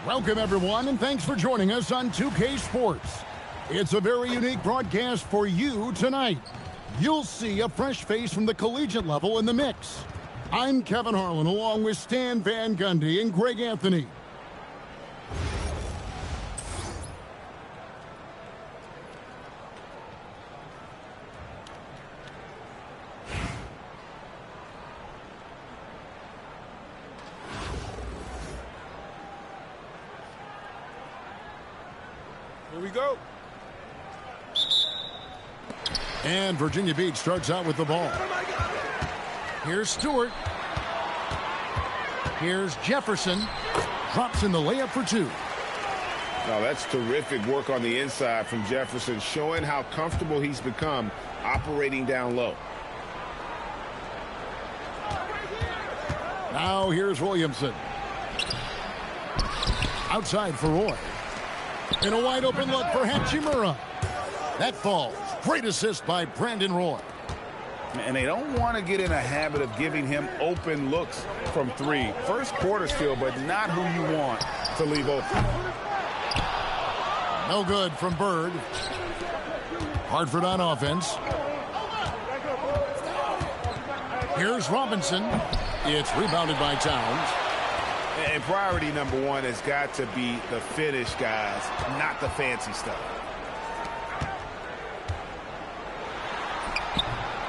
Welcome, everyone, and thanks for joining us on 2K Sports. It's a very unique broadcast for you tonight. You'll see a fresh face from the collegiate level in the mix. I'm Kevin Harlan, along with Stan Van Gundy and Greg Anthony. Here we go. And Virginia Beach starts out with the ball. Here's Stewart. Here's Jefferson. Drops in the layup for two. Now that's terrific work on the inside from Jefferson, showing how comfortable he's become operating down low. Now here's Williamson. Outside for Roy. And a wide open look for Hachimura. That falls. Great assist by Brandon Roy. And they don't want to get in a habit of giving him open looks from three. First quarter still, but not who you want to leave open. No good from Bird. Hartford on offense. Here's Robinson. It's rebounded by Towns. And priority number one has got to be the finish, guys, not the fancy stuff.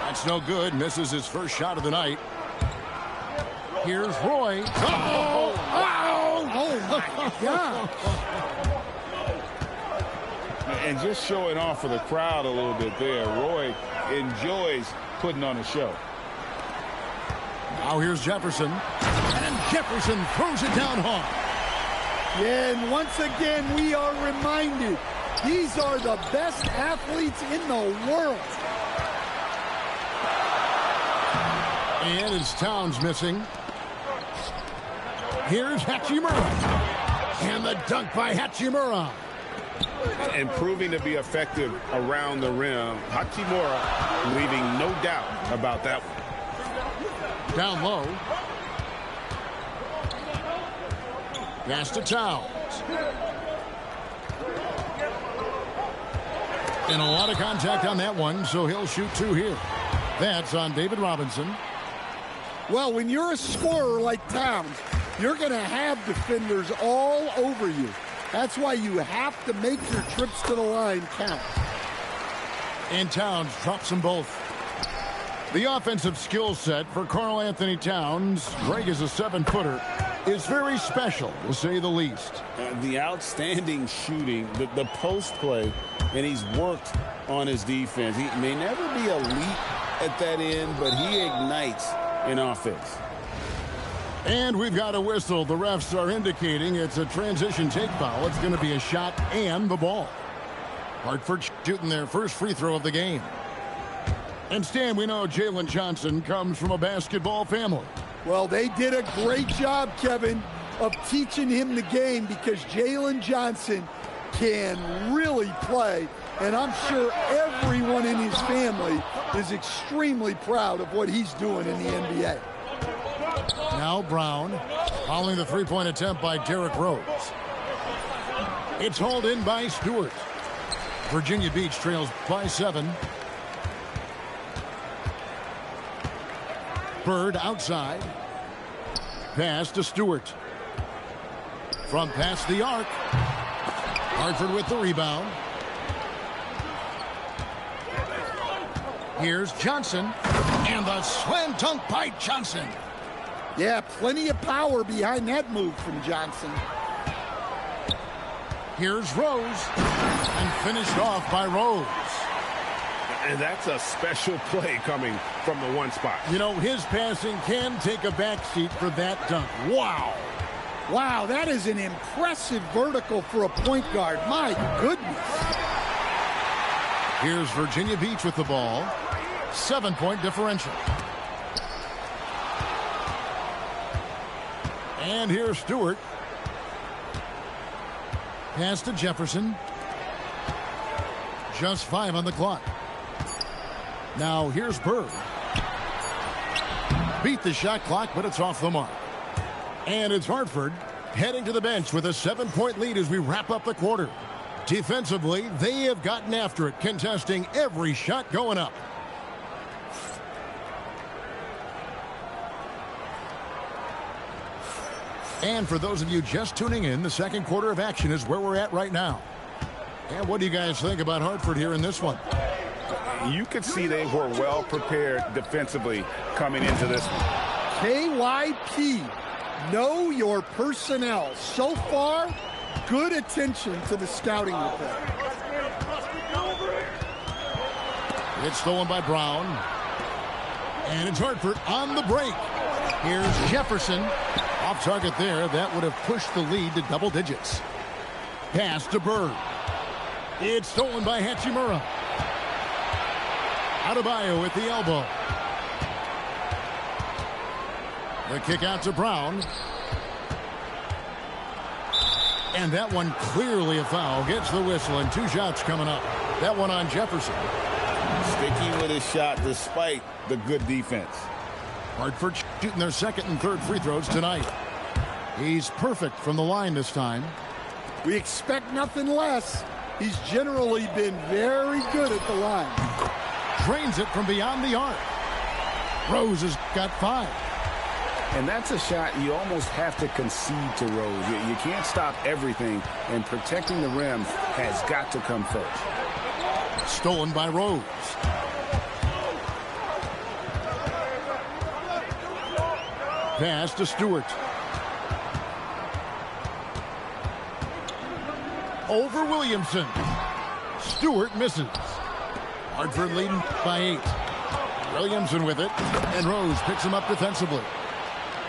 That's no good. Misses his first shot of the night. Here's Roy. Oh, my God. And just showing off for the crowd a little bit there. Roy enjoys putting on a show. Now here's Jefferson. And Jefferson throws it down hard. Yeah, and once again, we are reminded these are the best athletes in the world. And it's Towns missing. Here's Hachimura. And the dunk by Hachimura. And proving to be effective around the rim. Hachimura leaving no doubt about that one. Down low. Pass to Towns. And a lot of contact on that one, so he'll shoot two here. That's on David Robinson. Well, when you're a scorer like Towns, you're going to have defenders all over you. That's why you have to make your trips to the line count. And Towns drops them both. The offensive skill set for Karl Anthony Towns, Greg is a 7-footer, is very special, to say the least. The outstanding shooting, the post play, and he's worked on his defense. He may never be elite at that end, but he ignites in offense. And we've got a whistle. The refs are indicating it's a transition take foul. It's going to be a shot and the ball. Hartford shooting their first free throw of the game. And Stan, we know Jalen Johnson comes from a basketball family. Well, they did a great job, Kevin, of teaching him the game because Jalen Johnson can really play. And I'm sure everyone in his family is extremely proud of what he's doing in the NBA. Now Brown, following the three-point attempt by Derrick Rose. It's hauled in by Stewart. Virginia Beach trails by 7. Bird outside. Pass to Stewart. From past the arc. Hartford with the rebound. Here's Johnson. And the slam dunk by Johnson. Yeah, plenty of power behind that move from Johnson. Here's Rose. And finished off by Rose. And that's a special play coming from the one spot. You know, his passing can take a backseat for that dunk. Wow. Wow, that is an impressive vertical for a point guard. My goodness. Here's Virginia Beach with the ball. 7-point differential. And here's Stewart. Pass to Jefferson. Just 5 on the clock. Now here's Bird. Beat the shot clock, but it's off the mark. And it's Hartford Heading to the bench with a 7-point lead as we wrap up the quarter. Defensively, they have gotten after it, contesting every shot going up. And for those of you just tuning in, the second quarter of action is where we're at right now. And what do you guys think about Hartford here in this one? You could see they were well prepared defensively coming into this one. KYP, know your personnel. So far, good attention to the scouting report. It's stolen by Brown. And it's Hartford on the break. Here's Jefferson. Off target there. That would have pushed the lead to double digits. Pass to Bird. It's stolen by Hachimura. Adebayo at the elbow. The kick out to Brown. And that one clearly a foul. Gets the whistle and 2 shots coming up. That one on Jefferson. Sticking with his shot despite the good defense. Hartford shooting their second and third free throws tonight. He's perfect from the line this time. We expect nothing less. He's generally been very good at the line. Drains it from beyond the arc. Rose has got 5. And that's a shot you almost have to concede to Rose. You can't stop everything, and protecting the rim has got to come first. Stolen by Rose. Pass to Stewart. Over Williamson. Stewart misses. Hartford leading by 8. Williamson with it, and Rose picks him up defensively.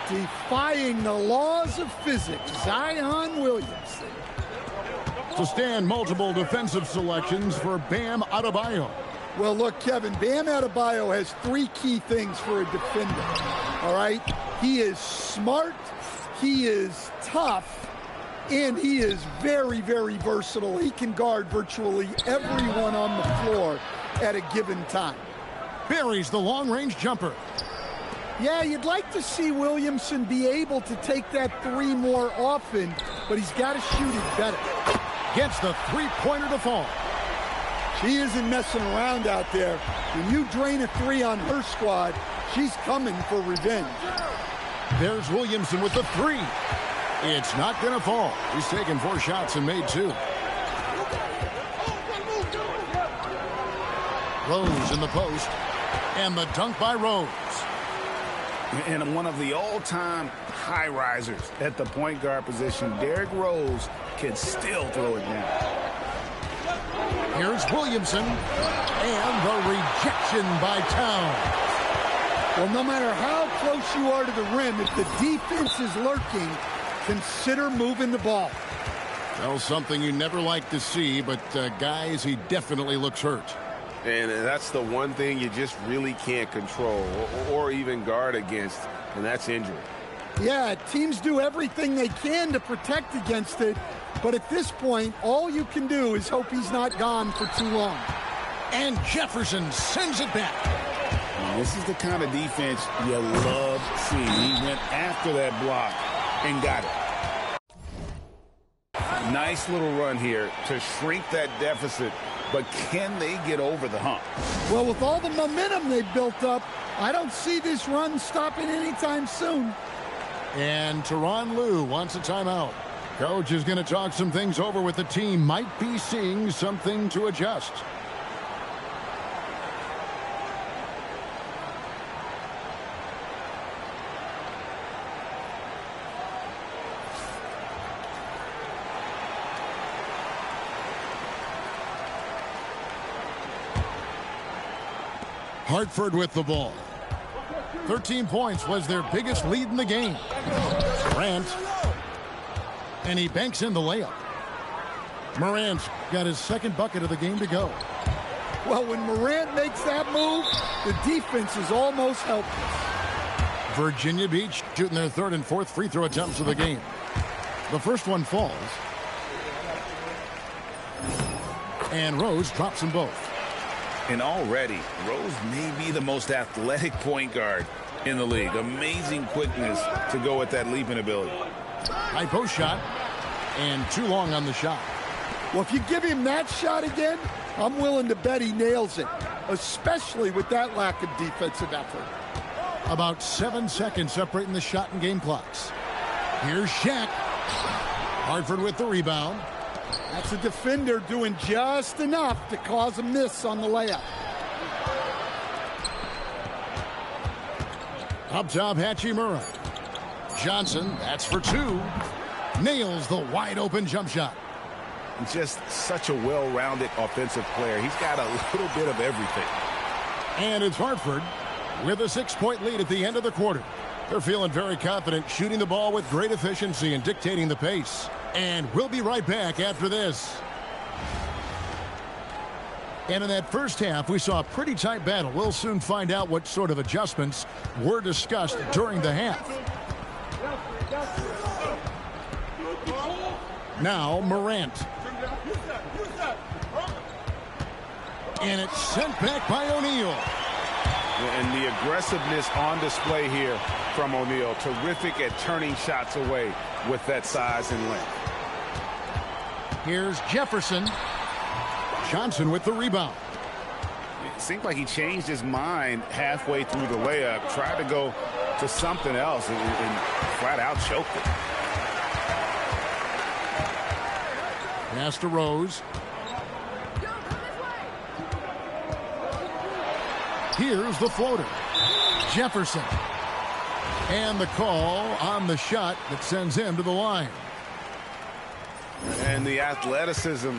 Defying the laws of physics, Zion Williamson. To stand multiple defensive selections for Bam Adebayo. Well, look, Kevin, Bam Adebayo has 3 key things for a defender, all right? He is smart, he is tough, and he is very, very versatile. He can guard virtually everyone on the floor at a given time. Buries the long-range jumper. Yeah, you'd like to see Williamson be able to take that 3 more often, but he's got to shoot it better. Gets the 3-pointer to fall. She isn't messing around out there. When you drain a 3 on her squad, she's coming for revenge. There's Williamson with the 3. It's not going to fall. He's taken 4 shots and made 2. Rose in the post. And the dunk by Rose. And one of the all-time high risers at the point guard position, Derrick Rose can still throw it down. Here's Williamson. And the rejection by Towns. Well, no matter how close you are to the rim, if the defense is lurking, consider moving the ball. Well, something you never like to see, but guys, he definitely looks hurt. And that's the one thing you just really can't control or even guard against, and that's injury. Yeah, teams do everything they can to protect against it, but at this point, all you can do is hope he's not gone for too long. And Jefferson sends it back. And this is the kind of defense you love seeing. He went after that block and got it. Nice little run here to shrink that deficit, but can they get over the hump? Well, with all the momentum they've built up, I don't see this run stopping anytime soon. And Tyronn Lue wants a timeout. Coach is going to talk some things over with the team. Might be seeing something to adjust. Hartford with the ball. 13 points was their biggest lead in the game. Morant. And he banks in the layup. Morant's got his second bucket of the game to go. Well, when Morant makes that move, the defense is almost helpless. Virginia Beach shooting their 3rd and 4th free throw attempts of the game. The first one falls. And Rose drops them both. And already, Rose may be the most athletic point guard in the league. Amazing quickness to go with that leaping ability. High post shot. And too long on the shot. Well, if you give him that shot again, I'm willing to bet he nails it, especially with that lack of defensive effort. About 7 seconds separating the shot and game clocks. Here's Shaq. Hartford with the rebound. That's a defender doing just enough to cause a miss on the layup. Up top, Hachimura. Johnson, that's for two. Nails the wide-open jump shot. Just such a well-rounded offensive player. He's got a little bit of everything. And it's Hartford with a 6-point lead at the end of the quarter. They're feeling very confident, shooting the ball with great efficiency and dictating the pace. And we'll be right back after this. And in that first half, we saw a pretty tight battle. We'll soon find out what sort of adjustments were discussed during the half. Now Morant. And it's sent back by O'Neal. And the aggressiveness on display here from O'Neal. Terrific at turning shots away with that size and length. Here's Jefferson. Johnson with the rebound. It seemed like he changed his mind halfway through the layup, tried to go to something else, and flat out choked it. Pass to Rose. Here's the floater. Jefferson. And the call on the shot that sends him to the line. And the athleticism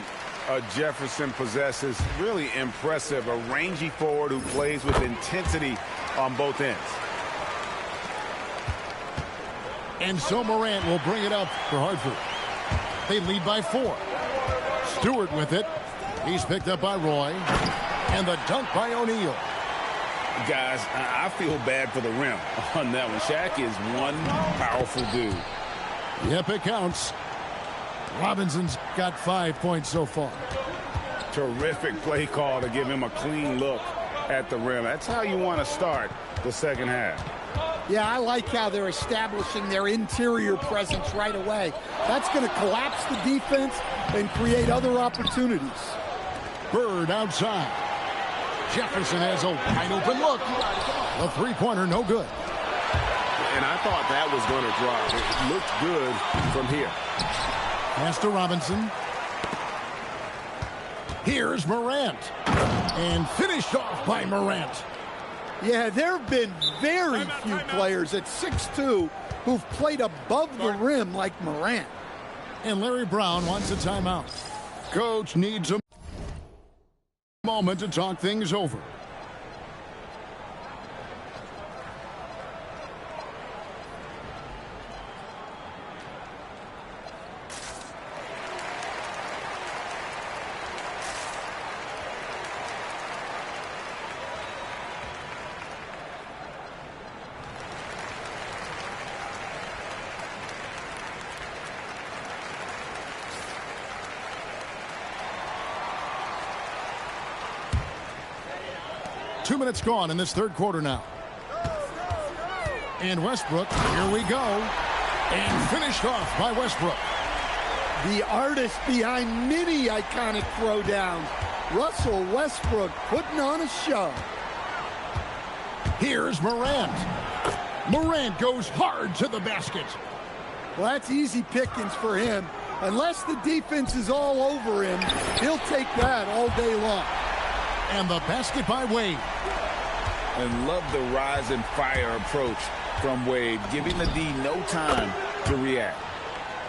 Jefferson possesses, really impressive. A rangy forward who plays with intensity on both ends. And so Morant will bring it up for Hartford. They lead by 4. Stewart with it. He's picked up by Roy. And the dunk by O'Neal. Guys, I feel bad for the rim on that one. Shaq is one powerful dude. Yep, it counts. Robinson's got 5 points so far. Terrific play call to give him a clean look at the rim. That's how you want to start the second half. Yeah, I like how they're establishing their interior presence right away. That's going to collapse the defense and create other opportunities. Bird outside. Jefferson has a wide open look. A three-pointer, no good. And I thought that was going to drop. It looked good from here. Pass to Robinson. Here's Morant. And finished off by Morant. Yeah, there have been very few players at 6'2" who've played above the rim like Morant. And Larry Brown wants a timeout. Coach needs a moment to talk things over. Two minutes gone in this third quarter now. And Westbrook, here we go. And finished off by Westbrook. The artist behind many iconic throwdowns, Russell Westbrook, putting on a show. Here's Morant. Morant goes hard to the basket. Well, that's easy pickings for him. Unless the defense is all over him, he'll take that all day long. And the basket by Wade. And love the rise and fire approach from Wade, giving the D no time to react.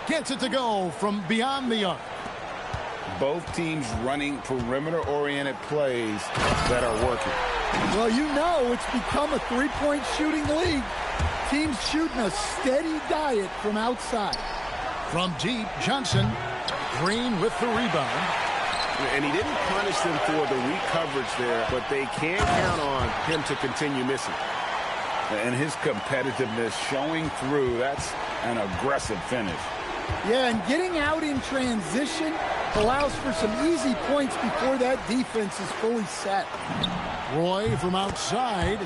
Gets it to go from beyond the arc. Both teams running perimeter-oriented plays that are working. Well, you know it's become a three-point shooting league. Teams shooting a steady diet from outside. From deep, Johnson. Green with the rebound. And he didn't punish them for the weak coverage there, but they can count on him to continue missing. And his competitiveness showing through. That's an aggressive finish. Yeah, and getting out in transition allows for some easy points before that defense is fully set. Roy from outside.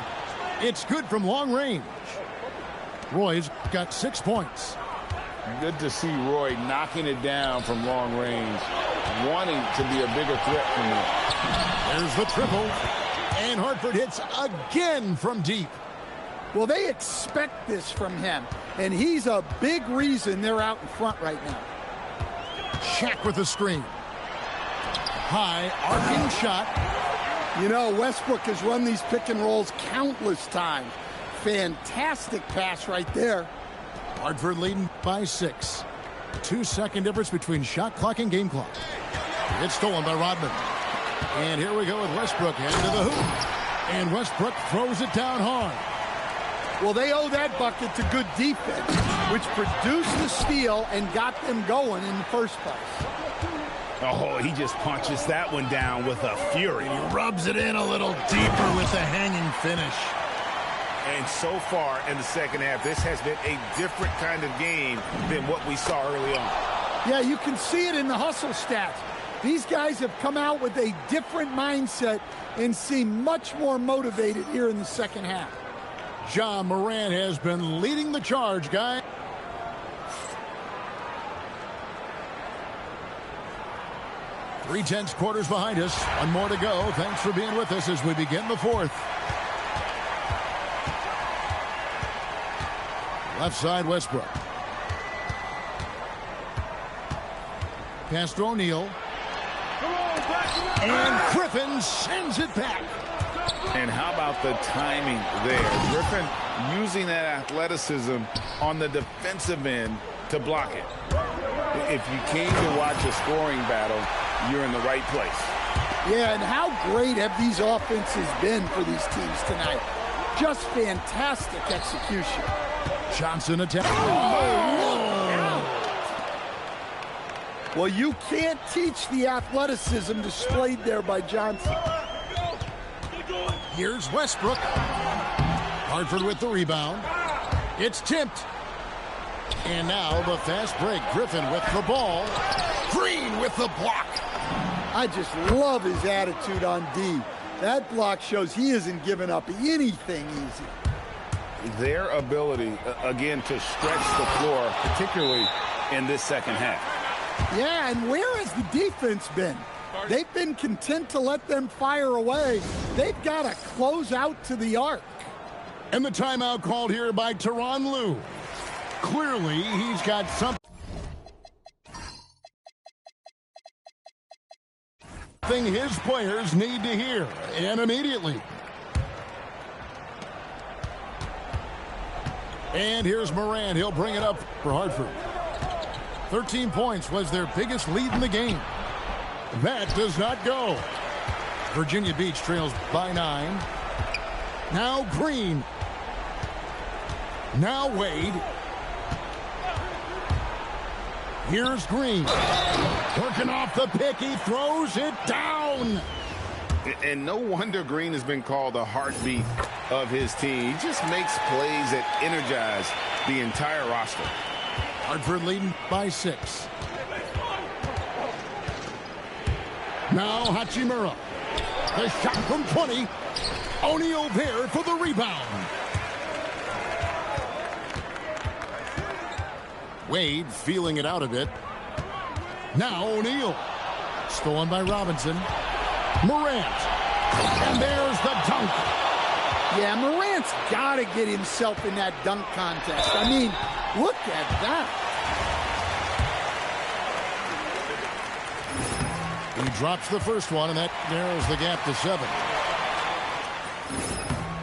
It's good from long range. Roy's got 6 points. Good to see Roy knocking it down from long range, wanting to be a bigger threat from there. There's the triple. And Hartford hits again from deep. Well, they expect this from him, and he's a big reason they're out in front right now. Shaq with the screen. High, arcing shot. You know, Westbrook has run these pick and rolls countless times. Fantastic pass right there. Hartford leading by 6. 2-second difference between shot clock and game clock. It's stolen by Rodman. And here we go with Westbrook heading to the hoop. And Westbrook throws it down hard. Well, they owe that bucket to good defense, which produced the steal and got them going in the first place. Oh, he just punches that one down with a fury. He rubs it in a little deeper with the hanging finish. And so far in the second half, this has been a different kind of game than what we saw early on. Yeah, you can see it in the hustle stats. These guys have come out with a different mindset and seem much more motivated here in the second half. Ja Morant has been leading the charge, guys. Three-tenths quarters behind us. One more to go. Thanks for being with us as we begin the fourth. Left side, Westbrook. Pass to O'Neal. And Griffin sends it back. And how about the timing there? Griffin using that athleticism on the defensive end to block it. If you came to watch a scoring battle, you're in the right place. Yeah, and how great have these offenses been for these teams tonight? Just fantastic execution. Johnson attack. Well, you can't teach the athleticism displayed there by Johnson. Here's Westbrook. Hartford with the rebound. It's tipped. And now the fast break. Griffin with the ball. Green with the block. I just love his attitude on D. That block shows he isn't giving up anything easy. Their ability, again, to stretch the floor, particularly in this second half. Yeah, and where has the defense been? They've been content to let them fire away. They've got to close out to the arc. And the timeout called here by Tyronn Lue. Clearly, he's got something his players need to hear, and immediately. And here's Morant. He'll bring it up for Hartford. 13 points was their biggest lead in the game. That does not go. Virginia Beach trails by 9. Now Green. Now Wade. Here's Green. Working off the pick. He throws it down. And no wonder Green has been called the heartbeat of his team. He just makes plays that energize the entire roster. Hartford leading by 6. Now Hachimura. The shot from 20. O'Neal there for the rebound. Wade feeling it out a bit. Now O'Neal. Stolen by Robinson. Morant. And there's the dunk. Yeah, Morant's got to get himself in that dunk contest. I mean, look at that. He drops the first one, and that narrows the gap to 7.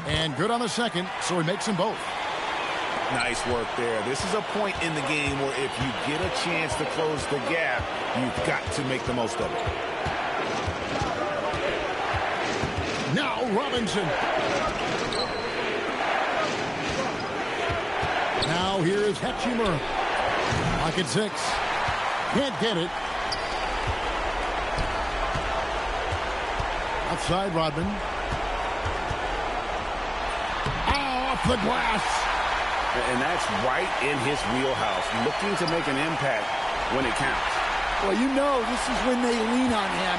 And good on the second, so he makes them both. Nice work there. This is a point in the game where if you get a chance to close the gap, you've got to make the most of it. Now Robinson. Now here's Hachimura. Pocket 6. Can't get it. Outside Rodman. Off the glass. And that's right in his wheelhouse, looking to make an impact when it counts. Well, you know this is when they lean on him,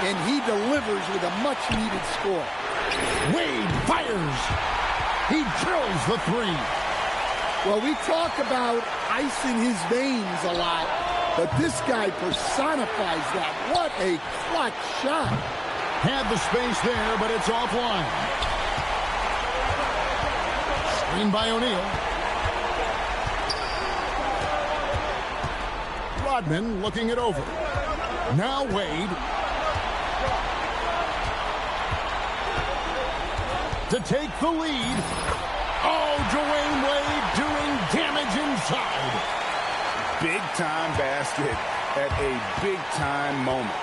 and he delivers with a much-needed score. Wade fires. He drills the 3. Well, we talk about ice in his veins a lot, but this guy personifies that. What a clutch shot. Had the space there, but it's offline. Screen by O'Neal. Rodman looking it over. Now Wade. To take the lead. Oh, Dwayne Wade doing damage inside. Big-time basket at a big-time moment.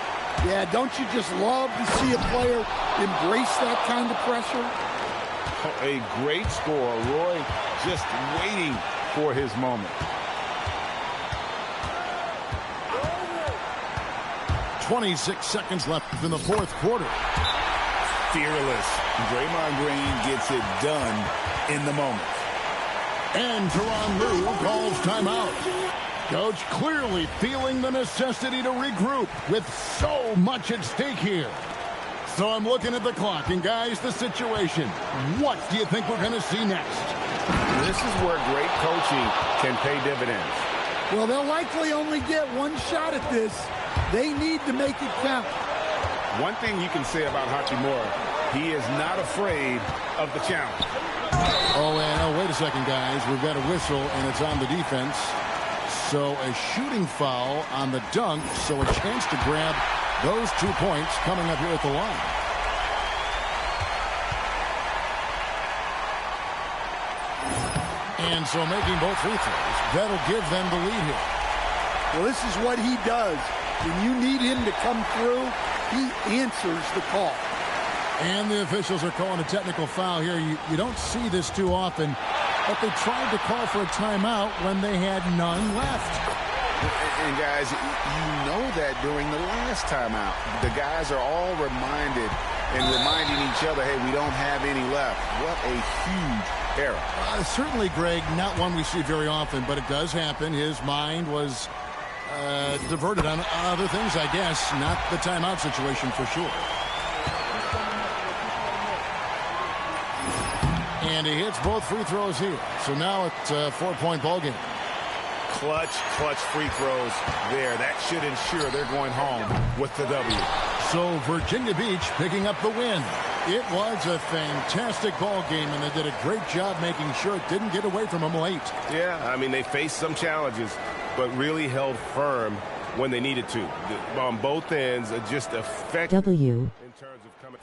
Yeah, don't you just love to see a player embrace that kind of pressure? A great score. Roy just waiting for his moment. 26 seconds left in the fourth quarter. Fearless. Draymond Green gets it done in the moment. And Tyronn Lue calls timeout. Coach clearly feeling the necessity to regroup with so much at stake here. So I'm looking at the clock, and guys, the situation. What do you think we're going to see next? This is where great coaching can pay dividends. Well, they'll likely only get one shot at this. They need to make it count. One thing you can say about Hachimura, he is not afraid of the challenge. Oh, and wait a second, guys. We've got a whistle, and it's on the defense. So a shooting foul on the dunk, so a chance to grab those 2 points coming up here at the line. And so making both free throws, that'll give them the lead here. Well, this is what he does. When you need him to come through, he answers the call. And the officials are calling a technical foul here. You don't see this too often, but they tried to call for a timeout when they had none left. And guys, you know that during the last timeout, the guys are all reminding each other, hey, we don't have any left. What a huge error. Certainly, Greg, not one we see very often, but it does happen. His mind was diverted on other things, I guess, not the timeout situation for sure. And he hits both free throws here. So now it's a 4-point ball game. Clutch free throws there. That should ensure they're going home with the W. So Virginia Beach picking up the win. It was a fantastic ball game, and they did a great job making sure it didn't get away from them late. Yeah, I mean, they faced some challenges, but really held firm when they needed to. On both ends, just effective W. in terms of coming.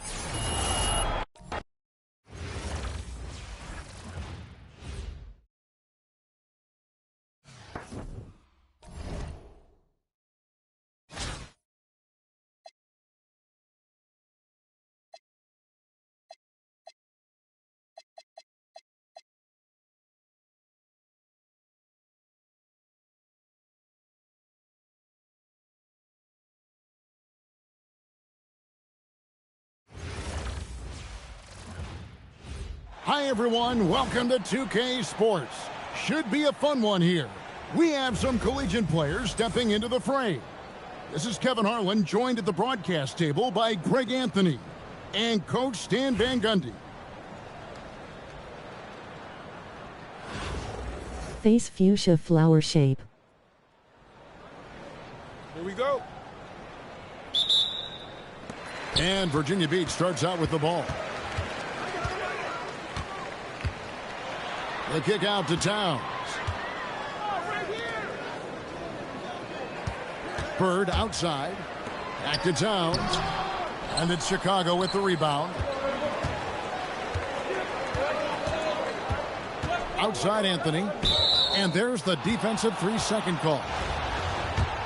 Hi, everyone. Welcome to 2K Sports. Should be a fun one here. We have some collegiate players stepping into the fray. This is Kevin Harlan, joined at the broadcast table by Greg Anthony and Coach Stan Van Gundy. Face fuchsia flower shape. Here we go. And Virginia Beach starts out with the ball. The kick out to Towns. Bird outside. Back to Towns. And it's Chicago with the rebound. Outside Anthony. And there's the defensive 3-second call.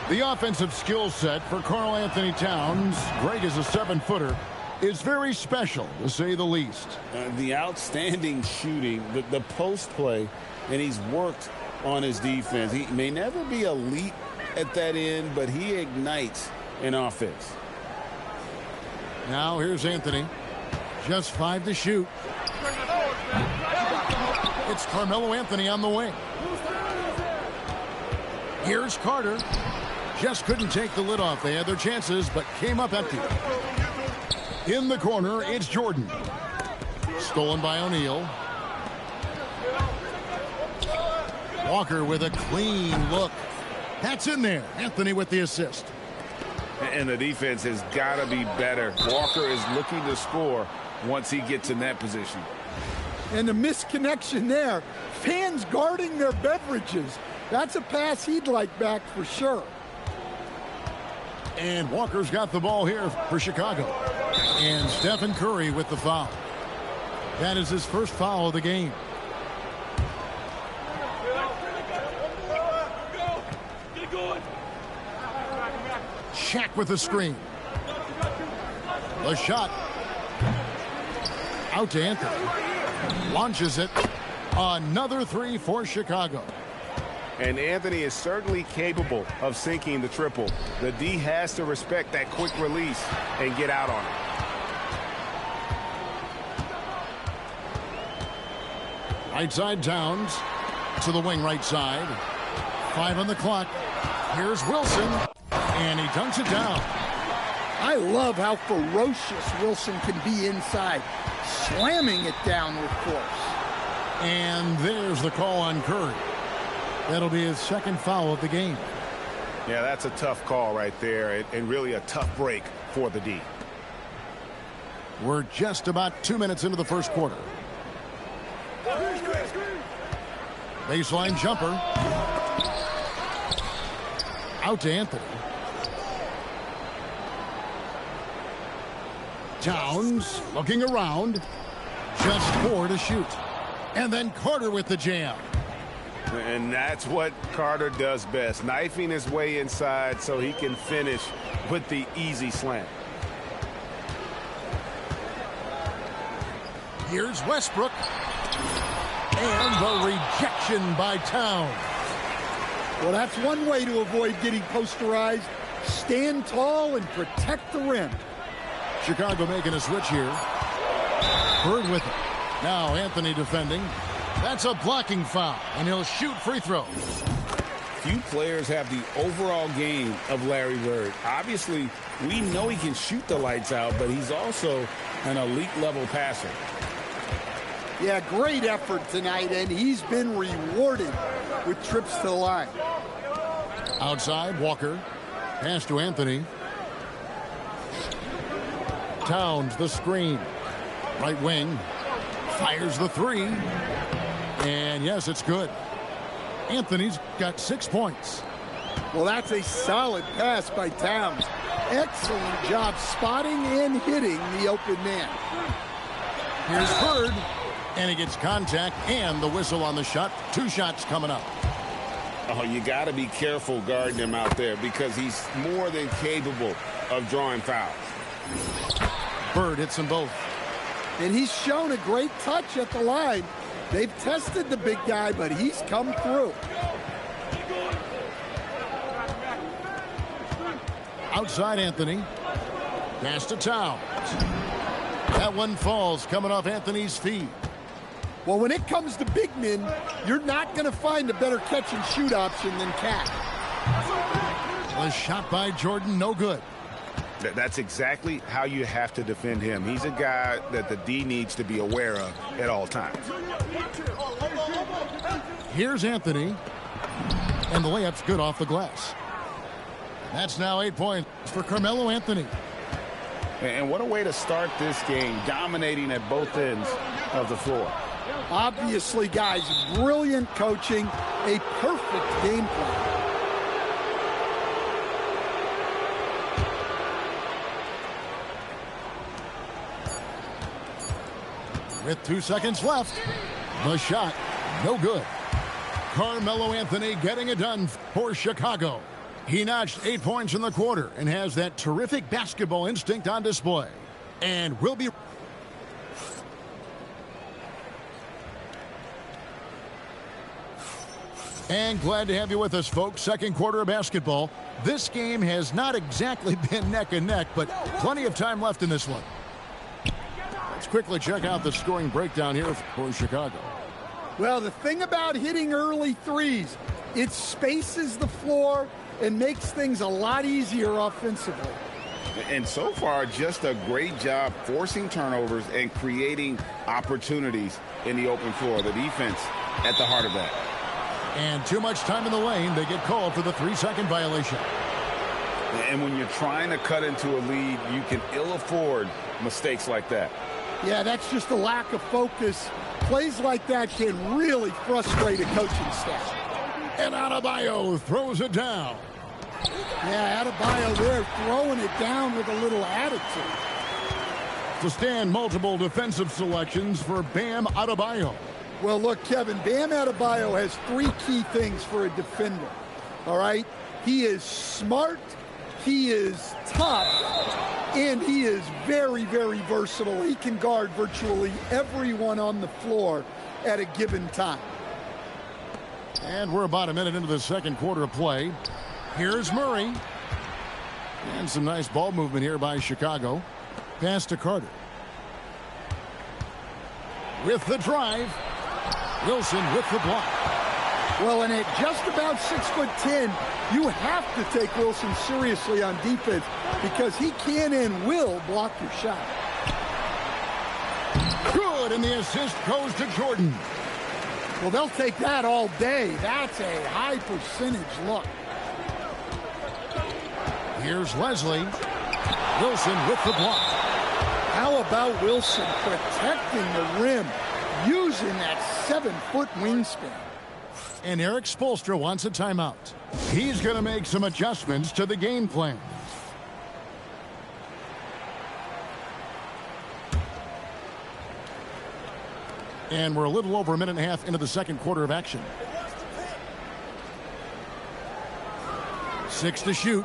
The offensive skill set for Karl Anthony Towns, Greg is a 7-footer, is very special, to say the least. The outstanding shooting, the post play, and he's worked on his defense. He may never be elite at that end, but he ignites an offense. Now here's Anthony. Just 5 to shoot. It's Carmelo Anthony on the wing. Here's Carter. Just couldn't take the lid off. They had their chances, but came up empty. In the corner, it's Jordan. Stolen by O'Neal. Walker with a clean look. That's in there. Anthony with the assist. And the defense has got to be better. Walker is looking to score once he gets in that position. And the misconnection there. Fans guarding their beverages. That's a pass he'd like back for sure. And Walker's got the ball here for Chicago. And Stephen Curry with the foul. That is his first foul of the game. Shaq with the screen. The shot. Out to Anthony. Launches it. Another three for Chicago. And Anthony is certainly capable of sinking the triple. The D has to respect that quick release and get out on it. Right side Towns to the wing right side. 5 on the clock. Here's Wilson. And he dunks it down. I love how ferocious Wilson can be inside. Slamming it down with force. And there's the call on Curry. That'll be his second foul of the game. Yeah, that's a tough call right there, and really a tough break for the D. We're just about 2 minutes into the first quarter. Baseline jumper. Out to Anthony. Towns looking around. Just 4 to shoot. And then Carter with the jam. And that's what Carter does best, knifing his way inside so he can finish with the easy slam. Here's Westbrook. And the rejection by Towns. Well, that's one way to avoid getting posterized. Stand tall and protect the rim. Chicago making a switch here. Bird with it. Now Anthony defending. That's a blocking foul, and he'll shoot free throws. Few players have the overall game of Larry Bird. Obviously, we know he can shoot the lights out, but he's also an elite-level passer. Yeah, great effort tonight, and he's been rewarded with trips to the line. Outside, Walker. Pass to Anthony. Towns, the screen. Right wing. Fires the three. And yes, it's good. Anthony's got 6 points. Well, that's a solid pass by Towns. Excellent job spotting and hitting the open man. Here's Bird. And he gets contact and the whistle on the shot. 2 shots coming up. Oh, you got to be careful guarding him out there because he's more than capable of drawing fouls. Bird hits them both. And he's shown a great touch at the line. They've tested the big guy, but he's come through. Outside Anthony. Pass to Towns. That one falls coming off Anthony's feet. Well, when it comes to big men, you're not going to find a better catch and shoot option than Cat. The shot by Jordan, no good. That's exactly how you have to defend him. He's a guy that the D needs to be aware of at all times. Here's Anthony. And the layup's good off the glass. That's now 8 points for Carmelo Anthony. And what a way to start this game, dominating at both ends of the floor. Obviously, guys, brilliant coaching, a perfect game plan. With 2 seconds left, the shot, no good. Carmelo Anthony getting it done for Chicago. He notched 8 points in the quarter and has that terrific basketball instinct on display. And will be... And glad to have you with us, folks. Second quarter of basketball. This game has not exactly been neck and neck, but plenty of time left in this one. Let's quickly check out the scoring breakdown here for Chicago. Well, the thing about hitting early threes, it spaces the floor and makes things a lot easier offensively. And so far, just a great job forcing turnovers and creating opportunities in the open floor. The defense at the heart of that. And too much time in the lane. They get called for the 3-second violation. And when you're trying to cut into a lead, you can ill afford mistakes like that. Yeah, that's just a lack of focus. Plays like that can really frustrate a coaching staff. And Adebayo throws it down. Yeah, Adebayo there throwing it down with a little attitude. To stand multiple defensive selections for Bam Adebayo. Well, look, Kevin, Bam Adebayo has 3 key things for a defender. All right? He is smart, he is tough, and he is very, very versatile. He can guard virtually everyone on the floor at a given time. And we're about a minute into the second quarter of play. Here's Murray. And some nice ball movement here by Chicago. Pass to Carter. With the drive. Wilson with the block. Well, and at just about 6'10", you have to take Wilson seriously on defense because he can and will block your shot. Good, and the assist goes to Jordan. Well, they'll take that all day. That's a high percentage look. Here's Leslie. Wilson with the block. How about Wilson protecting the rim, using that 7-foot wingspan? And Eric Spoelstra wants a timeout. He's going to make some adjustments to the game plan. And we're a little over a minute and a half into the second quarter of action. 6 to shoot.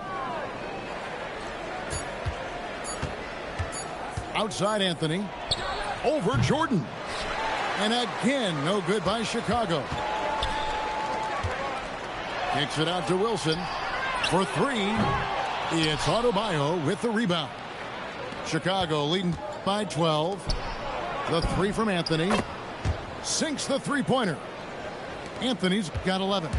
Outside Anthony. Over Jordan. And again, no good by Chicago. Kicks it out to Wilson. For 3, it's Adebayo with the rebound. Chicago leading by 12. The 3 from Anthony. Sinks the three-pointer. Anthony's got 11.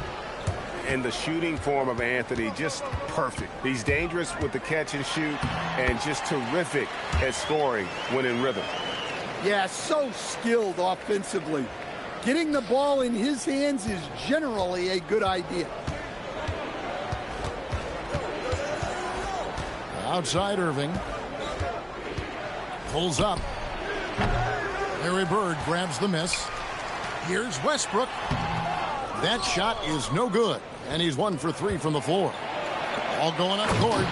And the shooting form of Anthony, just perfect. He's dangerous with the catch and shoot and just terrific at scoring when in rhythm. Yeah, so skilled offensively. Getting the ball in his hands is generally a good idea. Outside Irving. Pulls up. Larry Bird grabs the miss. Here's Westbrook. That shot is no good. And he's 1 for 3 from the floor. All going up court.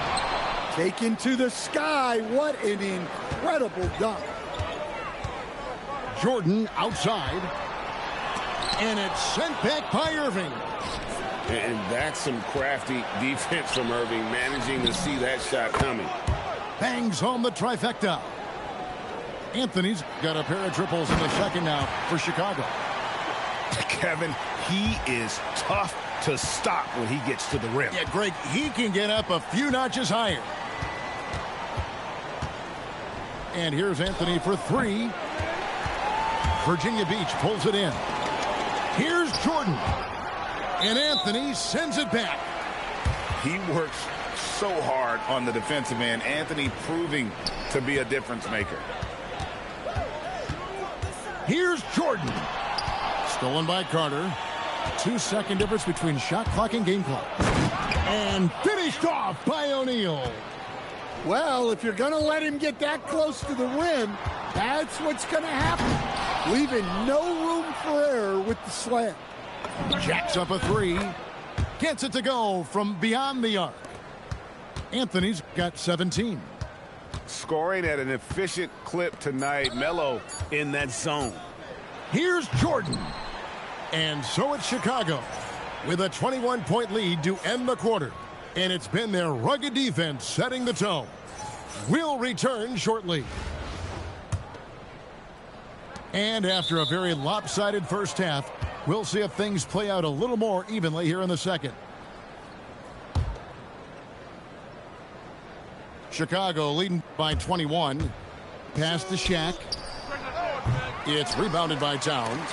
Taken to the sky. What an incredible dunk. Jordan outside. And it's sent back by Irving. And that's some crafty defense from Irving, managing to see that shot coming. Bangs home the trifecta. Anthony's got a pair of triples in the second now for Chicago. Kevin, he is tough to stop when he gets to the rim. Yeah, Greg, he can get up a few notches higher. And here's Anthony for 3. Virginia Beach pulls it in. Here's Jordan. And Anthony sends it back. He works so hard on the defensive end. Anthony proving to be a difference maker. Here's Jordan. Stolen by Carter. 2-second difference between shot clock and game clock. And finished off by O'Neal. Well, if you're going to let him get that close to the rim, that's what's going to happen. Leaving no room for error with the slam. Jacks up a 3. Gets it to go from beyond the arc. Anthony's got 17. Scoring at an efficient clip tonight. Melo in that zone. Here's Jordan. And so it's Chicago with a 21-point lead to end the quarter. And it's been their rugged defense setting the tone. We'll return shortly. And after a very lopsided first half, we'll see if things play out a little more evenly here in the second. Chicago leading by 21. Pass to Shaq. It's rebounded by Towns.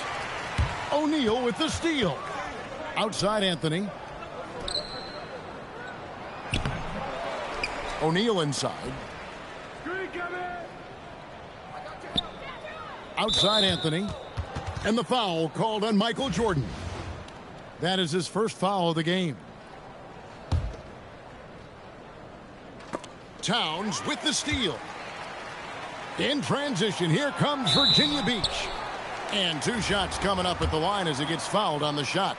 O'Neal with the steal. Outside Anthony. O'Neal inside. Outside Anthony. And the foul called on Michael Jordan. That is his first foul of the game. Towns with the steal. In transition, here comes Virginia Beach. And 2 shots coming up at the line as he gets fouled on the shot.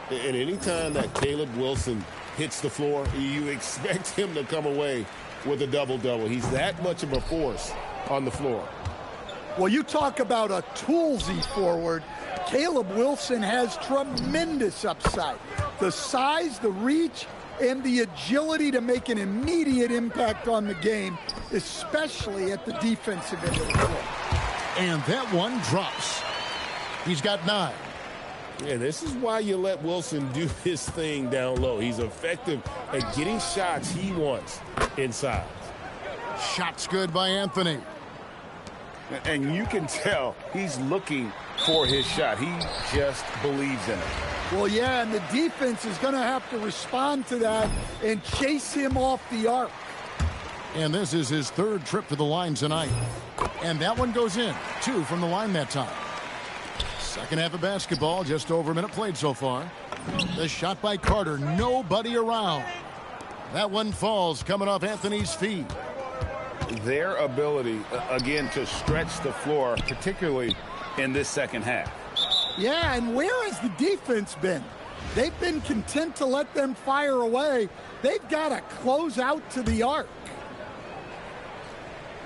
And anytime that Caleb Wilson hits the floor, you expect him to come away with a double-double. He's that much of a force on the floor. Well, you talk about a toolsy forward. Caleb Wilson has tremendous upside. The size, the reach, and the agility to make an immediate impact on the game, especially at the defensive end of the floor. And that one drops. He's got 9. Yeah, this is why you let Wilson do his thing down low. He's effective at getting shots he wants inside. Shots good by Anthony. And you can tell he's looking for his shot. He just believes in it. Well, yeah, and the defense is going to have to respond to that and chase him off the arc. And this is his 3rd trip to the line tonight. And that one goes in. 2 from the line that time. Second half of basketball, just over a minute played so far. The shot by Carter, nobody around. That one falls coming off Anthony's feet. Their ability, again, to stretch the floor, particularly in this second half. Yeah, and where has the defense been? They've been content to let them fire away. They've got to close out to the arc.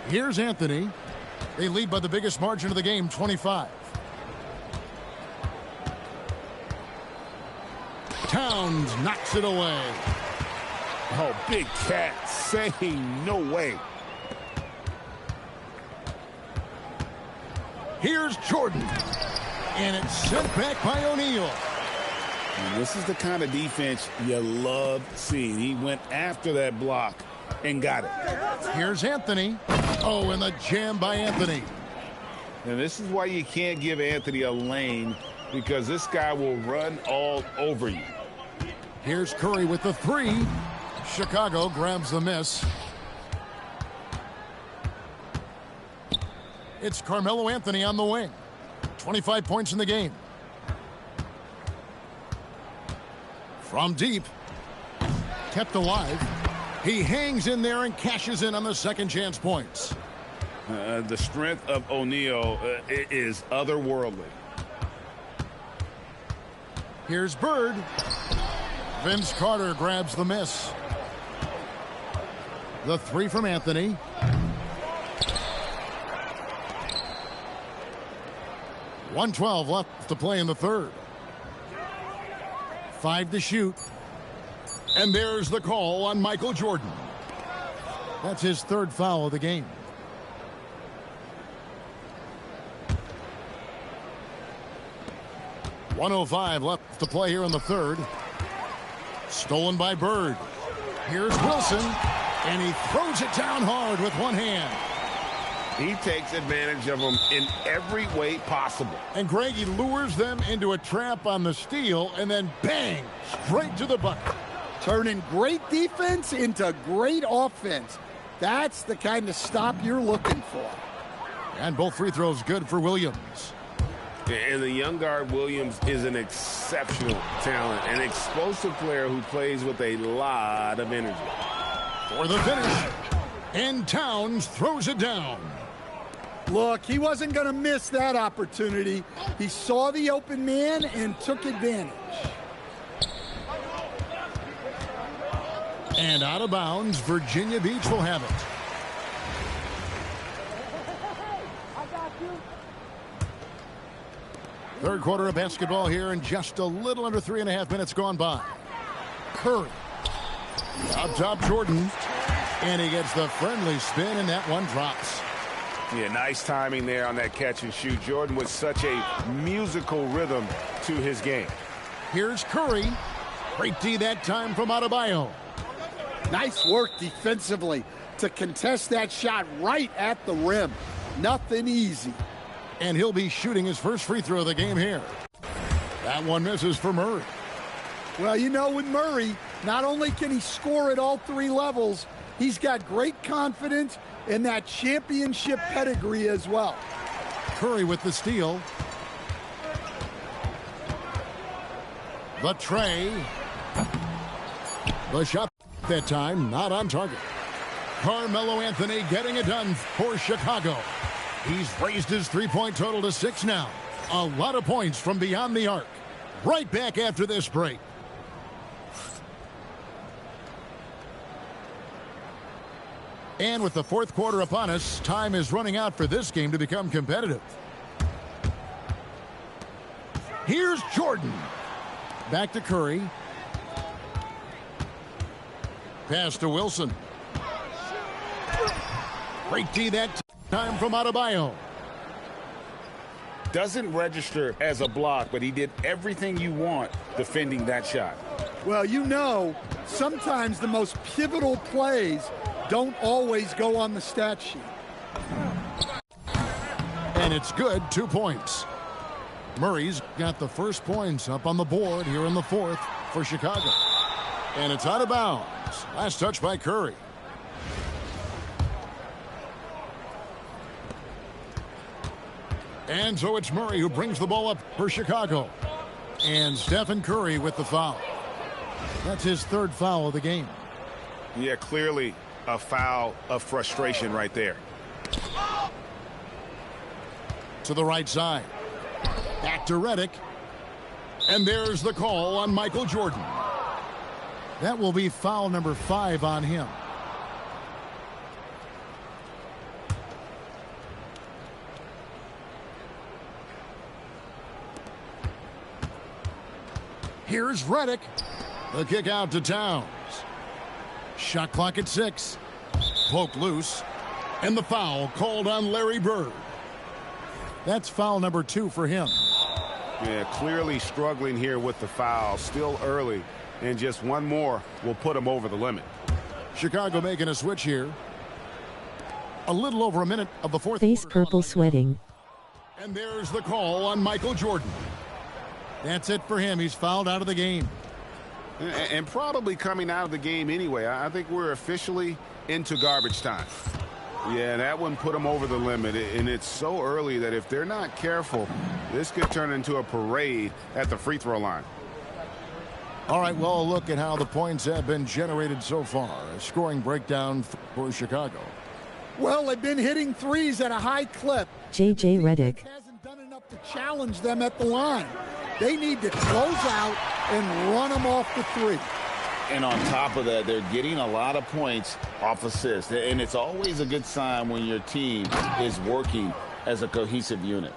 Here's Anthony. They lead by the biggest margin of the game, 25. Towns knocks it away. Oh, big cat saying no way. Here's Jordan. And it's sent back by O'Neal. And this is the kind of defense you love seeing. He went after that block and got it. Here's Anthony. Oh, and the jam by Anthony. And this is why you can't give Anthony a lane, because this guy will run all over you. Here's Curry with the 3. Chicago grabs the miss. It's Carmelo Anthony on the wing. 25 points in the game. From deep. Kept alive. He hangs in there and cashes in on the second chance points. The strength of O'Neal is otherworldly. Here's Bird. Vince Carter grabs the miss. The 3 from Anthony. .112 left to play in the 3rd. 5 to shoot. And there's the call on Michael Jordan. That's his 3rd foul of the game. .105 left to play here in the 3rd. Stolen by Bird. Here's Wilson. And he throws it down hard with one hand. He takes advantage of them in every way possible. And Greg, he lures them into a trap on the steal, and then bang, straight to the bucket. Turning great defense into great offense. That's the kind of stop you're looking for. And both free throws good for Williams. And the young guard Williams is an exceptional talent, an explosive player who plays with a lot of energy. For the finish. And Towns throws it down. Look, he wasn't going to miss that opportunity. He saw the open man and took advantage. And out of bounds, Virginia Beach will have it. Third quarter of basketball here, and just a little under 3.5 minutes gone by. Curry. Up top, Jordan. And he gets the friendly spin, and that one drops. Yeah, nice timing there on that catch and shoot. Jordan with such a musical rhythm to his game. Here's Curry. Great D that time from Adebayo. Nice work defensively to contest that shot right at the rim. Nothing easy. And he'll be shooting his first free throw of the game here. That one misses for Murray. Well, you know, with Murray, not only can he score at all 3 levels, he's got great confidence and that championship pedigree as well. Curry with the steal. The tray. The shot that time not on target. Carmelo Anthony getting it done for Chicago. He's raised his three-point total to 6 now. A lot of points from beyond the arc. Right back after this break. And with the fourth quarter upon us, time is running out for this game to become competitive. Here's Jordan. Back to Curry. Pass to Wilson. Great D that time from Adebayo. Doesn't register as a block, but he did everything you want defending that shot. Well, you know, sometimes the most pivotal plays don't always go on the stat sheet. And it's good, 2 points. Murray's got the first points up on the board here in the fourth for Chicago. And it's out of bounds. Last touch by Curry. And so it's Murray who brings the ball up for Chicago. And Stephen Curry with the foul. That's his third foul of the game. Yeah, clearly a foul of frustration right there. To the right side. Back to Redick. And there's the call on Michael Jordan. That will be foul number 5 on him. Here's Redick. The kick out to Towns. Shot clock at 6. Poked loose. And the foul called on Larry Bird. That's foul number 2 for him. Yeah, clearly struggling here with the foul. Still early. And just one more will put him over the limit. Chicago making a switch here. A little over a minute of the fourth Face quarter. purple sweating. And there's the call on Michael Jordan. That's it for him. He's fouled out of the game. And probably coming out of the game anyway. I think we're officially into garbage time. Yeah, that one put them over the limit. And it's so early that if they're not careful, this could turn into a parade at the free throw line. All right, well, look at how the points have been generated so far. A scoring breakdown for Chicago. Well, they've been hitting threes at a high clip. J.J. Redick. Hasn't done enough to challenge them at the line. They need to close out and run them off the three. And on top of that, they're getting a lot of points off assists. And it's always a good sign when your team is working as a cohesive unit.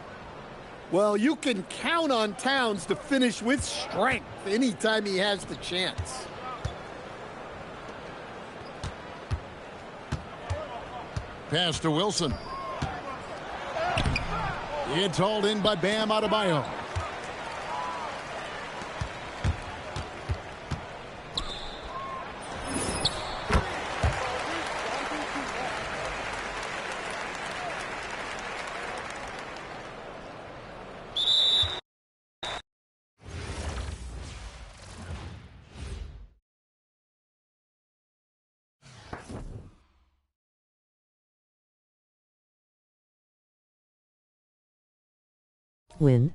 Well, you can count on Towns to finish with strength anytime he has the chance. Pass to Wilson. It's hauled in by Bam Adebayo. Win.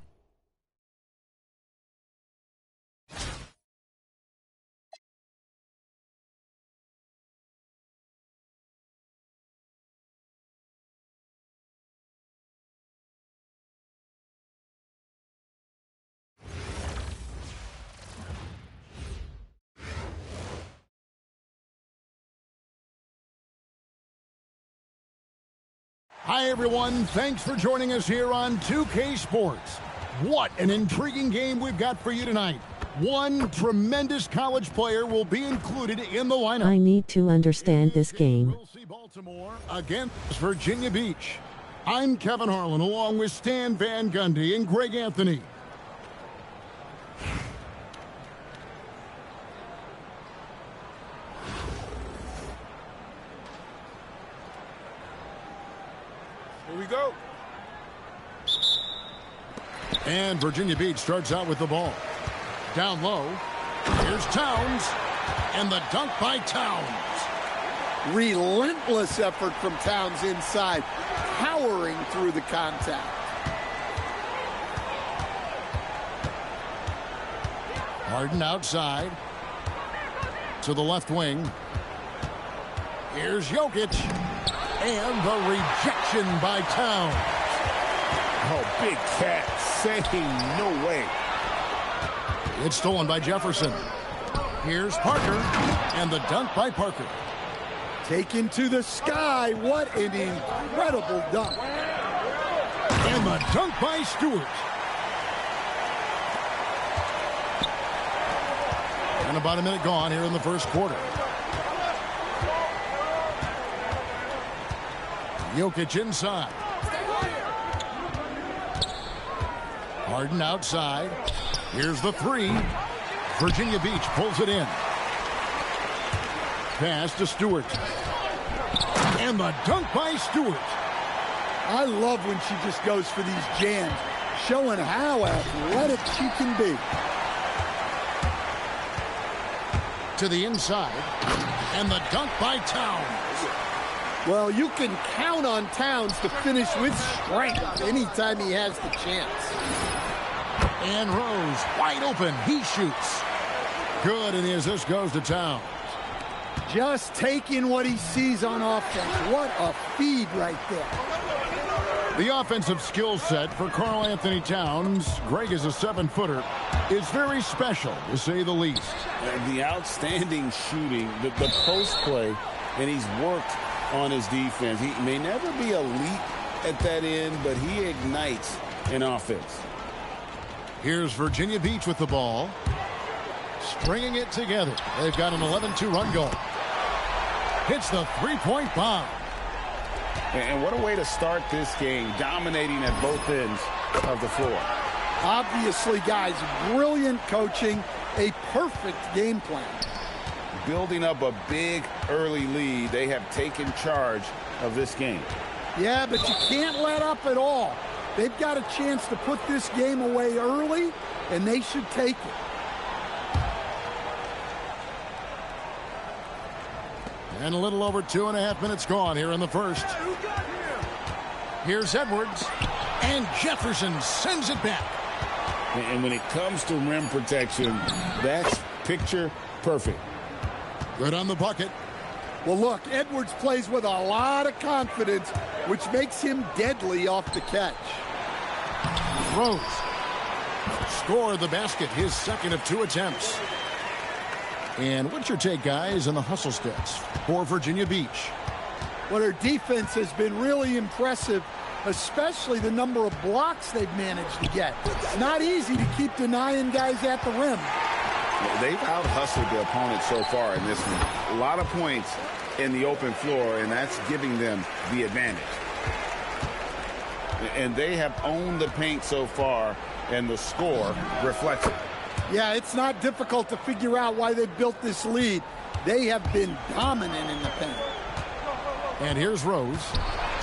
Hi, everyone. Thanks for joining us here on 2K Sports. What an intriguing game we've got for you tonight. One tremendous college player will be included in the lineup. I need to understand this game. We'll see Baltimore against Virginia Beach. I'm Kevin Harlan along with Stan Van Gundy and Greg Anthony. Here we go. And Virginia Beach starts out with the ball. Down low. Here's Towns. And the dunk by Towns. Relentless effort from Towns inside, powering through the contact. Harden outside to the left wing. Here's Jokic. And the rejection by Towns. Oh, big cat saying no way. It's stolen by Jefferson. Here's Parker. And the dunk by Parker. Taken to the sky. What an incredible dunk. And the dunk by Stewart. And about a minute gone here in the first quarter. Jokic inside. Harden outside. Here's the three. Virginia Beach pulls it in. Pass to Stewart. And the dunk by Stewart. I love when she just goes for these jams, showing how athletic she can be. To the inside. And the dunk by Towns. Well, you can count on Towns to finish with strength anytime he has the chance. And Rose wide open. He shoots. Good, and the assist goes to Towns. Just taking what he sees on offense. What a feed right there. The offensive skill set for Karl Anthony Towns, Greg is a 7-footer, is very special, to say the least. The outstanding shooting, the post play, and he's worked on his defense. He may never be elite at that end, but he ignites an offense. Here's Virginia Beach with the ball. Stringing it together. They've got an 11-2 run goal. Hits the three-point bomb. And what a way to start this game, dominating at both ends of the floor. Obviously, guys, brilliant coaching, a perfect game plan. Building up a big early lead, they have taken charge of this game. Yeah, but you can't let up at all. They've got a chance to put this game away early, and they should take it. And a little over 2.5 minutes gone here in the first. Here's Edwards. And Jefferson sends it back. And when it comes to rim protection, that's picture perfect. Good on the bucket. Well, look, Edwards plays with a lot of confidence, which makes him deadly off the catch. Rose. Score the basket, his second of 2 attempts. And what's your take, guys, on the hustle stats for Virginia Beach? Well, their defense has been really impressive, especially the number of blocks they've managed to get. It's not easy to keep denying guys at the rim. They've out-hustled the opponent so far in this one. A lot of points in the open floor, and that's giving them the advantage. And they have owned the paint so far, and the score reflects it. Yeah, it's not difficult to figure out why they built this lead. They have been dominant in the paint. And here's Rose.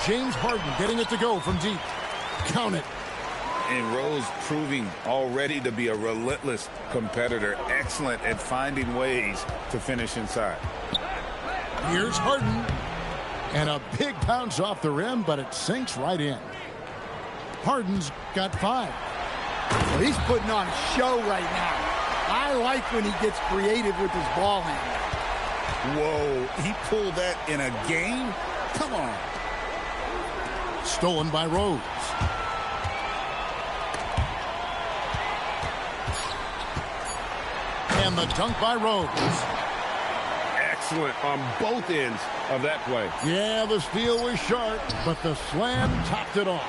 James Harden getting it to go from deep. Count it. And Rose proving already to be a relentless competitor. Excellent at finding ways to finish inside. Here's Harden. And a big bounce off the rim, but it sinks right in. Harden's got 5. Well, he's putting on a show right now. I like when he gets creative with his ball handling. Whoa, he pulled that in a game? Come on. Stolen by Rose. And the dunk by Rose. Excellent on both ends of that play. Yeah, the steal was sharp, but the slam topped it off.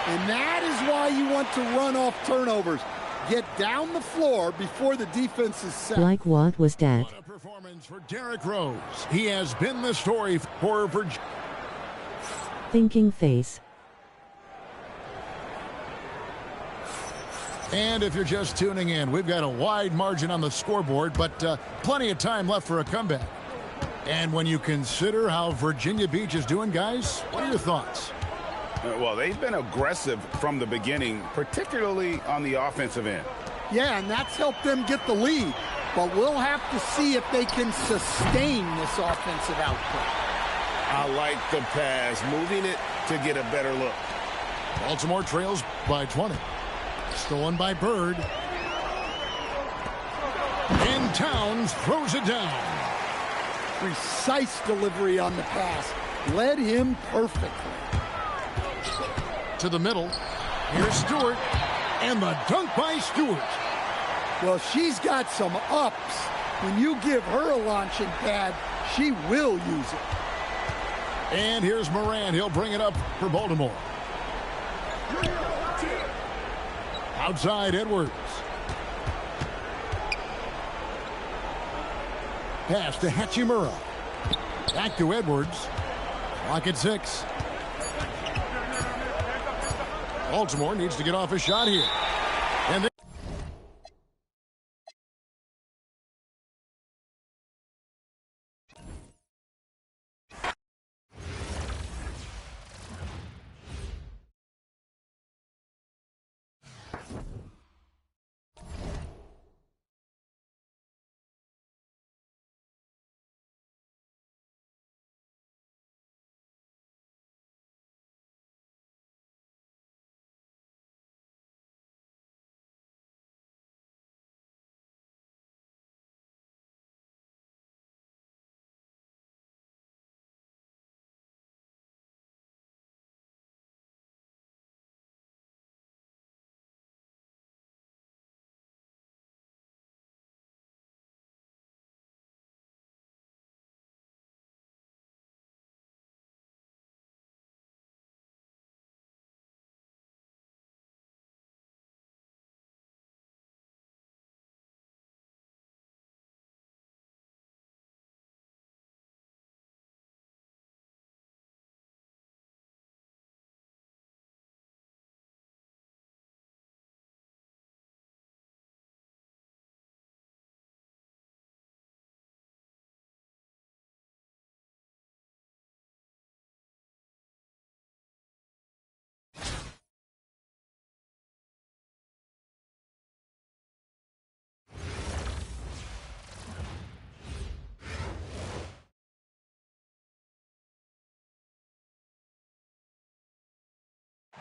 And that is why you want to run off turnovers. Get down the floor before the defense is set. Like what was that? What a performance for Derrick Rose. He has been the story for Virginia. Thinking face. And if you're just tuning in, we've got a wide margin on the scoreboard, but plenty of time left for a comeback. And when you consider how Virginia Beach is doing, guys, what are your thoughts? Well, they've been aggressive from the beginning, particularly on the offensive end. Yeah, and that's helped them get the lead. But we'll have to see if they can sustain this offensive output. I like the pass, moving it to get a better look. Baltimore trails by 20. Stolen by Bird. Towns throws it down. Precise delivery on the pass. Led him perfectly. To the middle. Here's Stewart. And the dunk by Stewart. Well, she's got some ups. When you give her a launching pad, she will use it. And here's Moran. He'll bring it up for Baltimore. Outside Edwards. Pass to Hachimura. Back to Edwards. Clock at 6. Baltimore needs to get off a shot here. And they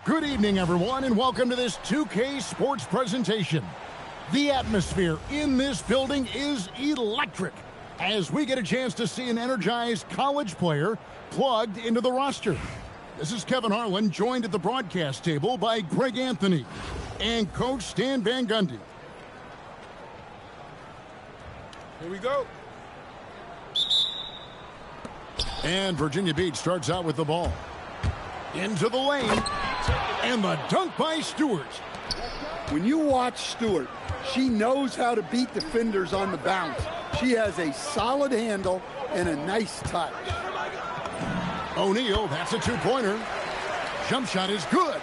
Good evening, everyone, and welcome to this 2K Sports presentation. The atmosphere in this building is electric as we get a chance to see an energized college player plugged into the roster. This is Kevin Harlan, joined at the broadcast table by Greg Anthony and Coach Stan Van Gundy. Here we go. And Virginia Beach starts out with the ball. Into the lane. And the dunk by Stewart. When you watch Stewart, she knows how to beat defenders on the bounce. She has a solid handle and a nice touch. O'Neal, that's a two-pointer. Jump shot is good.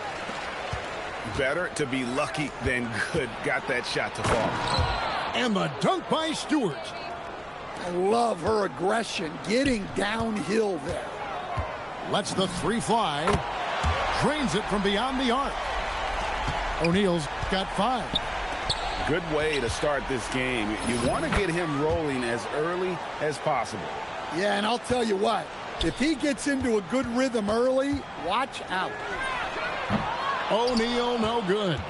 Better to be lucky than good. Got that shot to fall. And the dunk by Stewart. I love her aggression, getting downhill there. Lets the three fly. Drains it from beyond the arc. O'Neal's got 5. Good way to start this game. You want to get him rolling as early as possible. Yeah, and I'll tell you what, if he gets into a good rhythm early, watch out. O'Neal, no good.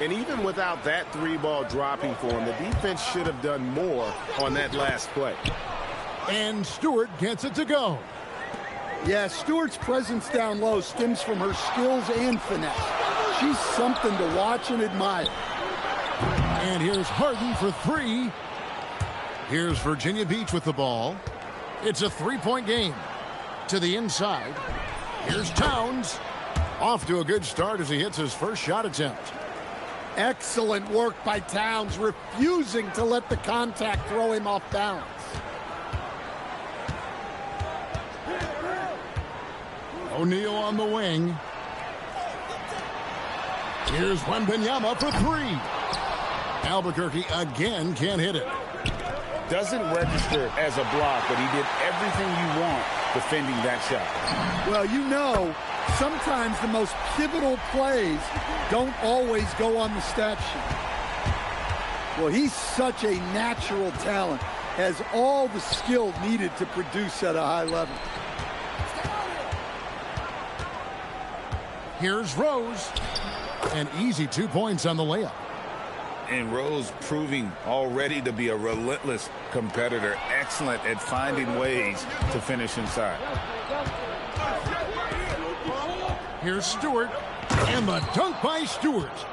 And even without that 3-ball dropping for him, the defense should have done more on that last play. And Stewart gets it to go. Yeah, Stewart's presence down low stems from her skills and finesse. She's something to watch and admire. And here's Harden for 3. Here's Virginia Beach with the ball. It's a 3-point game. To the inside. Here's Towns. Off to a good start as he hits his first shot attempt. Excellent work by Towns, refusing to let the contact throw him off balance. O'Neal on the wing. Here's Wembanyama for 3. Albuquerque again can't hit it. Doesn't register as a block, but he did everything you want defending that shot. Well, you know, sometimes the most pivotal plays don't always go on the stat sheet. Well, he's such a natural talent, has all the skill needed to produce at a high level. Here's Rose. An easy 2 points on the layup. And Rose proving already to be a relentless competitor, excellent at finding ways to finish inside. Here's Stewart, and the dunk by Stewart.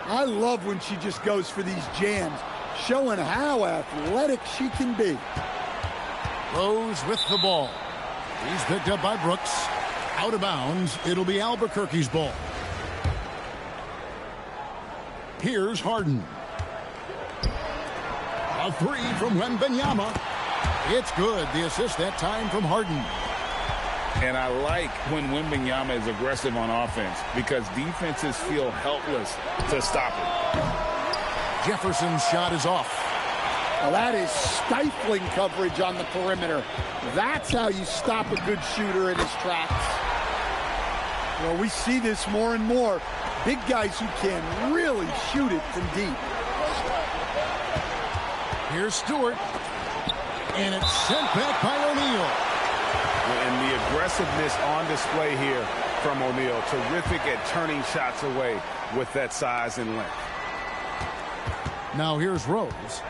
I love when she just goes for these jams, showing how athletic she can be. Rose with the ball. He's picked up by Brooks. Out of bounds. It'll be Albuquerque's ball. Here's Harden. A three from Wembanyama. It's good. The assist that time from Harden. And I like when Wembanyama is aggressive on offense because defenses feel helpless to stop it. Jefferson's shot is off. Well, that is stifling coverage on the perimeter. That's how you stop a good shooter in his tracks. Well, we see this more and more. Big guys who can really shoot it from deep. Here's Stewart. And it's sent back by O'Neal. And the aggressiveness on display here from O'Neal. Terrific at turning shots away with that size and length. Now here's Rose.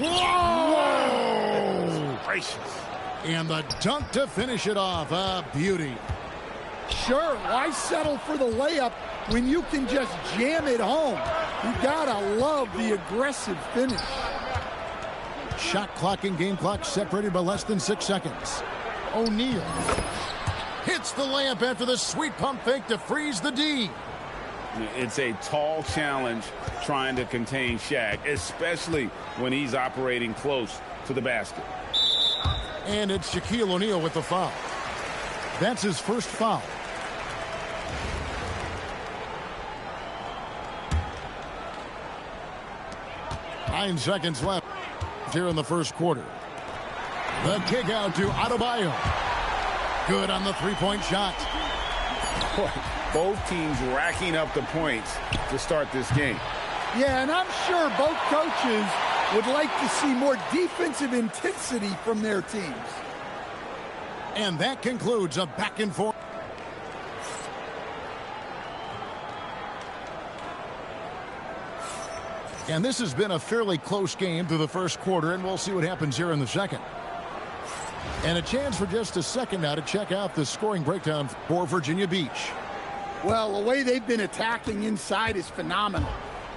Whoa! Gracious. And the dunk to finish it off. A beauty. Sure, why settle for the layup when you can just jam it home? You gotta love the aggressive finish. Shot clock and game clock separated by less than 6 seconds. O'Neal hits the layup after the sweet pump fake to freeze the D. It's a tall challenge trying to contain Shaq, especially when he's operating close to the basket. And it's Shaquille O'Neal with the foul. That's his first foul. Nine seconds left here in the first quarter. The kick out to Adebayo. Good on the three-point shot. Both teams racking up the points to start this game. Yeah, and I'm sure both coaches would like to see more defensive intensity from their teams. And that concludes a back and forth. And this has been a fairly close game through the first quarter, and we'll see what happens here in the second. And a chance for just a second now to check out the scoring breakdown for Virginia Beach. Well, the way they've been attacking inside is phenomenal.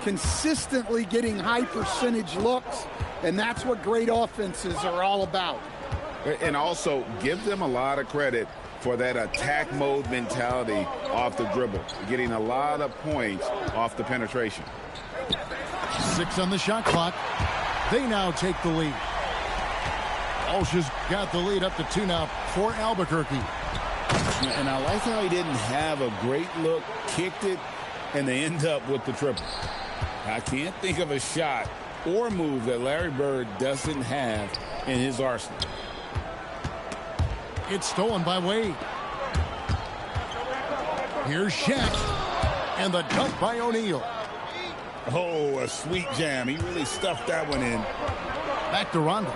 Consistently getting high percentage looks, and that's what great offenses are all about. And also give them a lot of credit for that attack mode mentality off the dribble, getting a lot of points off the penetration. 6 on the shot clock. They now take the lead. Walsh has got the lead up to 2 now for Albuquerque. And I like how he didn't have a great look, kicked it, and they end up with the triple. I can't think of a shot or move that Larry Bird doesn't have in his arsenal. It's stolen by Wade. Here's Shaq. And the dunk by O'Neal. Oh, a sweet jam. He really stuffed that one in. Back to Rondo.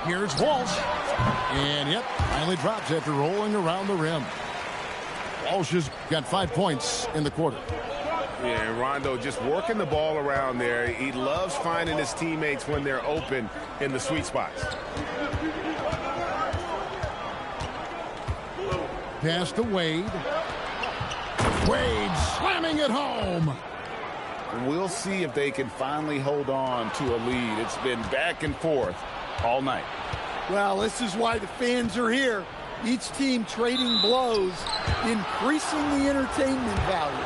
Here's Walsh. And, yep, finally drops after rolling around the rim. Walsh has got 5 points in the quarter. Yeah, Rondo just working the ball around there. He loves finding his teammates when they're open in the sweet spots. Pass to Wade. Wade slamming it home. We'll see if they can finally hold on to a lead. It's been back and forth all night. Well, this is why the fans are here. Each team trading blows, increasing the entertainment value.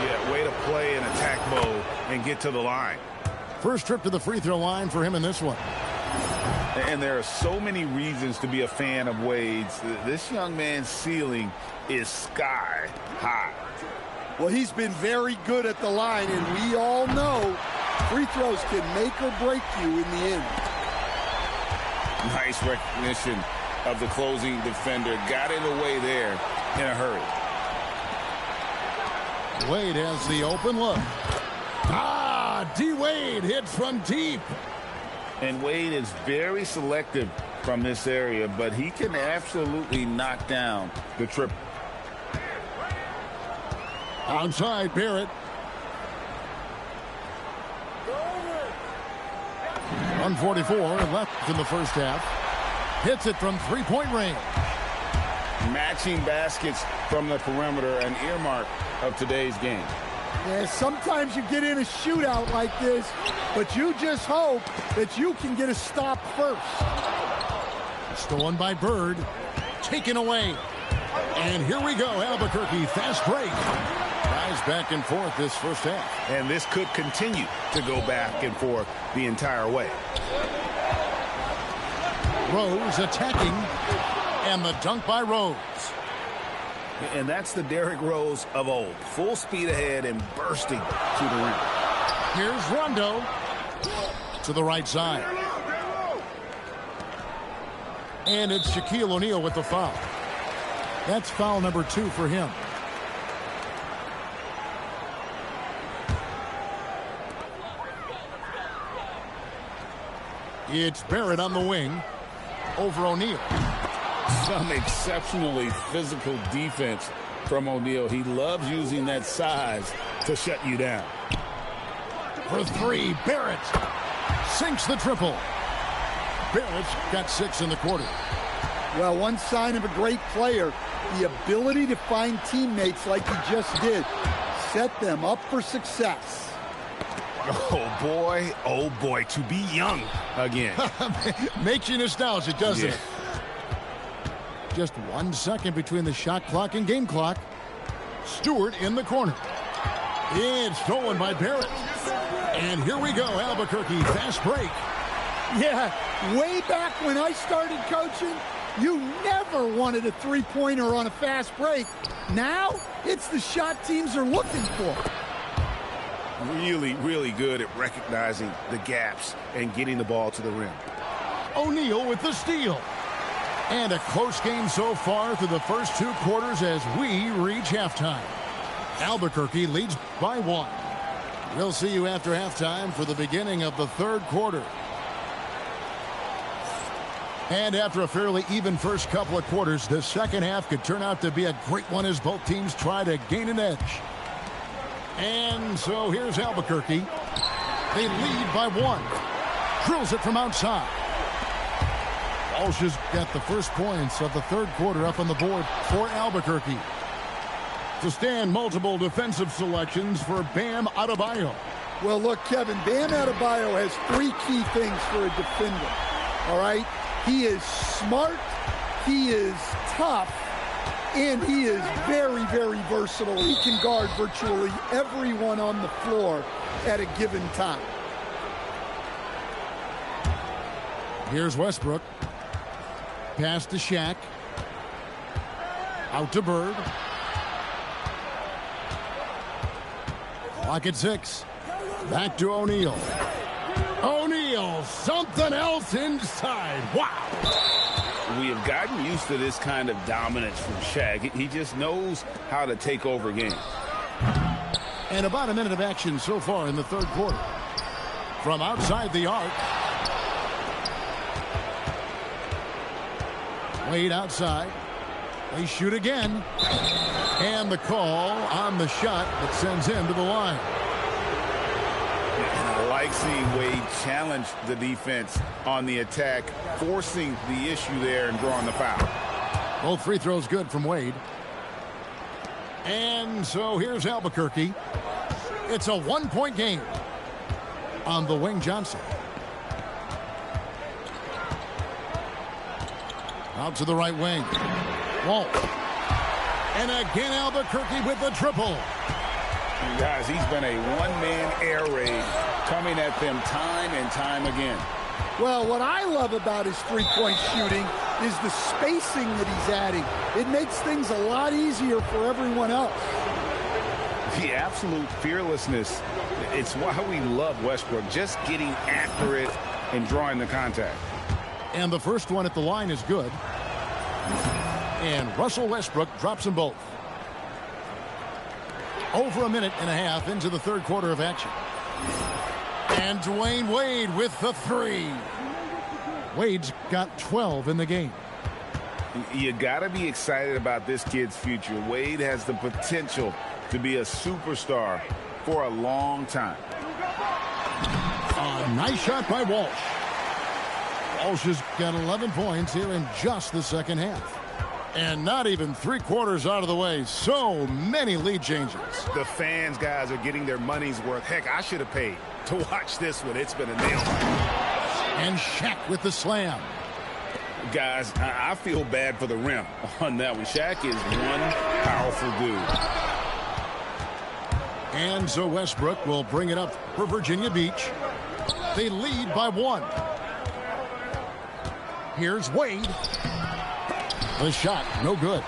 Yeah, way to play in attack mode and get to the line. First trip to the free throw line for him in this one. And there are so many reasons to be a fan of Wade's. This young man's ceiling is sky high. Well, he's been very good at the line, and we all know free throws can make or break you in the end. Nice recognition of the closing defender. Got it away there in a hurry. Wade has the open look. D. Wade hits from deep. And Wade is very selective from this area, but he can absolutely knock down the triple. Outside, Barrett. 1:44 left in the first half. Hits it from three-point range. Matching baskets from the perimeter, an earmark of today's game. Yeah, sometimes you get in a shootout like this, but you just hope that you can get a stop first. Stolen by Bird. Taken away. And here we go. Albuquerque, fast break. Guys back and forth this first half. And this could continue to go back and forth the entire way. Rose attacking. And the dunk by Rose. And that's the Derrick Rose of old. Full speed ahead and bursting to the rim. Here's Rondo to the right side. And it's Shaquille O'Neal with the foul. That's foul number 2 for him. It's Barrett on the wing over O'Neal. Some exceptionally physical defense from O'Neal. He loves using that size to shut you down. For 3, Barrett sinks the triple. Barrett's got 6 in the quarter. Well, one sign of a great player, the ability to find teammates like he just did. Set them up for success. Oh boy, to be young again. Makes you nostalgic, doesn't it? Just 1 second between the shot clock and game clock. Stewart in the corner. It's stolen by Barrett. And here we go, Albuquerque, fast break. Yeah, way back when I started coaching, you never wanted a three-pointer on a fast break. Now, it's the shot teams are looking for. Really, really good at recognizing the gaps and getting the ball to the rim. O'Neal with the steal. And a close game so far through the first 2 quarters as we reach halftime. Albuquerque leads by 1. We'll see you after halftime for the beginning of the 3rd quarter. And after a fairly even first couple of quarters, the second half could turn out to be a great one as both teams try to gain an edge. And so here's Albuquerque. They lead by 1. Drills it from outside. Walsh has got the first points of the 3rd quarter up on the board for Albuquerque. To stand multiple defensive selections for Bam Adebayo. Well, look, Kevin, Bam Adebayo has 3 key things for a defender. All right? He is smart, he is tough, and he is very, very versatile. He can guard virtually everyone on the floor at a given time. Here's Westbrook. Pass to Shaq. Out to Bird. Clock at 6. Back to O'Neal. O'Neal, something else inside. Wow. We have gotten used to this kind of dominance from Shaq. He just knows how to take over games. And about a minute of action so far in the 3rd quarter. From outside the arc. Wade outside. They shoot again. And the call on the shot that sends him to the line. And I like seeing Wade challenge the defense on the attack, forcing the issue there and drawing the foul. Both free throws good from Wade. And so here's Albuquerque. It's a 1-point game on the wing. Johnson. Out to the right wing. Walt. And again, Albuquerque with the triple. Guys, he's been a one-man air raid coming at them time and time again. Well, what I love about his three-point shooting is the spacing that he's adding. It makes things a lot easier for everyone else. The absolute fearlessness. It's why we love Westbrook, just getting after it and drawing the contact. And the first one at the line is good. And Russell Westbrook drops them both. Over a minute and a half into the 3rd quarter of action. And Dwayne Wade with the 3. Wade's got 12 in the game. You got to be excited about this kid's future. Wade has the potential to be a superstar for a long time. A nice shot by Walsh. Walsh has got 11 points here in just the second half. And not even 3/4 out of the way. So many lead changes. The fans, guys, are getting their money's worth. Heck, I should have paid to watch this one. It's been a nail. And Shaq with the slam. Guys, I feel bad for the rim on that one. Shaq is one powerful dude. And so Westbrook will bring it up for Virginia Beach. They lead by 1. Here's Wade. The shot, no good.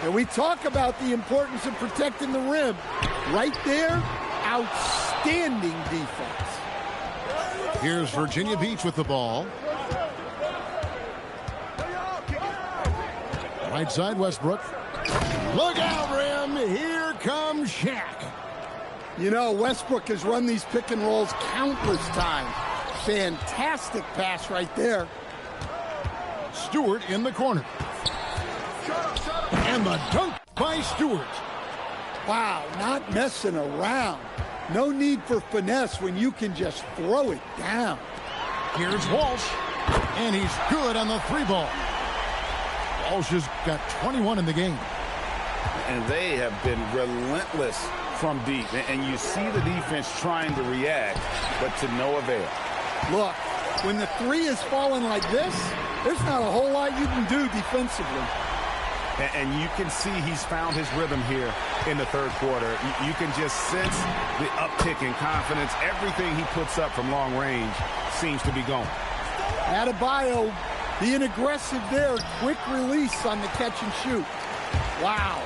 And we talk about the importance of protecting the rim. Right there, outstanding defense. Here's Virginia Beach with the ball. Right side, Westbrook. Look out, rim. Here comes Shaq. You know, Westbrook has run these pick and rolls countless times. Fantastic pass right there. Stewart in the corner. And the dunk by Stewart. Wow, not messing around. No need for finesse when you can just throw it down. Here's Walsh. And he's good on the 3-ball. Walsh has got 21 in the game. And they have been relentless from deep. And you see the defense trying to react, but to no avail. Look, when the 3 is falling like this, there's not a whole lot you can do defensively. And you can see he's found his rhythm here in the third quarter. You can just sense the uptick in confidence. Everything he puts up from long range seems to be going. Adebayo being aggressive there. Quick release on the catch and shoot. Wow.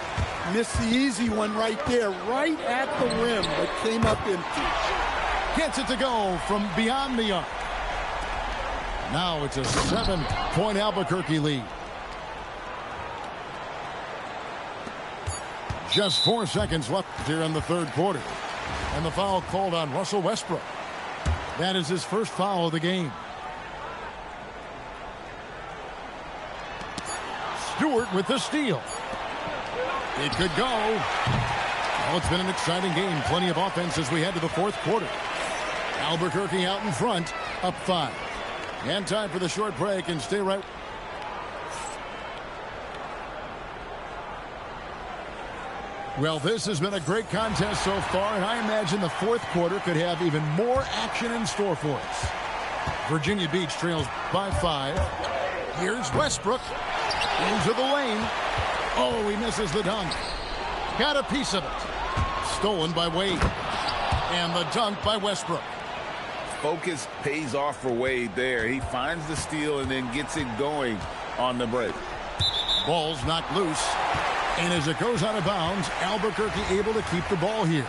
Missed the easy one right there, right at the rim, but came up empty. Gets it to go from beyond the arc. Now it's a 7-point Albuquerque lead. Just 4 seconds left here in the third quarter. And the foul called on Russell Westbrook. That is his first foul of the game. Stewart with the steal. It could go. Well, it's been an exciting game. Plenty of offense as we head to the fourth quarter. Albuquerque out in front, up 5. And time for the short break, and stay right. Well, this has been a great contest so far, and I imagine the fourth quarter could have even more action in store for us. Virginia Beach trails by 5. Here's Westbrook into the lane. Oh, he misses the dunk. Got a piece of it. Stolen by Wade. And the dunk by Westbrook. Focus pays off for Wade there. He finds the steal and then gets it going on the break. Ball's knocked loose. And as it goes out of bounds, Albuquerque able to keep the ball here.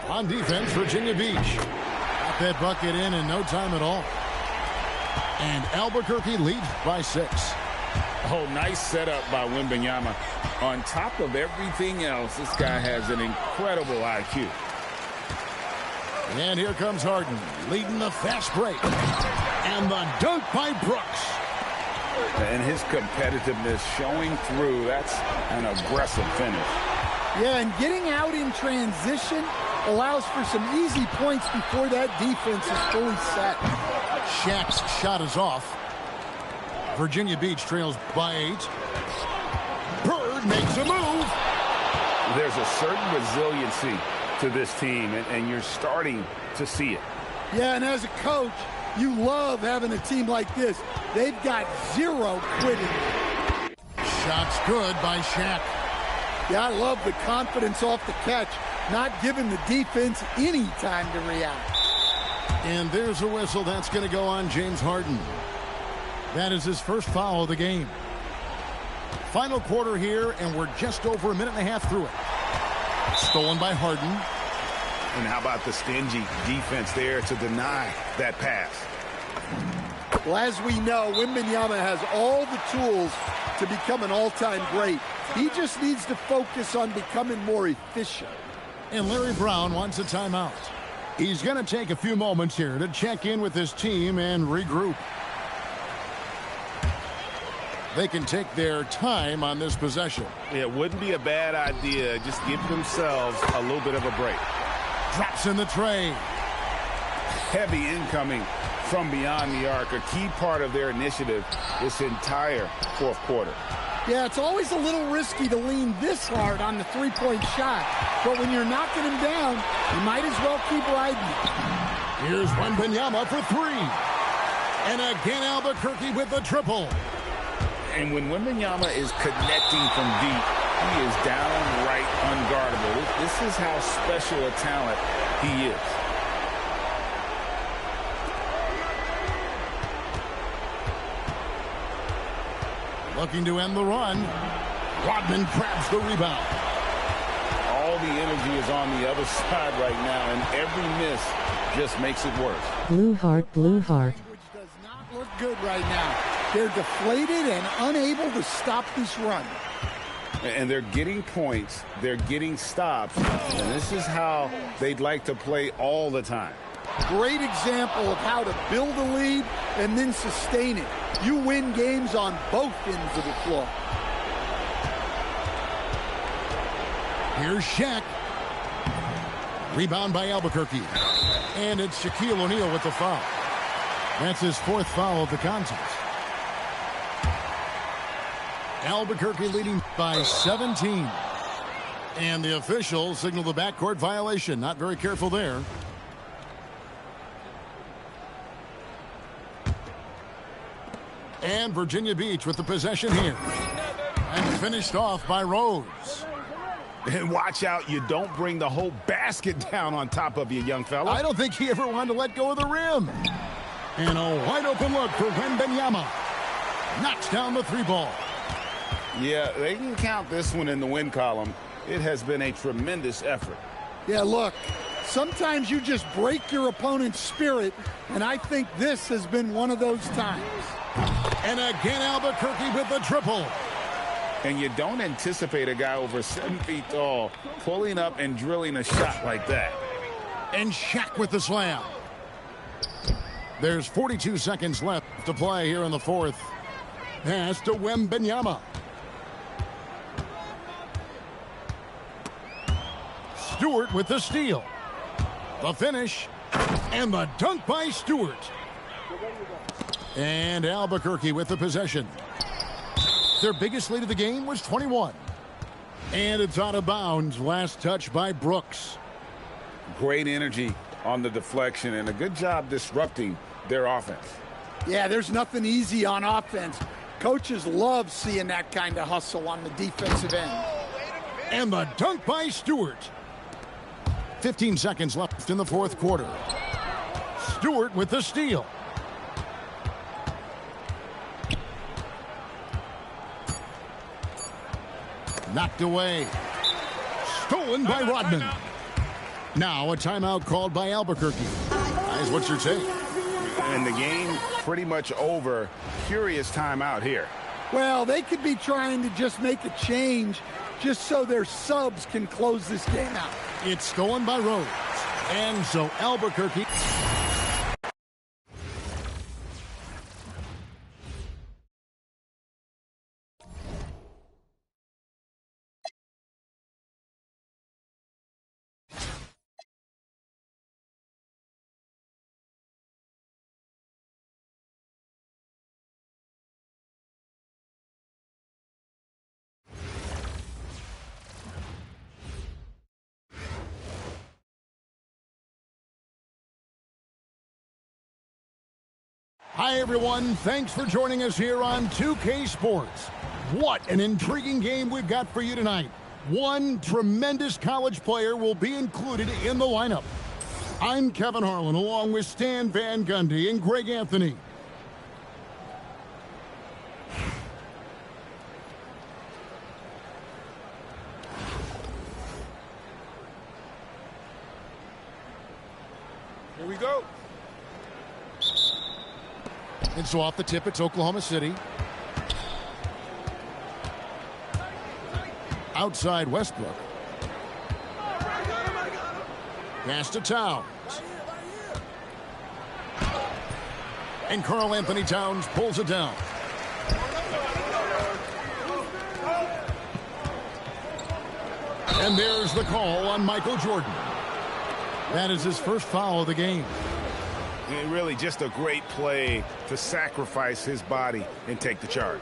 On defense, Virginia Beach. Got that bucket in no time at all. And Albuquerque leads by 6. Oh, nice setup by Wembanyama. On top of everything else, this guy has an incredible IQ. And here comes Harden, leading the fast break. And the dunk by Brooks. And his competitiveness showing through. That's an aggressive finish. Yeah, and getting out in transition allows for some easy points before that defense is fully set. Shaq's shot is off. Virginia Beach trails by 8. Bird makes a move. There's a certain resiliency to this team, and you're starting to see it. Yeah, and as a coach, you love having a team like this. They've got 0 quitting. Shot's good by Shaq. Yeah, I love the confidence off the catch, not giving the defense any time to react. And there's a whistle. That's going to go on James Harden. That is his first foul of the game. Final quarter here, and we're just over a minute and a half through it. Stolen by Harden. And how about the stingy defense there to deny that pass? Well, as we know, Wembanyama has all the tools to become an all-time great. He just needs to focus on becoming more efficient. And Larry Brown wants a timeout. He's going to take a few moments here to check in with his team and regroup. They can take their time on this possession. It wouldn't be a bad idea. Just give themselves a little bit of a break. Drops in the tray. Heavy incoming from beyond the arc, a key part of their initiative this entire fourth quarter. Yeah, it's always a little risky to lean this hard on the three-point shot. But when you're knocking him down, you might as well keep riding it. Here's Wembanyama for three. And again, Albuquerque with the triple. And when Wembanyama is connecting from deep, he is downright unguardable. This is how special a talent he is. Looking to end the run. Rodman grabs the rebound. All the energy is on the other side right now, and every miss just makes it worse. Blue heart, blue heart. Which does not look good right now. They're deflated and unable to stop this run. And they're getting points, they're getting stops, and this is how they'd like to play all the time. Great example of how to build a lead and then sustain it. You win games on both ends of the floor. Here's Shaq. Rebound by Albuquerque. And it's Shaquille O'Neal with the foul. That's his fourth foul of the contest. Albuquerque leading by 17. And the officials signal the backcourt violation. Not very careful there. And Virginia Beach with the possession here. And finished off by Rose. And watch out, you don't bring the whole basket down on top of you, young fella. I don't think he ever wanted to let go of the rim. And a wide open look for Wembanyama. Knocks down the three ball. Yeah, they can count this one in the win column. It has been a tremendous effort. Yeah, look, sometimes you just break your opponent's spirit, and I think this has been one of those times. And again, Albuquerque with the triple. And you don't anticipate a guy over 7 feet tall pulling up and drilling a shot like that. And Shaq with the slam. There's 42 seconds left to play here in the fourth. Pass to Wembanyama. Stewart with the steal. The finish. And the dunk by Stewart. And Albuquerque with the possession. Their biggest lead of the game was 21. And it's out of bounds. Last touch by Brooks. Great energy on the deflection and a good job disrupting their offense. Yeah, there's nothing easy on offense. Coaches love seeing that kind of hustle on the defensive end. And the dunk by Stewart. 15 seconds left in the fourth quarter. Stewart with the steal. Knocked away. Stolen by Rodman. Now a timeout called by Albuquerque. Guys, what's your take? And the game pretty much over. Curious timeout here. Well, they could be trying to just make a change just so their subs can close this game out. It's stolen by Rose. And so Albuquerque... Hi, everyone. Thanks for joining us here on 2K Sports. What an intriguing game we've got for you tonight. One tremendous college player will be included in the lineup. I'm Kevin Harlan, along with Stan Van Gundy and Greg Anthony. Here we go. And so off the tip, it's Oklahoma City. Outside Westbrook. Pass to Towns. And Karl Anthony Towns pulls it down. And there's the call on Michael Jordan. That is his first foul of the game. And really just a great play to sacrifice his body and take the charge.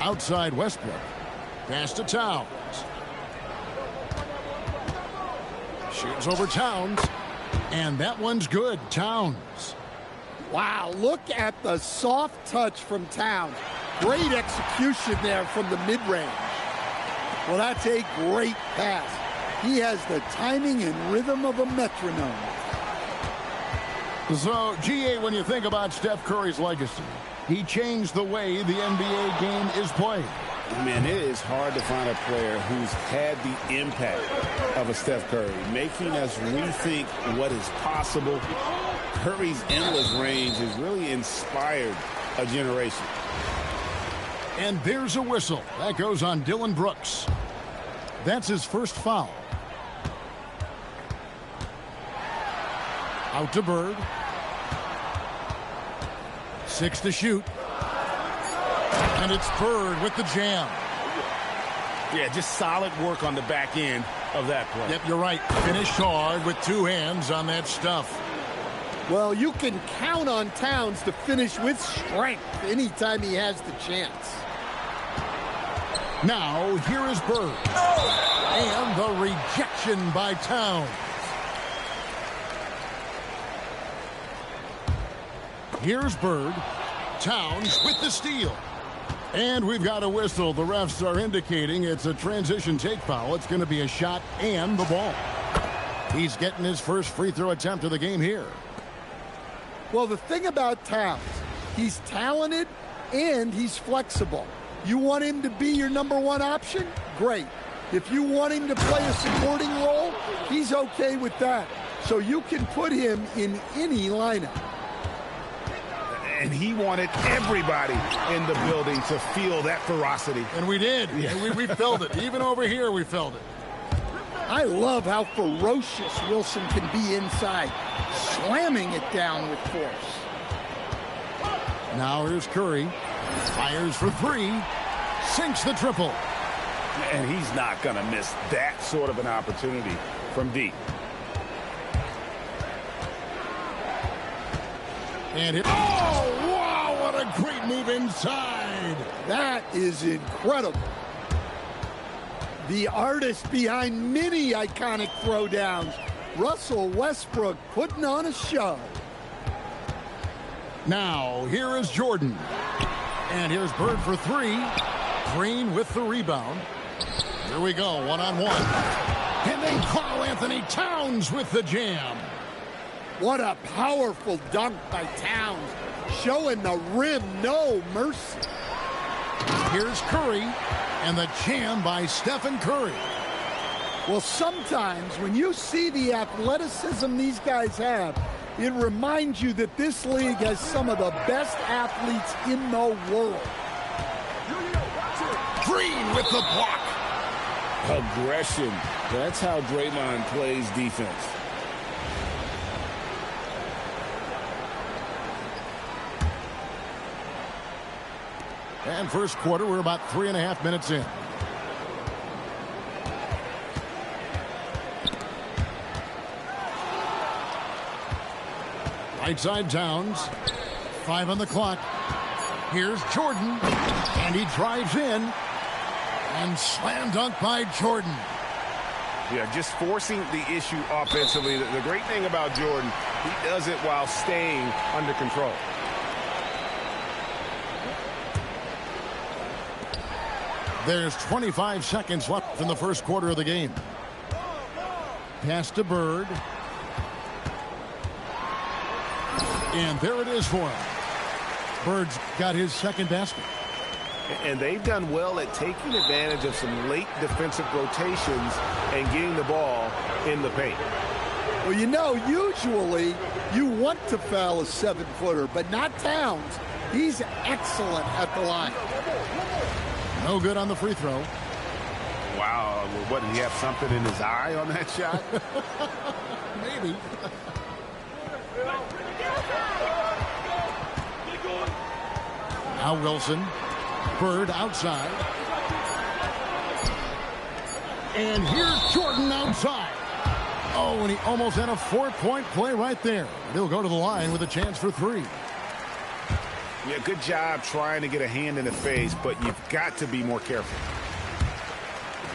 Outside Westbrook. Pass to Towns. Shoots over Towns. And that one's good. Towns. Wow, look at the soft touch from Towns. Great execution there from the mid-range. Well, that's a great pass. He has the timing and rhythm of a metronome. So, GA, when you think about Steph Curry's legacy, he changed the way the NBA game is played. Man, it is hard to find a player who's had the impact of a Steph Curry, making us rethink what is possible. Curry's endless range has really inspired a generation. And there's a whistle. That goes on Dylan Brooks. That's his first foul. Out to Bird. 6 to shoot. And it's Bird with the jam. Yeah, just solid work on the back end of that play. Yep, you're right. Finished hard with 2 hands on that stuff. Well, you can count on Towns to finish with strength anytime he has the chance. Now, here is Bird. And the rejection by Towns. Here's Bird. Towns with the steal. And we've got a whistle. The refs are indicating it's a transition take foul. It's going to be a shot and the ball. He's getting his first free throw attempt of the game here. Well, the thing about Towns, he's talented and he's flexible. You want him to be your #1 option? Great. If you want him to play a supporting role, he's okay with that. So you can put him in any lineup. And he wanted everybody in the building to feel that ferocity. And we did. Yeah. We felt it. Even over here, we felt it. I love how ferocious Wilson can be inside, slamming it down with force. Now here's Curry. Fires for 3. Sinks the triple. And he's not going to miss that sort of an opportunity from deep. And it. Oh, wow, what a great move inside. That is incredible. The artist behind many iconic throwdowns, Russell Westbrook, putting on a show. Now, here is Jordan. And here's Bird for 3. Green with the rebound. Here we go, one-on-one. And then Karl Anthony Towns with the jam. What a powerful dunk by Towns, showing the rim no mercy. Here's Curry, and the jam by Stephen Curry. Well, sometimes when you see the athleticism these guys have, it reminds you that this league has some of the best athletes in the world. Green with the block. Aggression. That's how Draymond plays defense. And first quarter, we're about 3.5 minutes in. Right side Towns. 5 on the clock. Here's Jordan. And he drives in. And slam dunk by Jordan. Yeah, just forcing the issue offensively. The great thing about Jordan, he does it while staying under control. There's 25 seconds left in the first quarter of the game. Pass to Bird. And there it is for him. Bird's got his second basket. And they've done well at taking advantage of some late defensive rotations and getting the ball in the paint. Well, you know, usually you want to foul a 7-footer, but not Towns. He's excellent at the line. No good on the free throw. Wow, what, did he have something in his eye on that shot? Maybe. Now Wilson. Bird outside. And here's Jordan outside. Oh, and he almost had a 4-point play right there. He'll go to the line with a chance for 3. Yeah, good job trying to get a hand in the face, but you've got to be more careful.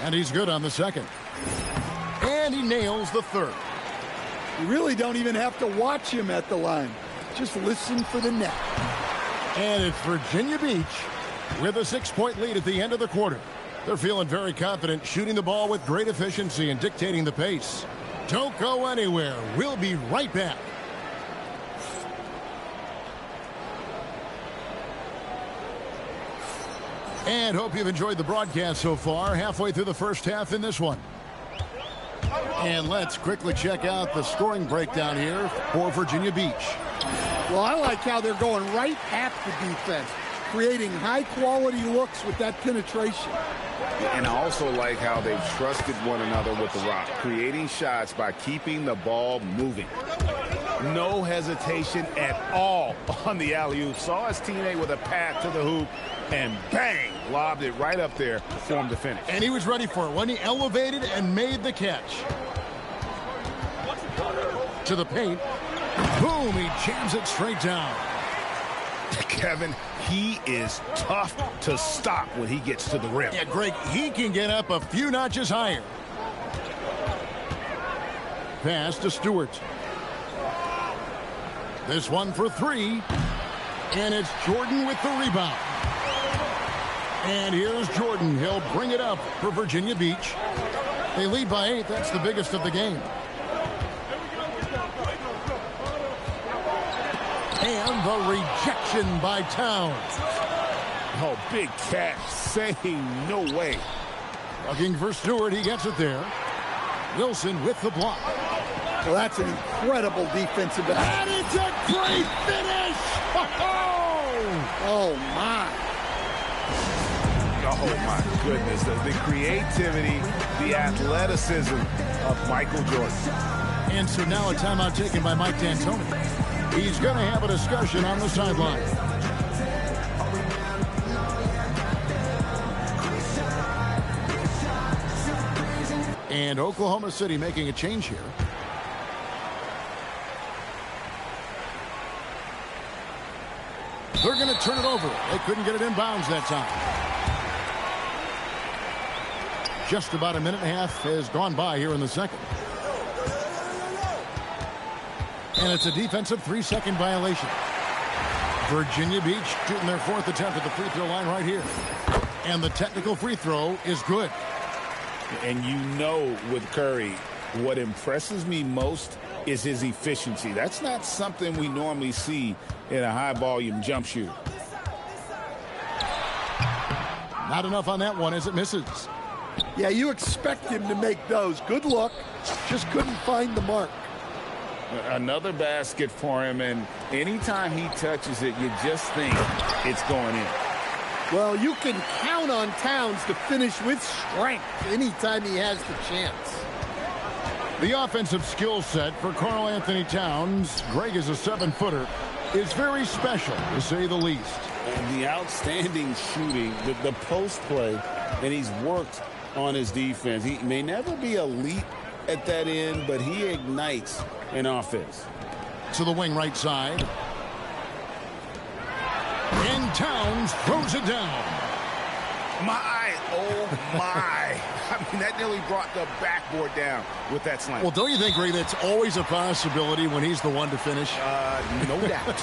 And he's good on the second. And he nails the third. You really don't even have to watch him at the line. Just listen for the net. And it's Virginia Beach with a 6-point lead at the end of the quarter. They're feeling very confident, shooting the ball with great efficiency and dictating the pace. Don't go anywhere. We'll be right back. And hope you've enjoyed the broadcast so far. Halfway through the first half in this one. And let's quickly check out the scoring breakdown here for Virginia Beach. Well, I like how they're going right at the defense, creating high-quality looks with that penetration. And I also like how they've trusted one another with the rock, creating shots by keeping the ball moving. No hesitation at all on the alley-oop. Saw his teammate with a pass to the hoop, and bang, lobbed it right up there for him to finish. And he was ready for it when he elevated and made the catch. To the paint. Boom, he jams it straight down. Kevin, he is tough to stop when he gets to the rim. Yeah, Greg, he can get up a few notches higher. Pass to Stewart. This one for 3. And it's Jordan with the rebound. And here's Jordan. He'll bring it up for Virginia Beach. They lead by 8. That's the biggest of the game. And the rejection by Towns. Oh, big catch, saying no way. Looking for Stewart, he gets it there. Wilson with the block. Well, that's an incredible defensive effort. And it's a great finish! Oh, my. Oh, my goodness. The creativity, the athleticism of Michael Jordan. And so now a timeout taken by Mike D'Antoni. He's going to have a discussion on the sideline. And Oklahoma City making a change here. They're going to turn it over. They couldn't get it in bounds that time. Just about a minute and a half has gone by here in the second. And it's a defensive 3-second violation. Virginia Beach shooting their 4th attempt at the free throw line right here. And the technical free throw is good. And you know with Curry, what impresses me most is his efficiency. That's not something we normally see in a high-volume jump shooter. Not enough on that one as it misses. Yeah, you expect him to make those. Good look. Just couldn't find the mark. Another basket for him, and anytime he touches it, you just think it's going in. Well, you can count on Towns to finish with strength anytime he has the chance. The offensive skill set for Karl Anthony Towns, Greg is a 7-footer, is very special, to say the least. And the outstanding shooting, the post play, and he's worked on his defense. He may never be elite at that end, but he ignites an offense. To the wing right side. And Towns throws it down. Oh my. I mean, that nearly brought the backboard down with that slam. Well, don't you think, Greg, that's always a possibility when he's the one to finish? No doubt.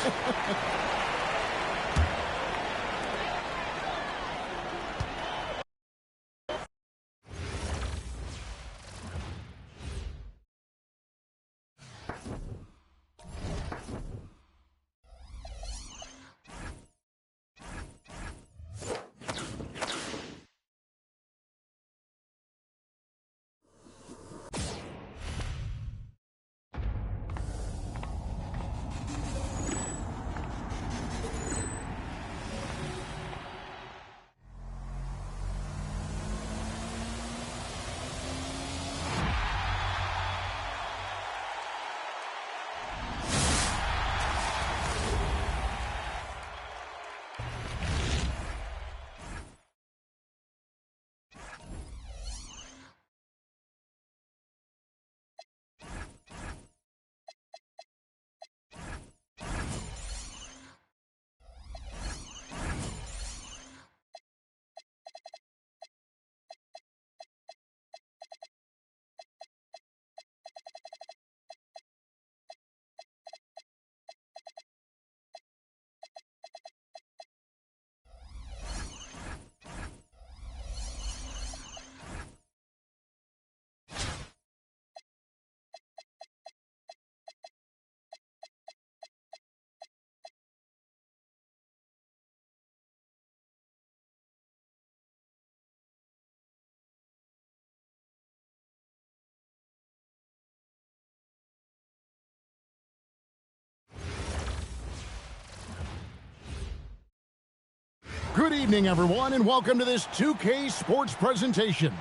Good evening, everyone, and welcome to this 2K Sports presentation.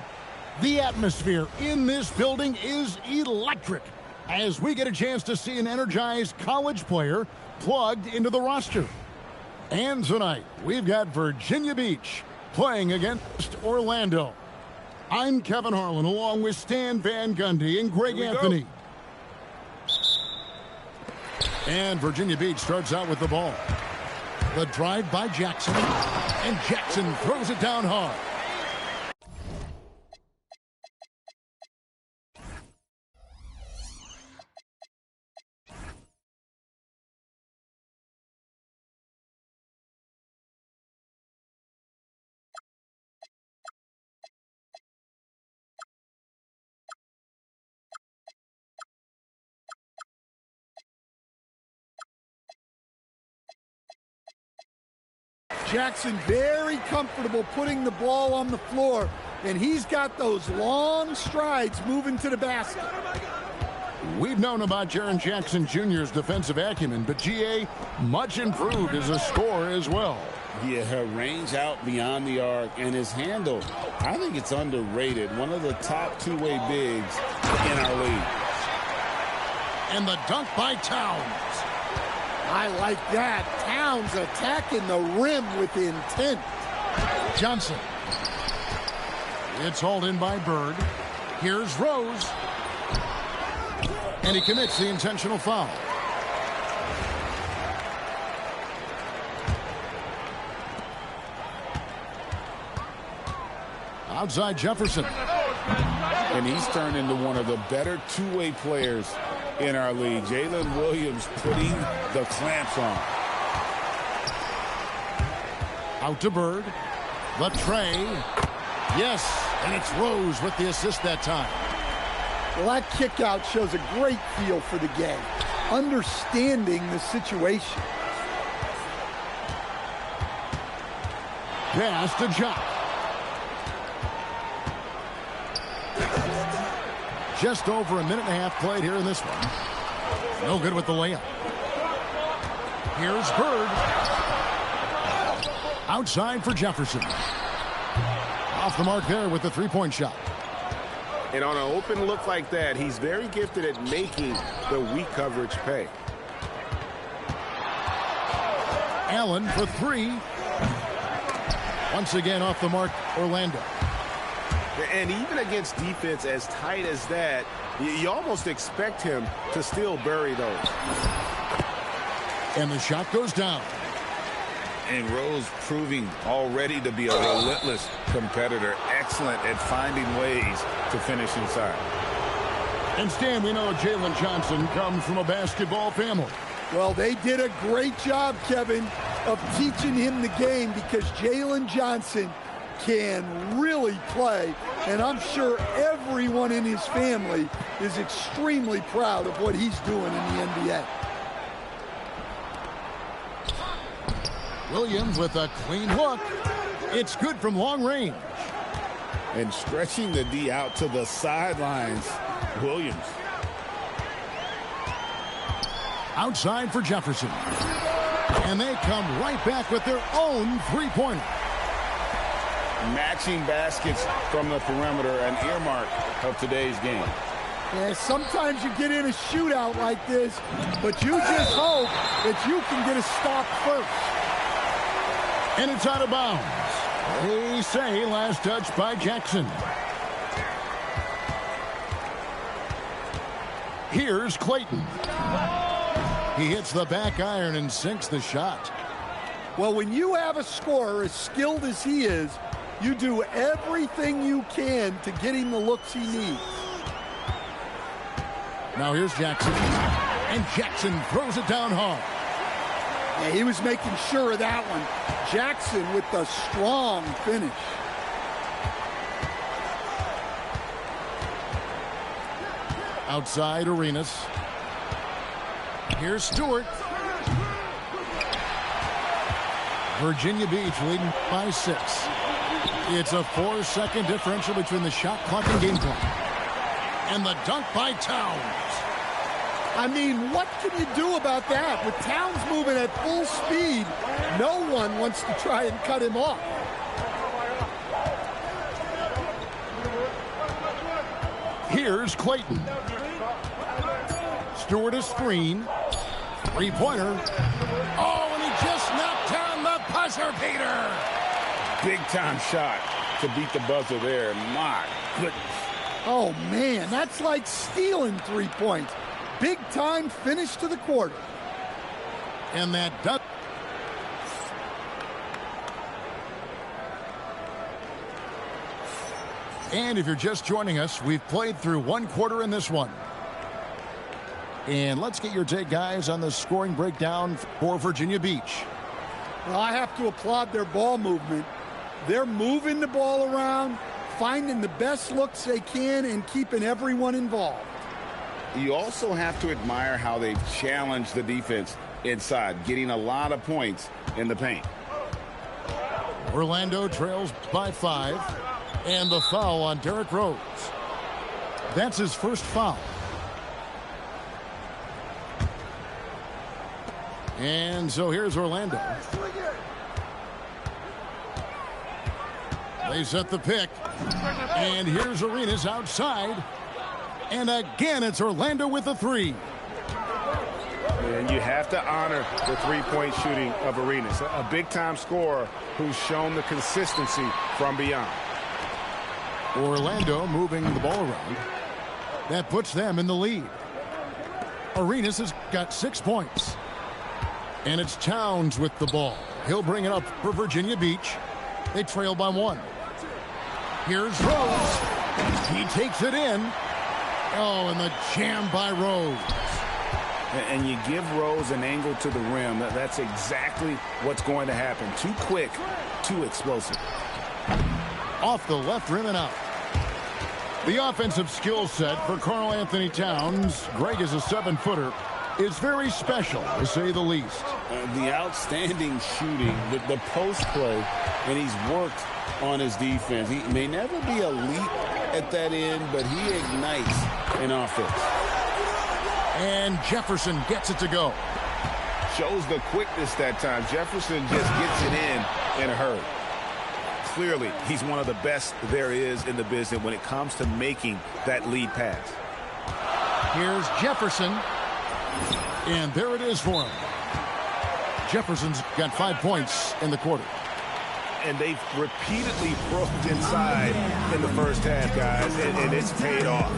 The atmosphere in this building is electric as we get a chance to see an energized college player plugged into the roster. And tonight, we've got Virginia Beach playing against Orlando. I'm Kevin Harlan along with Stan Van Gundy and Greg Anthony. And Virginia Beach starts out with the ball. The drive by Jackson, and Jackson throws it down hard. Jackson very comfortable putting the ball on the floor, and he's got those long strides moving to the basket. We've known about Jaren Jackson Jr.'s defensive acumen, but GA much improved as a scorer as well. Yeah, her range out beyond the arc and his handle, I think it's underrated. One of the top two-way bigs in our league. And the dunk by Towns. I like that. Towns attacking the rim with intent. Johnson. It's hauled in by Bird. Here's Rose. And he commits the intentional foul. Outside Jefferson. And he's turned into one of the better two-way players in our league. Jalen Williams putting the clamps on. Out to Bird. The tray. Yes, and it's Rose with the assist that time. Well, that kick out shows a great feel for the game, understanding the situation. Pass to Jock. Just over a minute and a half played here in this one. No good with the layup. Here's Bird. Outside for Jefferson. Off the mark there with the three-point shot. And on an open look like that, he's very gifted at making the weak coverage pay. Allen for three. Once again off the mark, Orlando. And even against defense as tight as that, you almost expect him to still bury those. And the shot goes down. And Rose proving already to be a relentless competitor. Excellent at finding ways to finish inside. And Stan, we know Jalen Johnson comes from a basketball family. Well, they did a great job, Kevin, of teaching him the game because Jalen Johnson can really play, and I'm sure everyone in his family is extremely proud of what he's doing in the NBA. Williams with a clean look. It's good from long range. And stretching the D out to the sidelines, Williams. Outside for Jefferson. And they come right back with their own three-pointer. Matching baskets from the perimeter, an earmark of today's game. Yeah, sometimes you get in a shootout like this, but you just hope that you can get a stop first. And it's out of bounds. They say last touch by Jackson. Here's Clayton. He hits the back iron and sinks the shot. Well, when you have a scorer as skilled as he is, you do everything you can to get him the looks he needs. Now here's Jackson. And Jackson throws it down hard. Yeah, he was making sure of that one. Jackson with the strong finish. Outside Arenas. Here's Stewart. Virginia Beach leading by 6. It's a 4-second differential between the shot clock and game clock. And the dunk by Towns. I mean, what can you do about that? With Towns moving at full speed, no one wants to try and cut him off. Here's Clayton. Stewart a screen. Three-pointer. Oh, and he just knocked down the buzzer beater. Big-time shot to beat the buzzer there. My goodness. Oh, man, that's like stealing 3 points. Big-time finish to the quarter. And that does. And if you're just joining us, we've played through one quarter in this one. And let's get your take, guys, on the scoring breakdown for Virginia Beach. Well, I have to applaud their ball movement. They're moving the ball around, finding the best looks they can, and keeping everyone involved. You also have to admire how they've challenged the defense inside, getting a lot of points in the paint. Orlando trails by 5. And the foul on Derrick Rose. That's his first foul. And so here's Orlando. They set the pick. And here's Arenas outside. And again, it's Orlando with the 3. And you have to honor the three-point shooting of Arenas, a big-time scorer who's shown the consistency from beyond. Orlando moving the ball around. That puts them in the lead. Arenas has got 6 points. And it's Towns with the ball. He'll bring it up for Virginia Beach. They trail by 1. Here's Rose. He takes it in. Oh, and the jam by Rose. And you give Rose an angle to the rim. That's exactly what's going to happen. Too quick, too explosive. Off the left rim and out. The offensive skill set for Karl Anthony Towns, Greg is a 7-footer, is very special, to say the least. The outstanding shooting, the post play, and he's worked on his defense. He may never be elite at that end, but he ignites an offense. And Jefferson gets it to go. Shows the quickness that time. Jefferson just gets it in a hurry. Clearly, he's one of the best there is in the business when it comes to making that lead pass. Here's Jefferson. And there it is for him. Jefferson's got 5 points in the quarter. And they've repeatedly broke inside in the first half, guys, and it's paid off.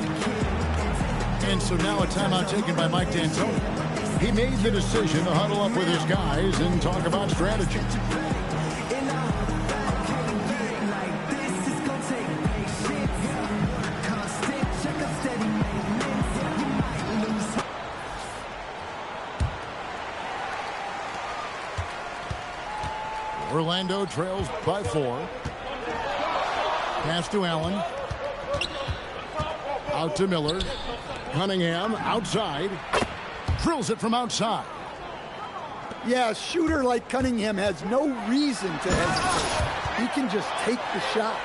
And so now a timeout taken by Mike D'Antoni. He made the decision to huddle up with his guys and talk about strategy. Orlando trails by 4. Pass to Allen. Out to Miller. Cunningham outside. Drills it from outside. Yeah, a shooter like Cunningham has no reason to hesitate. He can just take the shot.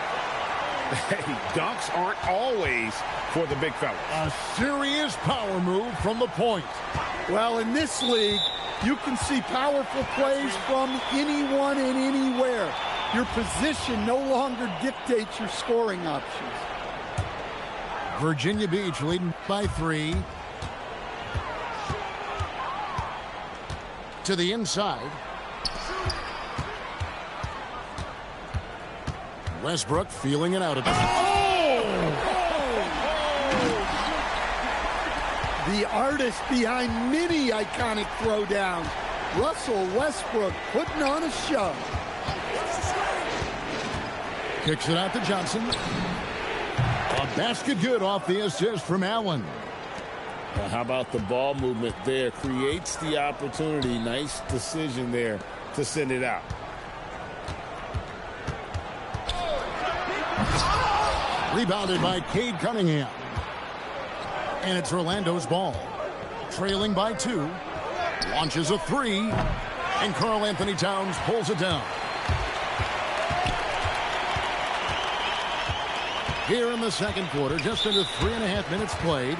Hey, dunks aren't always for the big fella. A serious power move from the point. Well, in this league, you can see powerful plays from anyone and anywhere. Your position no longer dictates your scoring options. Virginia Beach leading by 3. To the inside. Westbrook feeling it out a bit. The artist behind many iconic throwdowns, Russell Westbrook, putting on a show. Kicks it out to Johnson. A basket good off the assist from Allen. Well, how about the ball movement there? Creates the opportunity. Nice decision there to send it out. Rebounded by Cade Cunningham. And it's Orlando's ball. Trailing by 2. Launches a 3. And Karl Anthony Towns pulls it down. Here in the second quarter, just under 3.5 minutes played.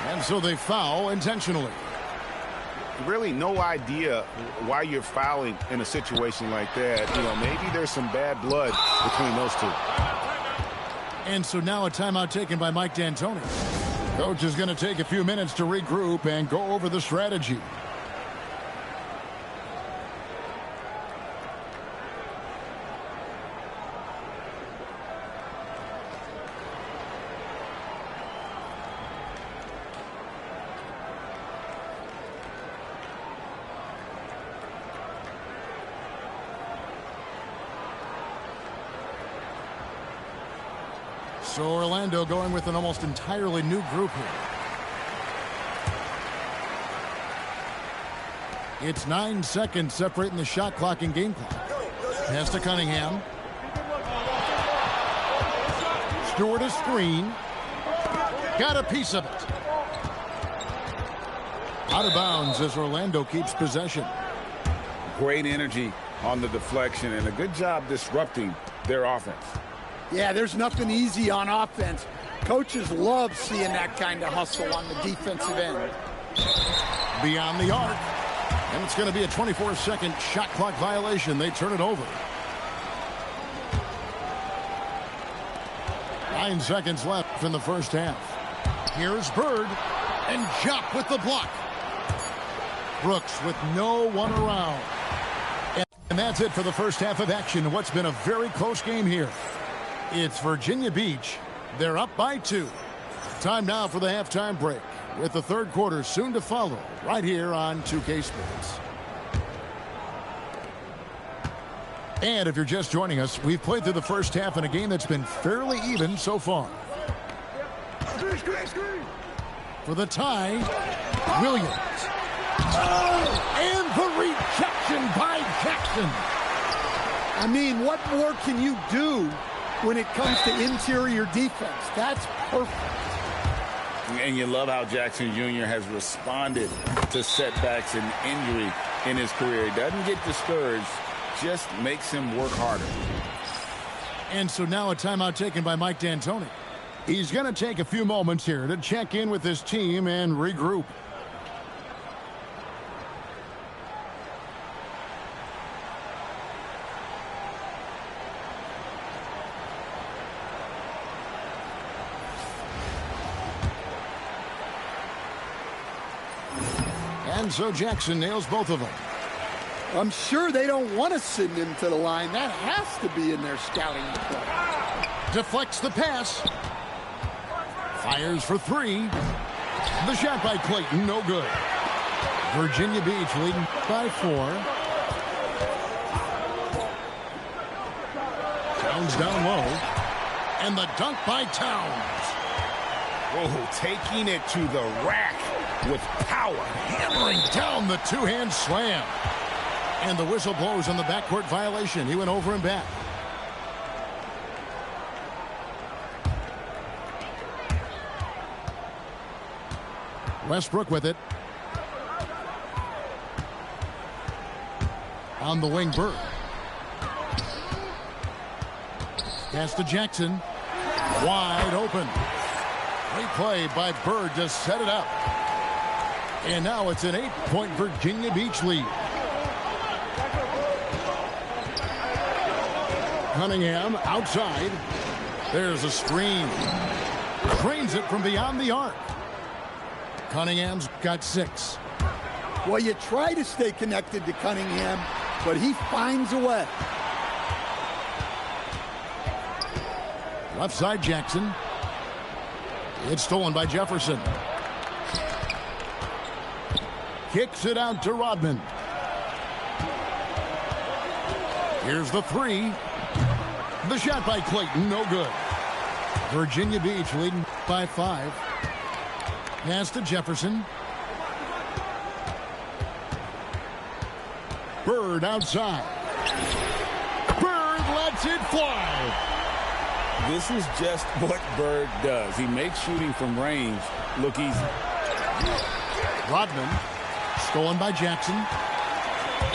And so they foul intentionally. Really no idea why you're fouling in a situation like that. You know, maybe there's some bad blood between those two. And so now a timeout taken by Mike D'Antoni. Coach is going to take a few minutes to regroup and go over the strategy. So Orlando going with an almost entirely new group here. It's 9 seconds separating the shot clock and game clock. Pass to Cunningham. Stewart a screen. Got a piece of it. Out of bounds as Orlando keeps possession. Great energy on the deflection and a good job disrupting their offense. Yeah, there's nothing easy on offense. Coaches love seeing that kind of hustle on the defensive end. Beyond the arc. And it's going to be a 24-second shot clock violation. They turn it over. 9 seconds left in the first half. Here's Bird. And Jock with the block. Brooks with no one around. And that's it for the first half of action. What's been a very close game here. It's Virginia Beach. They're up by 2. Time now for the halftime break, with the third quarter soon to follow right here on 2K Sports. And if you're just joining us, we've played through the first half in a game that's been fairly even so far. For the tie, Williams. And the rejection by Jackson. I mean, what more can you do when it comes to interior defense? That's perfect. And you love how Jackson Jr. has responded to setbacks and injury in his career. He doesn't get discouraged, just makes him work harder. And so now a timeout taken by Mike D'Antoni. He's going to take a few moments here to check in with his team and regroup. And so Jackson nails both of them. I'm sure they don't want to send him to the line. That has to be in their scouting report. Deflects the pass. Fires for 3. The shot by Clayton, no good. Virginia Beach leading by 4. Towns down low. And the dunk by Towns. Oh, taking it to the rack with power. Hammering down the two-hand slam. And the whistle blows on the backcourt violation. He went over and back. Westbrook with it. On the wing, Bird. Pass to Jackson. Wide open. Great play by Bird to set it up. And now it's an 8-point Virginia Beach lead. Cunningham outside. There's a screen. Drains it from beyond the arc. Cunningham's got 6. Well, you try to stay connected to Cunningham, but he finds a way. Left side, Jackson. It's stolen by Jefferson. Kicks it out to Rodman. Here's the 3. The shot by Clayton, no good. Virginia Beach leading by 5. Pass to Jefferson. Bird outside. Bird lets it fly. This is just what Bird does. He makes shooting from range look easy. Rodman, stolen by Jackson.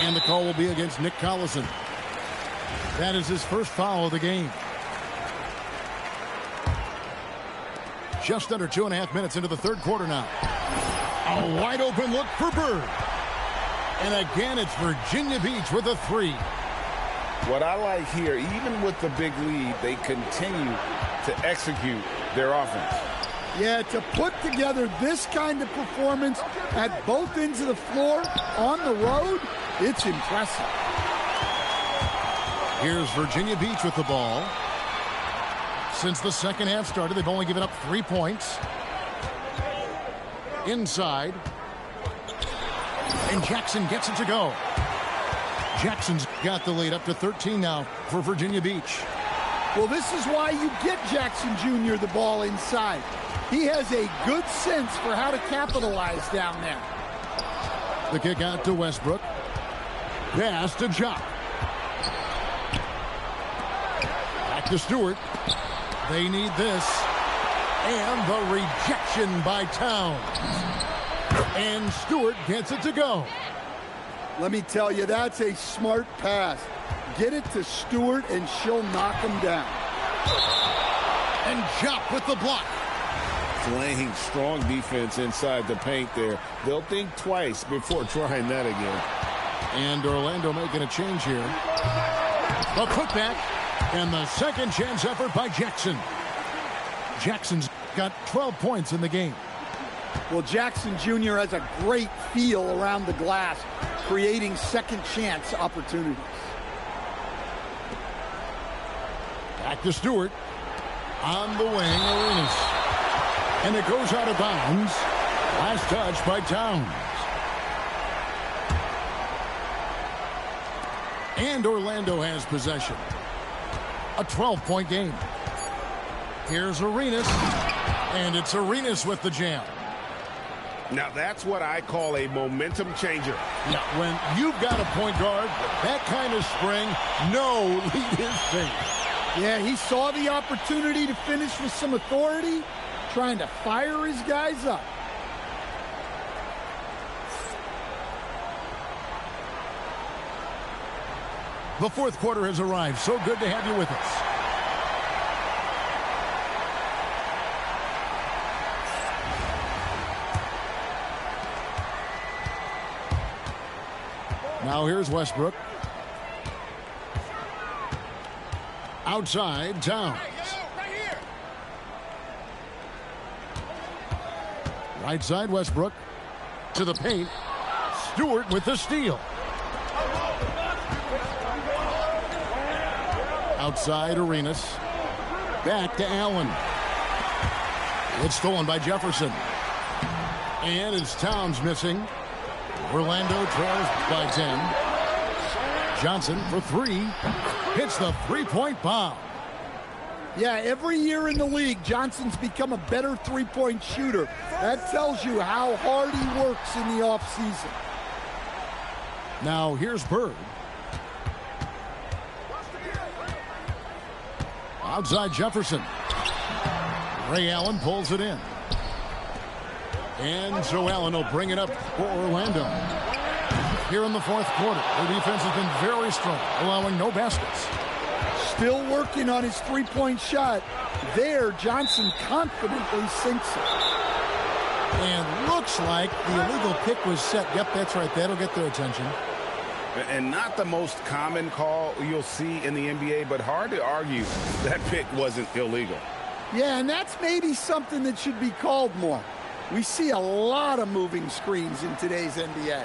And the call will be against Nick Collison. That is his first foul of the game. Just under 2.5 minutes into the third quarter now. A wide open look for Bird. And again, it's Virginia Beach with a three. What I like here, even with the big lead, they continue to execute their offense. Yeah, to put together this kind of performance at both ends of the floor on the road, it's impressive. Here's Virginia Beach with the ball. Since the second half started, they've only given up 3 points. Inside. And Jackson gets it to go. Jackson's got the lead up to 13 now for Virginia Beach. Well, this is why you get Jackson Jr. the ball inside. He has a good sense for how to capitalize down there. The kick out to Westbrook. Pass to Jock. Back to Stewart. They need this. And the rejection by Towns. And Stewart gets it to go. Let me tell you, that's a smart pass. Get it to Stewart, and she'll knock him down. And Jock with the block. Playing strong defense inside the paint there. They'll think twice before trying that again. And Orlando making a change here. A putback. And the second chance effort by Jackson. Jackson's got 12 points in the game. Well, Jackson Jr. has a great feel around the glass, creating second chance opportunities. Back to Stewart. On the wing, Arenas. And it goes out of bounds. Last touch by Towns. And Orlando has possession. A 12-point game. Here's Arenas. And it's Arenas with the jam. Now, that's what I call a momentum changer. Yeah, when you've got a point guard with that kind of spring, no lead is safe. Yeah, he saw the opportunity to finish with some authority, trying to fire his guys up. The fourth quarter has arrived. So good to have you with us. Now here's Westbrook. Outside, Towns. Right side, Westbrook. To the paint. Stewart with the steal. Outside, Arenas. Back to Allen. It's stolen by Jefferson. And it's Towns missing. Orlando trails by 10. Johnson for three. Hits the three-point bomb. Yeah, every year in the league, Johnson's become a better three-point shooter. That tells you how hard he works in the offseason. Now here's Bird. Outside Jefferson. Ray Allen pulls it in. And so Allen will bring it up for Orlando. Here in the fourth quarter, the defense has been very strong, allowing no baskets. Still working on his three-point shot. There, Johnson confidently sinks it. And looks like the illegal pick was set. Yep, that's right. That'll get their attention. And not the most common call you'll see in the NBA, but hard to argue that pick wasn't illegal. Yeah, and that's maybe something that should be called more. We see a lot of moving screens in today's NBA.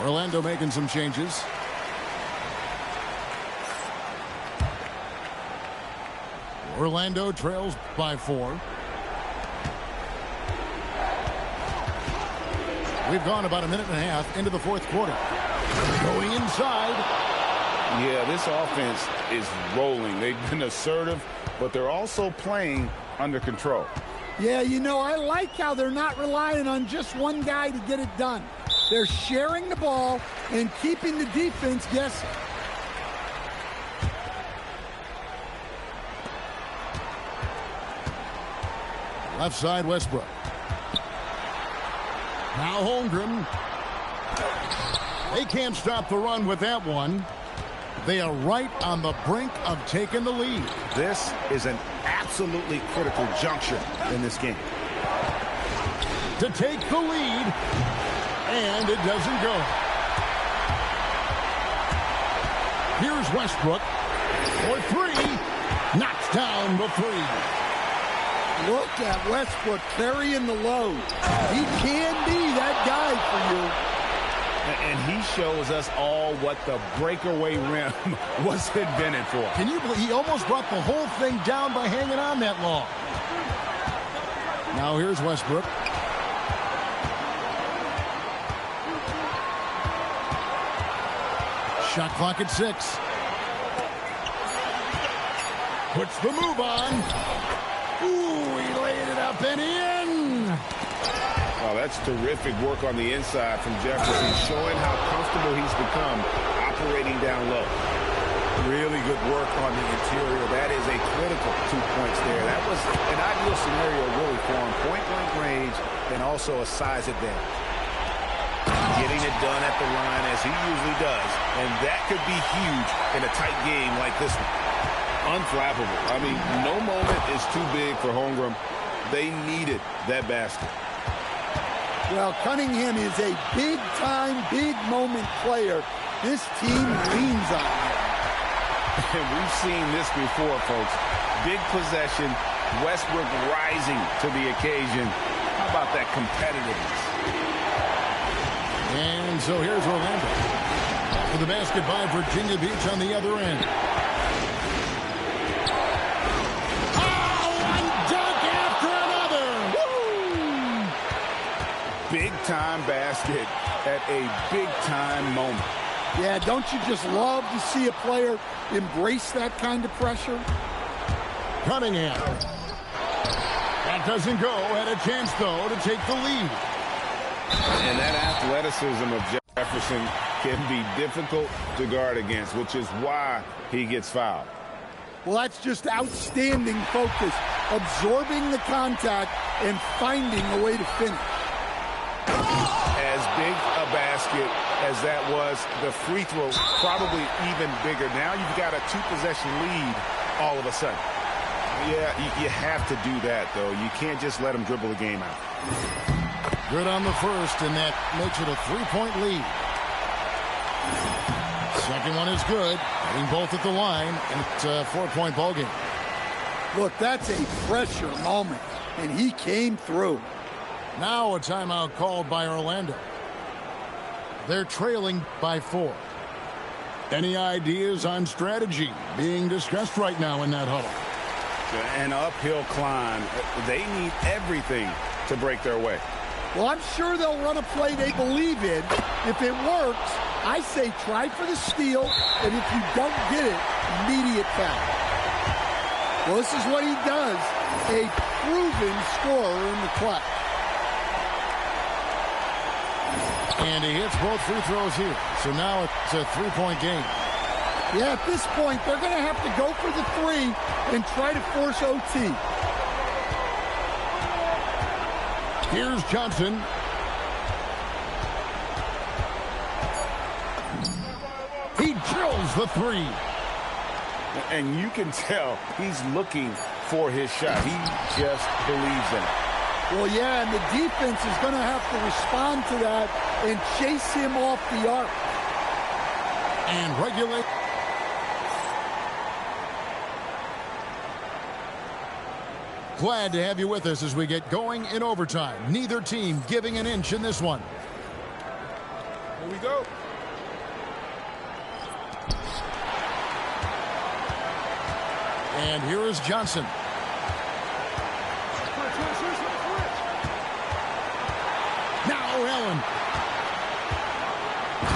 Orlando making some changes. Orlando trails by 4. We've gone about a minute and a half into the fourth quarter. Going inside. Yeah, this offense is rolling. They've been assertive, but they're also playing under control. Yeah, you know, I like how they're not relying on just one guy to get it done. They're sharing the ball and keeping the defense guessing. Left side, Westbrook. Now Holmgren. They can't stop the run with that one. They are right on the brink of taking the lead. This is an absolutely critical juncture in this game. To take the lead, and it doesn't go. Here's Westbrook for three. Knocks down the three. Look at Westbrook carrying the load. He can be that guy for you. And he shows us all what the breakaway rim was invented for. Can you believe he almost brought the whole thing down by hanging on that long? Now here's Westbrook. Shot clock at 6. Puts the move on. Ooh, he laid it up and in. Oh, that's terrific work on the inside from Jefferson, showing how comfortable he's become operating down low. Really good work on the interior. That is a critical 2 points there. That was an ideal scenario really for him. Point-blank range and also a size advantage. Getting it done at the line as he usually does, and that could be huge in a tight game like this one. Unflappable. I mean, no moment is too big for Holmgren. They needed that basket. Well, Cunningham is a big-time, big-moment player. This team leans on him. And we've seen this before, folks. Big possession, Westbrook rising to the occasion. How about that competitiveness? And so here's Orlando. For the basket by Virginia Beach on the other end. Big-time basket at a big-time moment. Yeah, don't you just love to see a player embrace that kind of pressure? Cunningham. That doesn't go. Had a chance, though, to take the lead. And that athleticism of Jefferson can be difficult to guard against, which is why he gets fouled. Well, that's just outstanding focus, absorbing the contact and finding a way to finish. As big a basket as that was, the free throw probably even bigger. Now you've got a two-possession lead all of a sudden. Yeah, you have to do that, though. You can't just let them dribble the game out. Good on the first, and that makes it a three-point lead. Second one is good. Hitting both at the line, and it's a four-point ball game. Look, that's a pressure moment, and he came through. Now a timeout called by Orlando. They're trailing by 4. Any ideas on strategy being discussed right now in that huddle? An uphill climb. They need everything to break their way. Well, I'm sure they'll run a play they believe in. If it works, I say try for the steal, and if you don't get it, immediate foul. Well, this is what he does. A proven scorer in the clutch. And he hits both free throws here. So now it's a three-point game. Yeah, at this point, they're going to have to go for the three and try to force OT. Here's Johnson. He drills the three. And you can tell he's looking for his shot. He just believes in it. Well, yeah, and the defense is going to have to respond to that and chase him off the arc. And regulate. Glad to have you with us as we get going in overtime. Neither team giving an inch in this one. Here we go. And here is Johnson. Now Allen.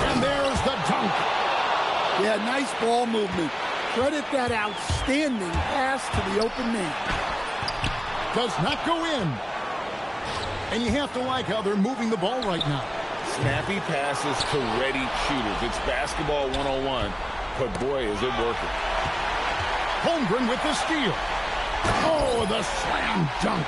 And there's the dunk. Yeah, nice ball movement. Credit that outstanding pass to the open man. Does not go in. And you have to like how they're moving the ball right now. Snappy passes to ready shooters. It's basketball 101, but boy, is it working. Holmgren with the steal. Oh, the slam dunk.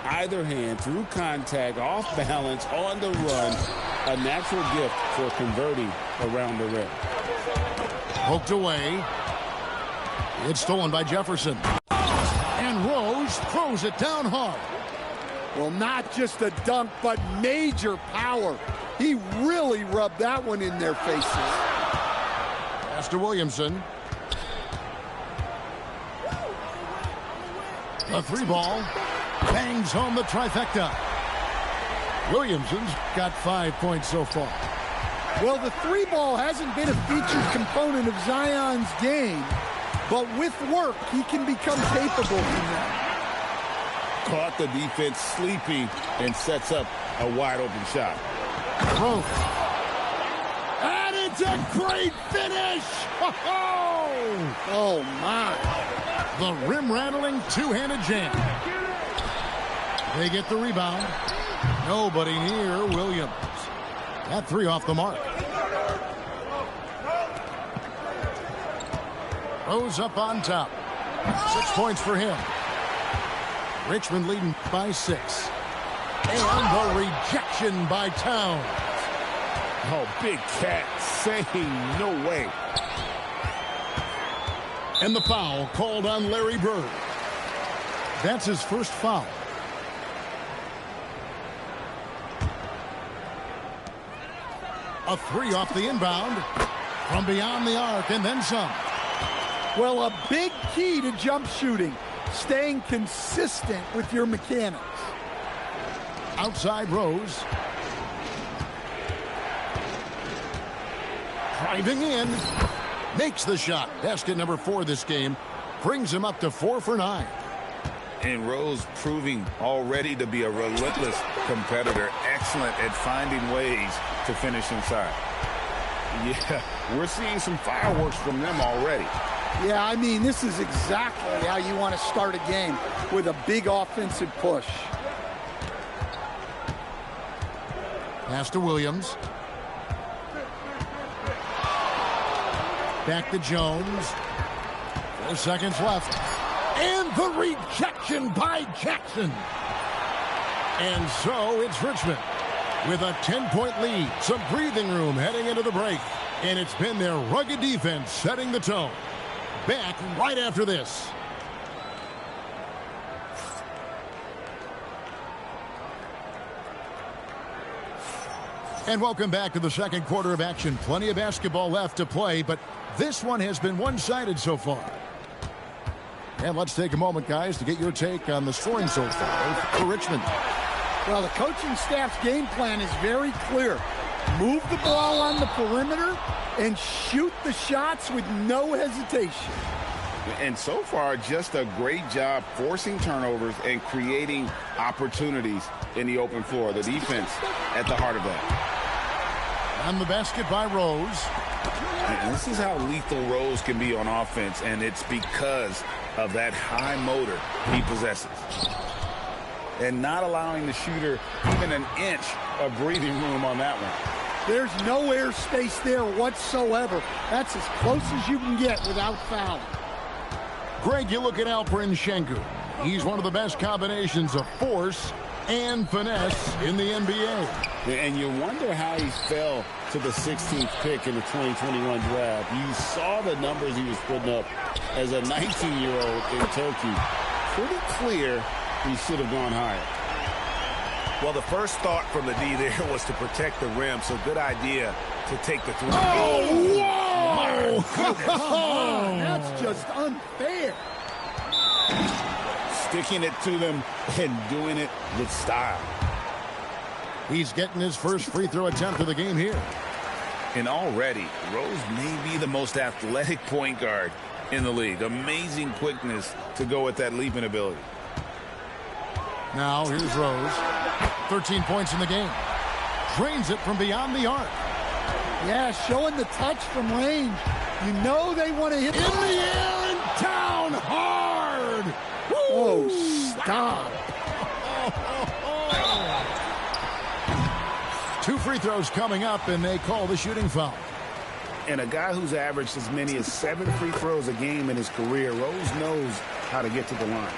either hand through contact, off balance, on the run. A natural gift for converting around the rim. Poked away. It's stolen by Jefferson. And Rose throws it down hard. Well, not just a dunk, but major power. He really rubbed that one in their faces. Pass to Williamson. The three ball bangs home the trifecta. Williamson's got 5 points so far. Well, the three ball hasn't been a featured component of Zion's game, but with work, he can become capable from that. Caught the defense sleeping and sets up a wide open shot. Rose. And it's a great finish! Oh, my. The rim-rattling two-handed jam. They get the rebound. Nobody near Williams. That three off the mark. Rose up on top. 6 points for him. Richmond leading by 6. And the rejection by Towns. Oh, Big Cat saying no way. And the foul called on Larry Bird. That's his first foul. A three off the inbound from beyond the arc and then some. Well, a big key to jump shooting, staying consistent with your mechanics. Outside Rose. Driving in. Makes the shot. Basket number 4 this game. Brings him up to 4 for 9. And Rose proving already to be a relentless competitor. Excellent at finding ways to finish inside. Yeah, we're seeing some fireworks from them already. Yeah, I mean, this is exactly how you want to start a game, with a big offensive push. Pass to Williams. Back to Jones. 4 seconds left. And the rejection by Jackson. And so it's Richmond with a 10-point lead. Some breathing room heading into the break. And it's been their rugged defense setting the tone. Back right after this. And welcome back to the second quarter of action. Plenty of basketball left to play, but this one has been one-sided so far. And let's take a moment, guys, to get your take on the scoring so far for Richmond. Well, the coaching staff's game plan is very clear. Move the ball on the perimeter and shoot the shots with no hesitation. And so far, just a great job forcing turnovers and creating opportunities in the open floor. The defense at the heart of that. On the basket by Rose. And this is how lethal Rose can be on offense, and it's because of that high motor he possesses. And not allowing the shooter even an inch of breathing room on that one. There's no airspace there whatsoever. That's as close as you can get without fouling. Greg, you look at Alperen Sengun. He's one of the best combinations of force and finesse in the NBA. And you wonder how he fell to the 16th pick in the 2021 draft. You saw the numbers he was putting up as a 19-year-old in Turkey. Pretty clear he should have gone higher. Well, the first thought from the D there was to protect the rim, so good idea to take the three. Oh, whoa! That's just unfair. Sticking it to them and doing it with style. He's getting his first free throw attempt of the game here. And already, Rose may be the most athletic point guard in the league. Amazing quickness to go with that leaping ability. Now, here's Rose. 13 points in the game. Drains it from beyond the arc. Yeah, showing the touch from range. You know they want to hit In the air and down hard. Woo! Oh, stop. 2 free throws coming up, and they call the shooting foul. And a guy who's averaged as many as 7 free throws a game in his career, Rose knows how to get to the line.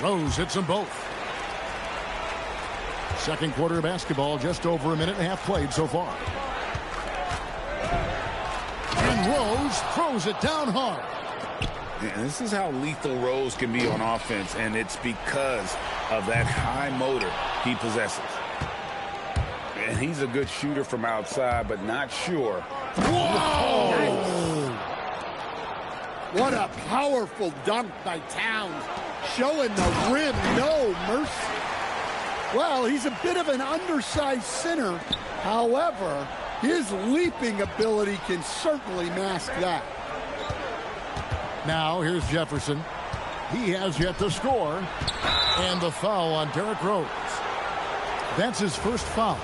Rose hits them both. Second quarter of basketball, just over a minute and a half played so far. And Rose throws it down hard. And this is how lethal Rose can be on offense, and it's because of that high motor he possesses. And he's a good shooter from outside, but not sure. Whoa! Nice. What a powerful dunk by Towns. Showing the rim no mercy. Well, he's a bit of an undersized center. However, his leaping ability can certainly mask that. Now, here's Jefferson. He has yet to score. And the foul on Derrick Rose. That's his first foul.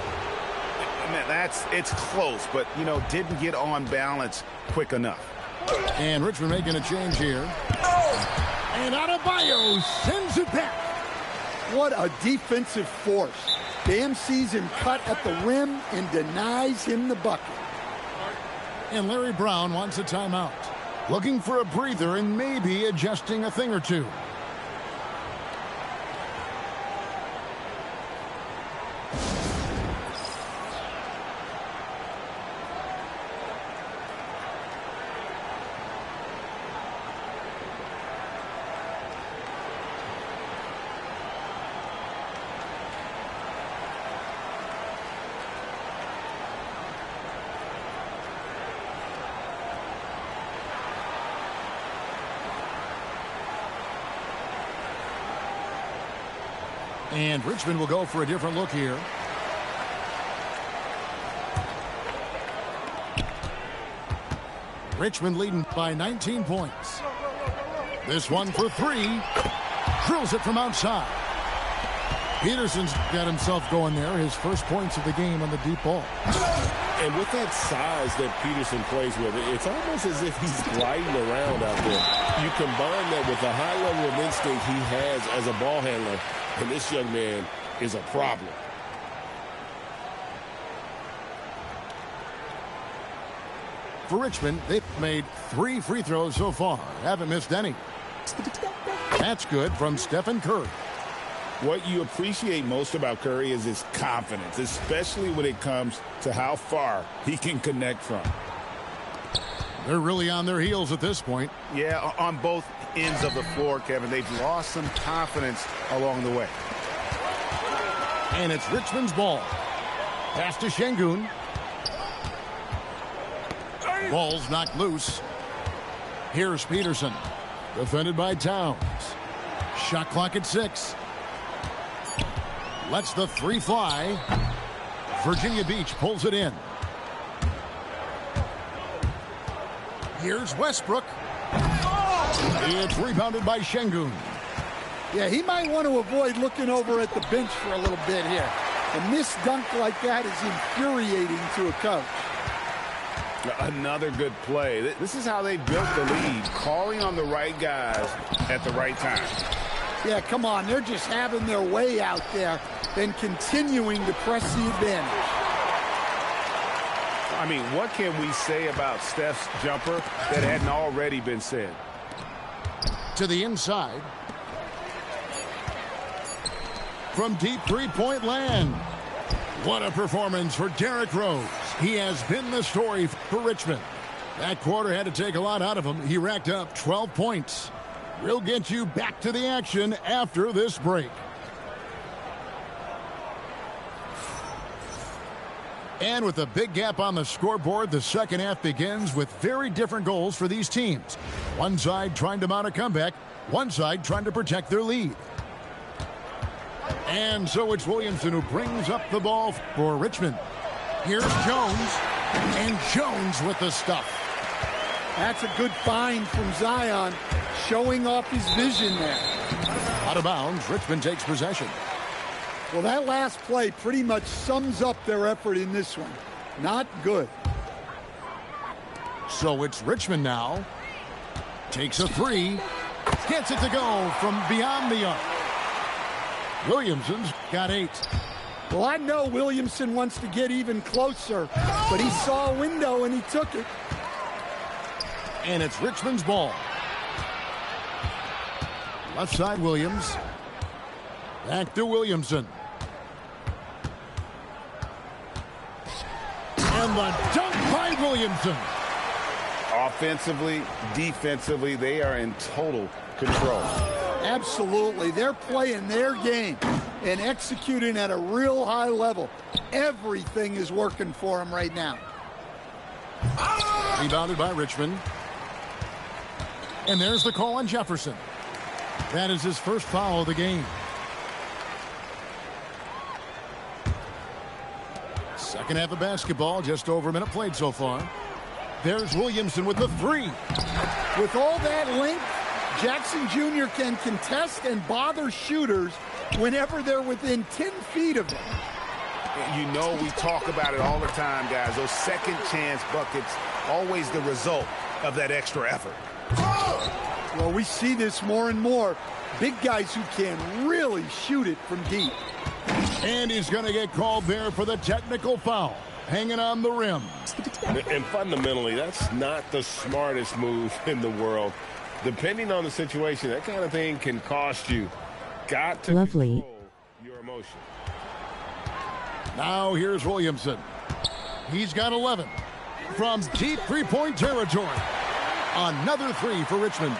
Man, it's close, but, you know, didn't get on balance quick enough. And Richmond making a change here. And Adebayo sends it back. What a defensive force. Bam sees him cut at the rim and denies him the bucket. And Larry Brown wants a timeout. Looking for a breather and maybe adjusting a thing or two. And Richmond will go for a different look here. Richmond leading by 19 points. This one for three. Drills it from outside. Peterson's got himself going there. His first points of the game on the deep ball. And with that size that Peterson plays with, it's almost as if he's gliding around out there. You combine that with the high level of instinct he has as a ball handler, and this young man is a problem. For Richmond, they've made 3 free throws so far. Haven't missed any. That's good from Stephen Curry. What you appreciate most about Curry is his confidence, especially when it comes to how far he can connect from. They're really on their heels at this point. Yeah, on both ends of the floor, Kevin. They've lost some confidence along the way. And it's Richmond's ball. Pass to Şengün. Ball's knocked loose. Here's Peterson. Defended by Towns. Shot clock at 6. Lets the 3 fly. Virginia Beach pulls it in. Here's Westbrook. It's rebounded by Şengün. Yeah, he might want to avoid looking over at the bench for a little bit here. A missed dunk like that is infuriating to a coach. Another good play. This is how they built the lead, calling on the right guys at the right time. Yeah, come on. They're just having their way out there and continuing to press the advantage. I mean, what can we say about Steph's jumper that hadn't already been said? To the inside. From deep three-point land. What a performance for Derrick Rose. He has been the story for Richmond. That quarter had to take a lot out of him. He racked up 12 points. We'll get you back to the action after this break. And with a big gap on the scoreboard, the second half begins with very different goals for these teams. One side trying to mount a comeback, one side trying to protect their lead. And so it's Williamson who brings up the ball for Richmond. Here's Jones, and Jones with the stuff. That's a good find from Zion, showing off his vision there. Out of bounds, Richmond takes possession. Well, that last play pretty much sums up their effort in this one. Not good. So it's Richmond now. Takes a 3. Gets it to go from beyond the arc. Williamson's got 8. Well, I know Williamson wants to get even closer, but he saw a window and he took it. And it's Richmond's ball. Left side Williams. Back to Williamson. And the dunk by Williamson. Offensively, defensively, they are in total control. Absolutely. They're playing their game and executing at a real high level. Everything is working for them right now. Rebounded by Richmond. And there's the call on Jefferson. That is his first foul of the game. Second half of basketball, just over a minute played so far. There's Williamson with the three. With all that length, Jackson Jr. can contest and bother shooters whenever they're within 10 feet of him. You know, we talk about it all the time, guys. Those second chance buckets, always the result of that extra effort. Well, we see this more and more. Big guys who can really shoot it from deep. And he's going to get called there for the technical foul. Hanging on the rim. And fundamentally, that's not the smartest move in the world. Depending on the situation, that kind of thing can cost you. Got to control your emotion. Now here's Williamson. He's got 11 from deep three-point territory. Another three for Richmond.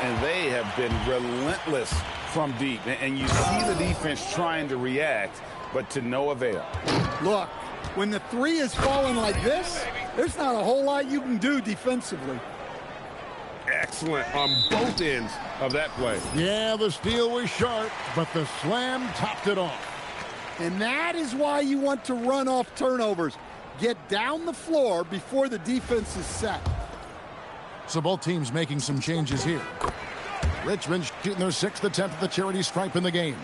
And they have been relentless from deep. And you see the defense trying to react, but to no avail. Look, when the three is falling like this, there's not a whole lot you can do defensively. Excellent on both ends of that play. Yeah, the steal was sharp, but the slam topped it off. And that is why you want to run off turnovers. Get down the floor before the defense is set. So both teams making some changes here. Richmond shooting their 6th attempt at the charity stripe in the game.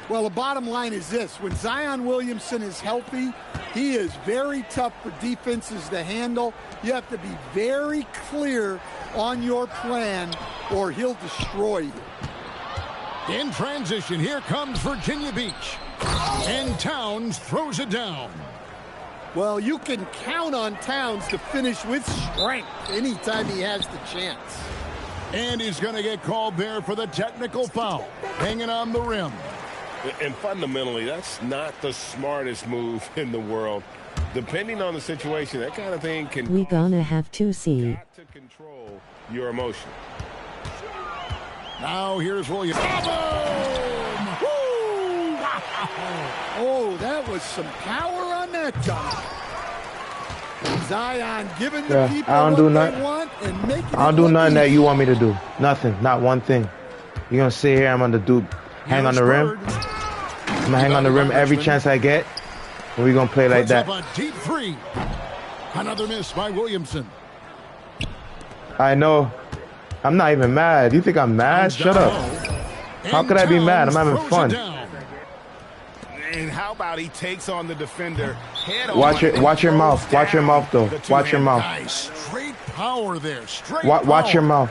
Well, the bottom line is this. When Zion Williamson is healthy, he is very tough for defenses to handle. You have to be very clear on your plan or he'll destroy you. In transition, here comes Virginia Beach. And Towns throws it down. Well, you can count on Towns to finish with strength anytime he has the chance. And he's going to get called there for the technical foul. Hanging on the rim. And fundamentally, that's not the smartest move in the world. Depending on the situation, that kind of thing can... We gonna have to see. Got to control your emotion. Now here's Williams. Boom! Woo! Oh, that was some power on that dunk. Zion giving the people what they want and making it. I don't do nothing that you want me to do. Nothing. Not one thing. You're going to sit here, I'm going to hang on the rim. I'm going to hang on the rim every chance I get. And we're going to play like that. A deep three. Another miss by Williamson. I know. I'm not even mad. You think I'm mad? Shut up. How could I be mad? I'm having fun. And how about he takes on the defender head on? Watch your mouth. Watch your mouth, though. Watch your mouth. Nice. Straight power there. Straight Watch your mouth.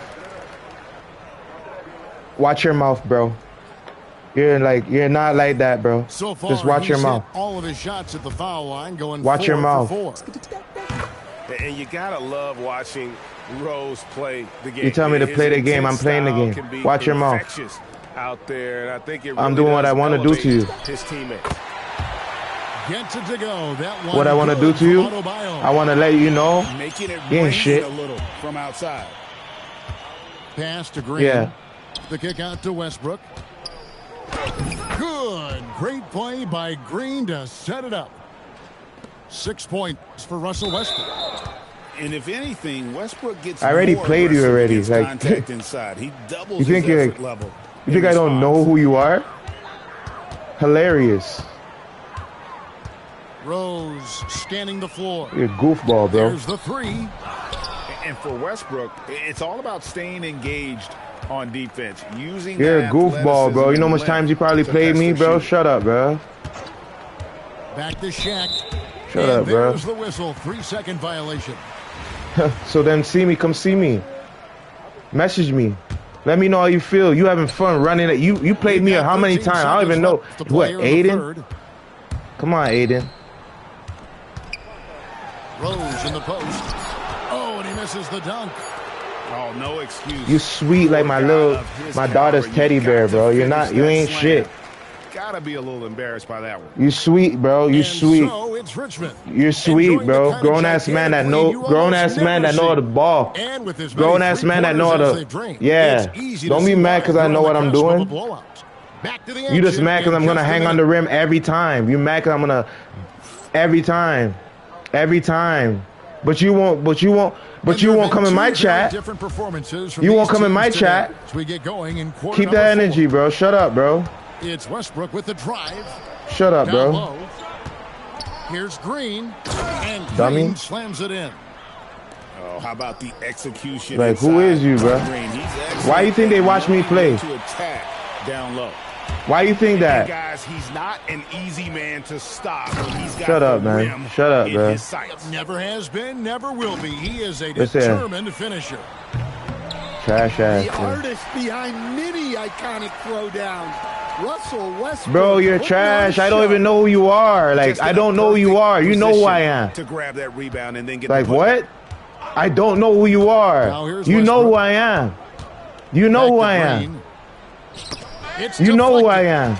Watch your mouth, bro. You're not like that, bro. So far, just watch your mouth. All of his shots at the foul line going. Watch your mouth. And you gotta love watching Rose play the game. You tell me to play the game, I'm playing the game. Watch your mouth. Out there, and I think I'm doing what I want to do to you. His teammate. Gets it to go. That one what I want to do to you, I want to let you know you ain't shit. A little from outside. Pass to Green. Yeah. The kick out to Westbrook. Good. Great play by Green to set it up. 6 points for Russell Westbrook. And if anything, Westbrook gets. I already played you already. Like, contact inside. He doubles you think his effort level. You think I don't know who you are? Hilarious. Rose scanning the floor. You're a goofball, bro. There's the three. And for Westbrook, it's all about staying engaged on defense. Using You're a goofball, bro. You know how much times you probably played me, bro? Shut up, bro. Back to Shaq. Shut up, bro. There's the whistle. 3-second violation. So then come see me. Message me. Let me know how you feel. You having fun running it. You played me how many times? I don't even know. What, Aiden? Come on, Aiden. Rose in the post. Oh, and he misses the dunk. Oh, no excuse. You sweet like my daughter's teddy bear, bro. You ain't shit. got to be a little embarrassed by that one. You sweet, bro. You sweet. So it's Richmond. You're sweet, bro. Grown-ass man that know the ball. And with this grown-ass man that know the. Yeah. Don't be mad because I know what I'm doing. You just mad because I'm gonna hang on the rim every time. You mad because I'm gonna every time. But you won't come in my chat. You won't come in my chat. Keep that energy, bro. Shut up, bro. It's Westbrook with the drive. Shut up, bro. Here's Green, and dummy Green slams it in. Oh, how about the execution? Like, who is you, bro? Why you think they watch me play? To attack down low. Why you think that? Guys, he's not an easy man to stop. He's got Shut up, man. Shut up, bro. Never has been, never will be. He is a determined finisher. Trash ass. The artist behind many iconic throwdowns. Russell Westbrook. Bro, you're trash. I don't even know who you are. Like, I don't know who you are. You know who I am. To grab that rebound and then get like what? I don't know who you are. You know who I am. You know who I am. You know who I am.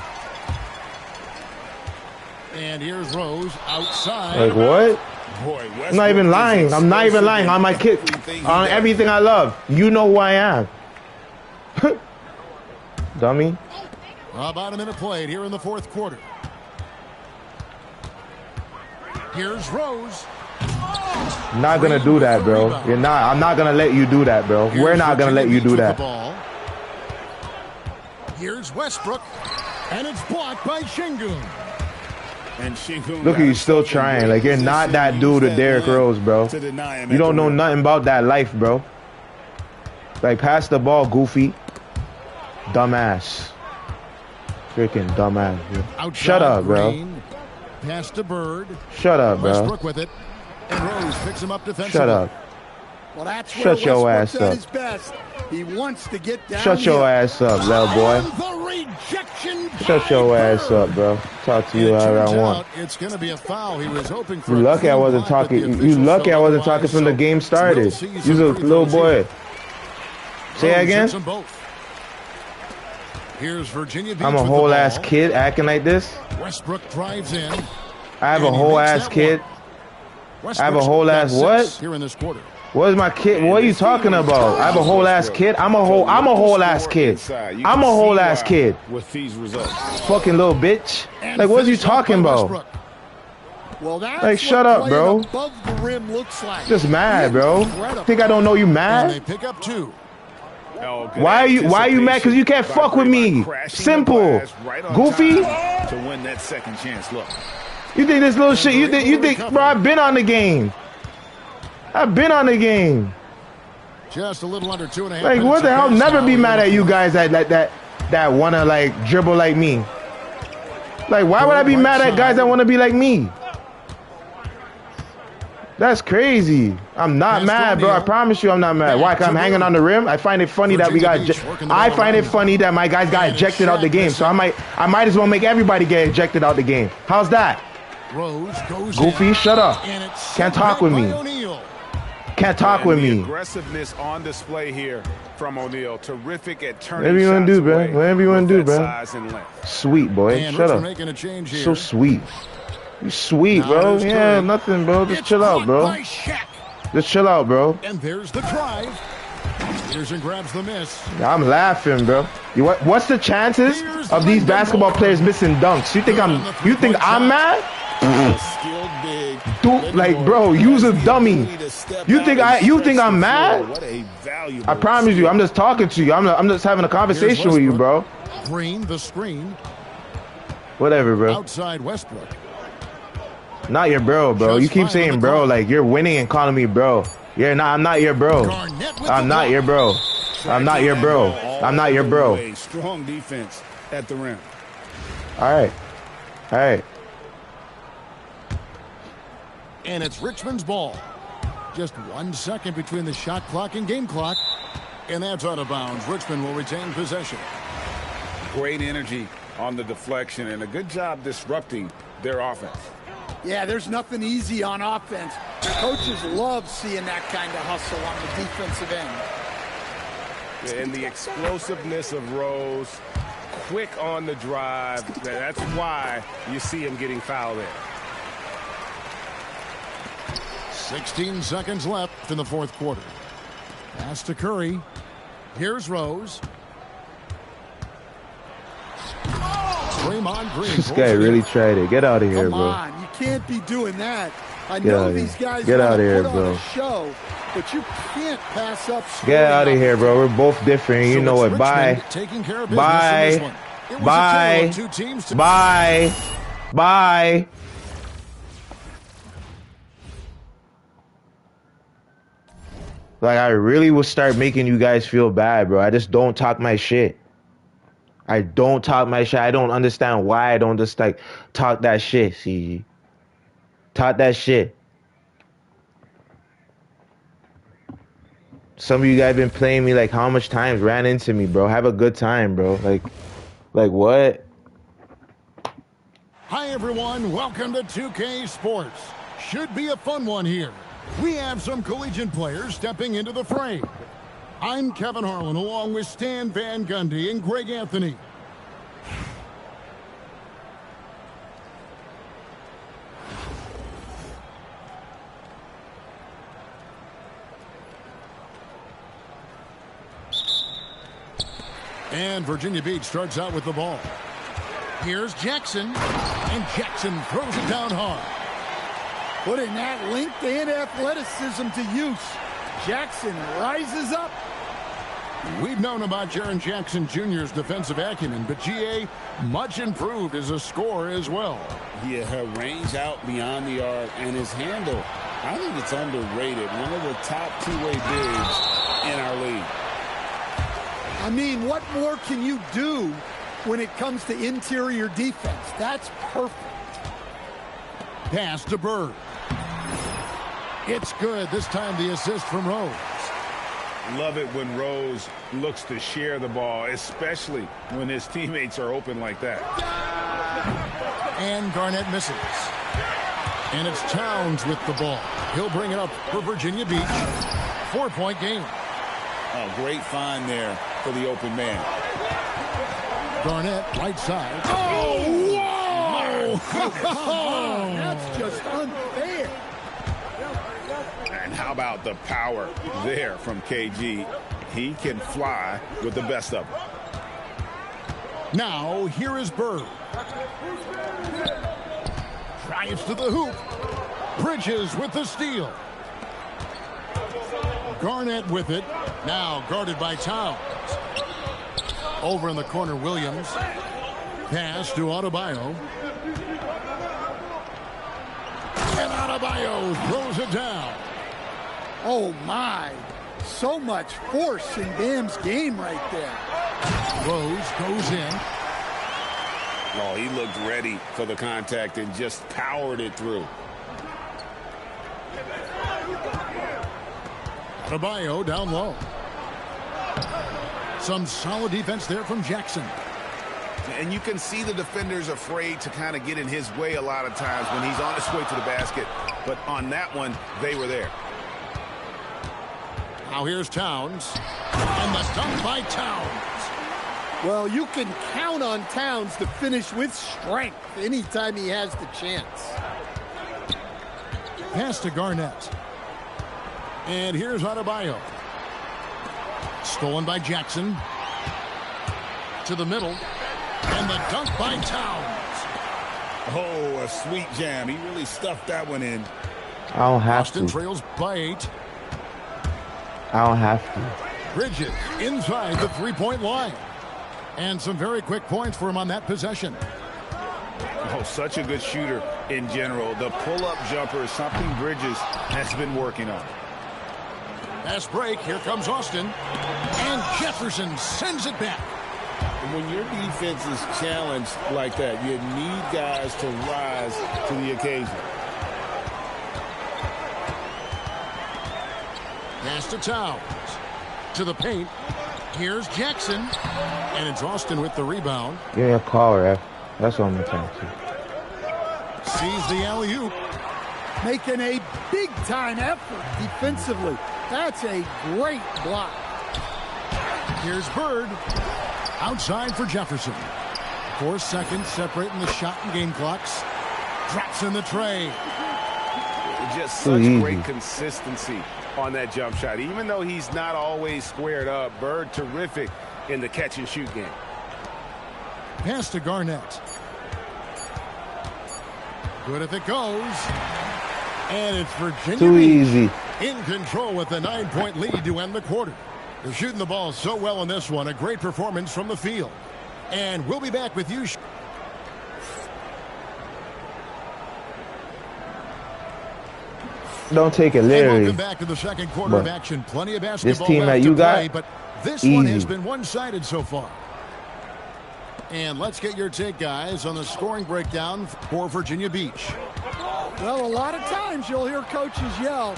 And here's Rose outside. Like what? Boy, I'm not even lying. I'm not even lying on my kid, on everything I love. You know who I am. Dummy. About a minute played here in the fourth quarter. Here's Rose. I'm not gonna do that, bro. You're not. I'm not gonna let you do that, bro. We're not gonna let you do that. Here's Westbrook, and it's blocked by Şengün. And Şengün, look at you still trying. Like, you're not that dude to Derrick Rose, bro. You don't know nothing about that life, bro. Like, pass the ball, goofy. Dumbass. Freaking dumbass, bro. Shut up, bro. Pass to Bird. Shut up, bro. Westbrook with it. And Rose picks him up defensively. Shut up. Well, that's shut your ass up. His best. He wants to get down. Shut your ass up, little boy. Shut your ass up, bro. Talk to you however I want. It's going to be a foul. He was hoping for. You lucky I wasn't talking. You lucky I wasn't talking from the game started. You's a little boy. Say that again. Here's Virginia. I'm a whole ass kid acting like this. Westbrook drives in. I have a whole ass kid. I have a whole ass what? Here in this quarter. What is my kid? What are you talking about? I have a whole ass kid. I'm a whole ass kid. I'm a whole ass kid. With these results. Fucking little bitch. Like, what are you talking about? Well, that's like, shut up, bro. Above the rim looks like. Just mad, bro. Think I don't know you mad? They pick up two. Why are you mad? Because you can't fuck with me. Simple. Goofy. To win that second chance. Look. You think this little shit? You think, bro? I've been on the game. I've been on the game. Just a little under 2.5. Like, what the hell? Never be mad at you guys that wanna like dribble like me. Like, why would I be mad at guys that wanna be like me? That's crazy. I'm not mad, bro. I promise you, I'm not mad. Why? Cause I'm hanging on the rim. I find it funny that we got. I find it funny that my guys got ejected out the game. So I might as well make everybody get ejected out the game. How's that? Goofy, shut up. Can't talk with me. Can't talk with me. Aggressiveness on display here from O'Neal. Terrific at turning. Whatever you want to do, bro. Whatever you want to do, bro. Sweet, boy. Shut up. So sweet. You sweet, bro. Yeah, nothing, bro. Just chill out, bro. Just chill out, bro. And there's the drive. Peterson grabs the miss. I'm laughing, bro. What's the chances of these basketball players missing dunks? You think I'm mad? Dude, like, bro, you's a dummy. You think I'm mad? I promise you, I'm just talking to you. I'm just having a conversation with you, bro. Green, the screen. Whatever, bro. Outside Westbrook. Not your bro, bro. You keep saying bro like you're winning and calling me bro. I'm not your bro. I'm not your bro. I'm not your bro. I'm not your bro. Strong defense at the rim. All right. All right. And it's Richmond's ball. Just 1 second between the shot clock and game clock. And that's out of bounds. Richmond will retain possession. Great energy on the deflection and a good job disrupting their offense. Yeah, there's nothing easy on offense. Coaches love seeing that kind of hustle on the defensive end. And the explosiveness of Rose quick on the drive. That's why you see him getting fouled there. 16 seconds left in the fourth quarter. Pass to Curry. Here's Rose. Draymond Green. This guy really tried it. Get out of here, Come bro. on, you can't be doing that. I Get know out these here. guys Get want out to here, put bro. on a show, but you can't pass up. Get out of here, bro. We're both different. You know what? Bye. Taking care of business in this Bye. one. It was a Bye. tale of two teams to Bye. Bye. Like, I really will start making you guys feel bad, bro. I just don't talk my shit. I don't talk my shit. I don't understand why I don't just, like, talk that shit, CG. Talk that shit. Some of you guys been playing me, like, how much times ran into me, bro. Have a good time, bro. Like what? Hi, everyone. Welcome to 2K Sports. Should be a fun one here. We have some collegiate players stepping into the fray. I'm Kevin Harlan, along with Stan Van Gundy and Greg Anthony. And Virginia Beach starts out with the ball. Here's Jackson, and Jackson throws it down hard. Putting that length and athleticism to use. Jackson rises up. We've known about Jaren Jackson Jr.'s defensive acumen, but GA much improved as a scorer as well. Yeah, her range out beyond the arc and his handle, I think it's underrated. One of the top two-way bigs in our league. I mean, what more can you do when it comes to interior defense? That's perfect. Pass to Bird. It's good. This time the assist from Rose. Love it when Rose looks to share the ball, especially when his teammates are open like that. And Garnett misses. And it's Towns with the ball. He'll bring it up for Virginia Beach. 4-point game. Oh, great find there for the open man. Garnett, right side. Oh, whoa! That's just unfair. And how about the power there from KG? He can fly with the best of them. Now, here is Bird. Drives to the hoop. Bridges with the steal. Garnett with it. Now guarded by Towns. Over in the corner, Williams. Pass to Adebayo. And Adebayo throws it down. Oh, my. So much force in Bam's game right there. Rose goes in. Oh, he looked ready for the contact and just powered it through. Adebayo down low. Some solid defense there from Jackson. And you can see the defenders afraid to kind of get in his way a lot of times when he's on his way to the basket. But on that one, they were there. Now here's Towns. And the dunk by Towns. Well, you can count on Towns to finish with strength anytime he has the chance. Pass to Garnett. And here's Adebayo. Stolen by Jackson. To the middle. And the dunk by Towns. Oh, a sweet jam. He really stuffed that one in. I don't have Austin to. trails by 8. I don't have to. Bridges inside the three-point line. And some very quick points for him on that possession. Oh, such a good shooter in general. The pull-up jumper is something Bridges has been working on. Fast break. Here comes Austin. And Jefferson sends it back. When your defense is challenged like that, you need guys to rise to the occasion. Pass to Towns. To the paint. Here's Jackson. And it's Austin with the rebound. Give me a call, ref. That's what I'm trying to. Sees the alley-oop. Making a big-time effort defensively. That's a great block. Here's Bird. Outside for Jefferson. 4 seconds separating the shot and game clocks. Drops in the tray. Just such great consistency on that jump shot. Even though he's not always squared up, Bird terrific in the catch-and-shoot game. Pass to Garnett. Good if it goes. And it's Virginia Too easy. in control with a 9-point lead to end the quarter. They're shooting the ball so well in this one. A great performance from the field. And we'll be back with you. Don't take it literally. Welcome back to the second quarter of action. Plenty of basketball this team left that you to play, got, but this easy. one has been one-sided so far. And let's get your take, guys, on the scoring breakdown for Virginia Beach. Well, a lot of times you'll hear coaches yell,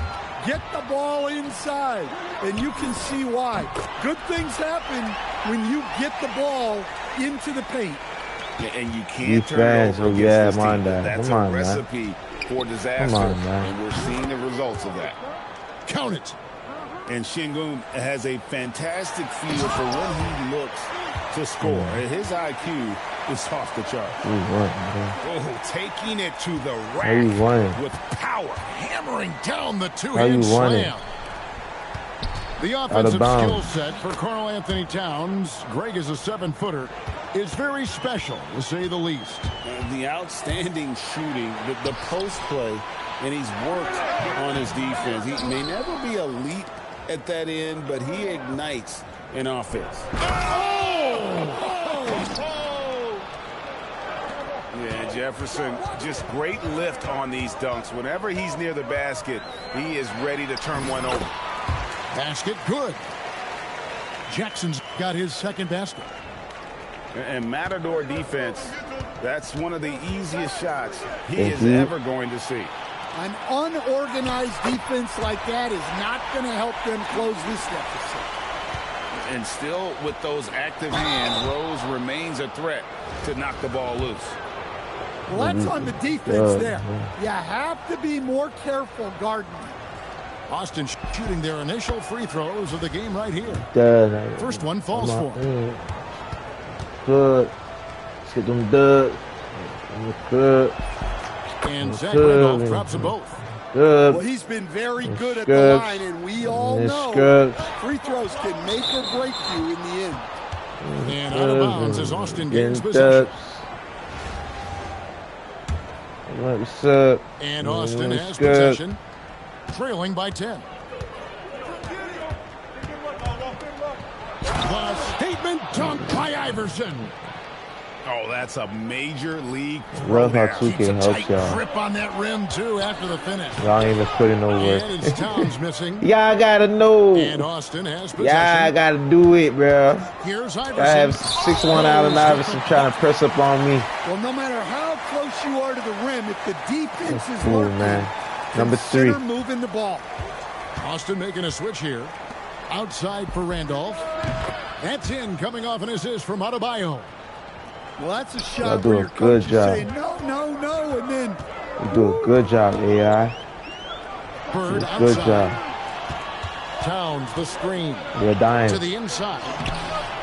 get the ball inside, and you can see why. Good things happen when you get the ball into the paint. Yeah, and you can't turn it over against this team. That's a recipe for disaster, and we're seeing the results of that. Count it. And Şengün has a fantastic feel for when he looks to score. His IQ is off the chart. Oh, taking it to the rack with power, hammering down the two-hand slam. The offensive skill set for Karl Anthony Towns, Greg is a 7-footer, is very special, to say the least. The outstanding shooting, the post play, and he's worked on his defense. He may never be elite at that end, but he ignites an offense. Yeah, Jefferson, just great lift on these dunks. Whenever he's near the basket, he is ready to turn one over. Basket good. Jackson's got his second basket. And Matador defense, that's one of the easiest shots he is ever going to see. An unorganized defense like that is not going to help them close this deficit. And still, with those active hands, Rose remains a threat to knock the ball loose. Well, that's on the defense there. You have to be more careful guarding. Austin shooting their initial free throws of the game right here. First one falls for him. Good. Let's get them dug. Good. And Zach Randolph drops them both. Good. Well, he's been very good at the line, and we all know free throws can make or break you in the end. And out of bounds as Austin gains possession. What's up? And Austin has possession, trailing by 10. The statement dunk by Iverson. Oh, that's a major league Love how 2K helps y'all. Grip on that rim too after the finish. Y'all ain't even putting no work. And it's Towns missing. Y'all gotta know. And Austin has possession. Y'all gotta do it, bro. Here's Iverson. I have 6'1" Allen Iverson trying to press up on me. Well, no matter how close you are to the rim, if the defense is lurking, man. Number 3. moving the ball. Austin making a switch here. Outside for Randolph. That's in, coming off an assist from Adebayo. Well, that's a shot do where a your good coach job. is saying, no, no, no, and then... You do a good job, AI. Bird outside. Good job. Towns, the screen. You're dying. To the inside.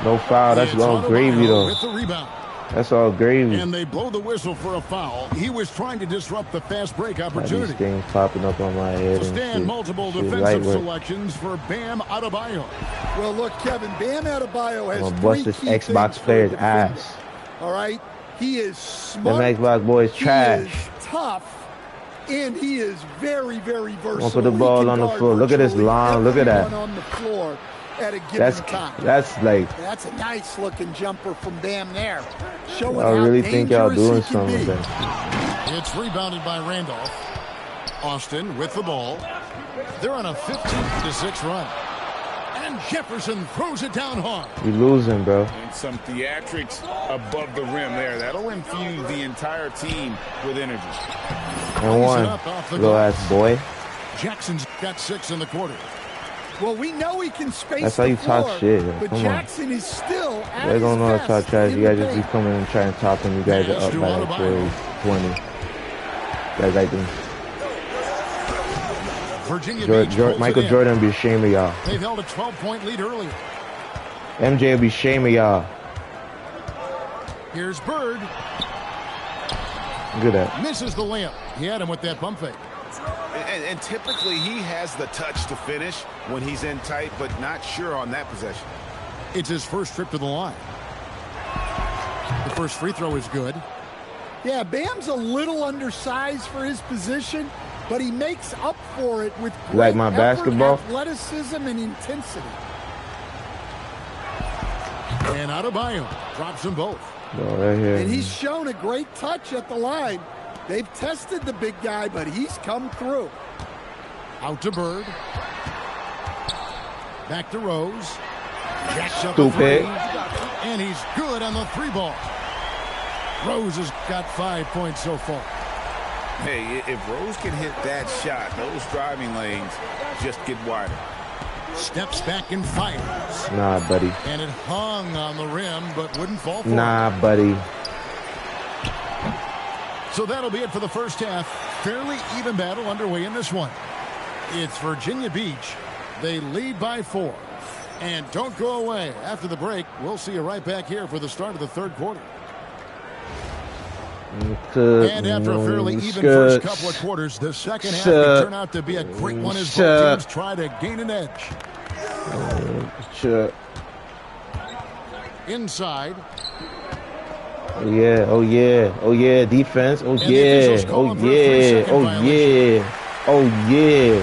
No foul. That's all gravy, though. With the rebound. That's all gravy. And they blow the whistle for a foul. He was trying to disrupt the fast break opportunity. These things popping up on my head. To stand multiple defensive selections for Bam Adebayo. Well, look, Kevin, Bam Adebayo has I'm gonna bust this Xbox player's ass. All right? He is smart. Them Xbox boys trash. He is tough. And he is very, very versatile. Don't put the ball on the floor. Look at this long. Look at that. On the floor at a given time. That's like. That's a nice looking jumper from Bam there. Showing I really think y'all doing something with that. It's rebounded by Randolph. Austin with the ball. They're on a 15-6 run. And Jefferson throws it down hard. You losing, bro. And some theatrics above the rim there. That'll infuse the entire team with energy. And one. Little ass boy. Jackson's got 6 in the quarter. Well, we know he can space. That's how you talk shit. But come Jackson is still. You guys don't know how to talk trash. You guys just be coming and trying to top him. You guys are up by like 20. You guys like them. Virginia Michael Jordan will be ashamed of y'all. They've held a 12-point lead earlier. MJ will be ashamed of y'all. Here's Bird. Good at. Misses the layup. He had him with that bump fake. And typically he has the touch to finish when he's in tight, but not sure on that possession. It's his first trip to the line. The first free throw is good. Yeah, Bam's a little undersized for his position, but he makes up for it with great Like my effort, basketball? athleticism, and intensity. And Adebayo drops them both. Oh, right here. And he's shown a great touch at the line. They've tested the big guy, but he's come through. Out to Bird. Back to Rose. Jacks up Stupid. a three. And he's good on the three ball. Rose has got 5 points so far. Hey, if Rose can hit that shot, those driving lanes just get wider. Steps back and fires. Nah, buddy. And it hung on the rim, but wouldn't fall for it. Nah, buddy. So that'll be it for the first half. Fairly even battle underway in this one. It's Virginia Beach. They lead by 4. And don't go away. After the break, we'll see you right back here for the start of the third quarter. And after a fairly even first couple of quarters, the second half can turn out to be a great one as both teams try to gain an edge. Inside. Oh yeah, oh yeah, oh yeah, defense. Oh yeah, oh yeah, oh yeah, oh yeah,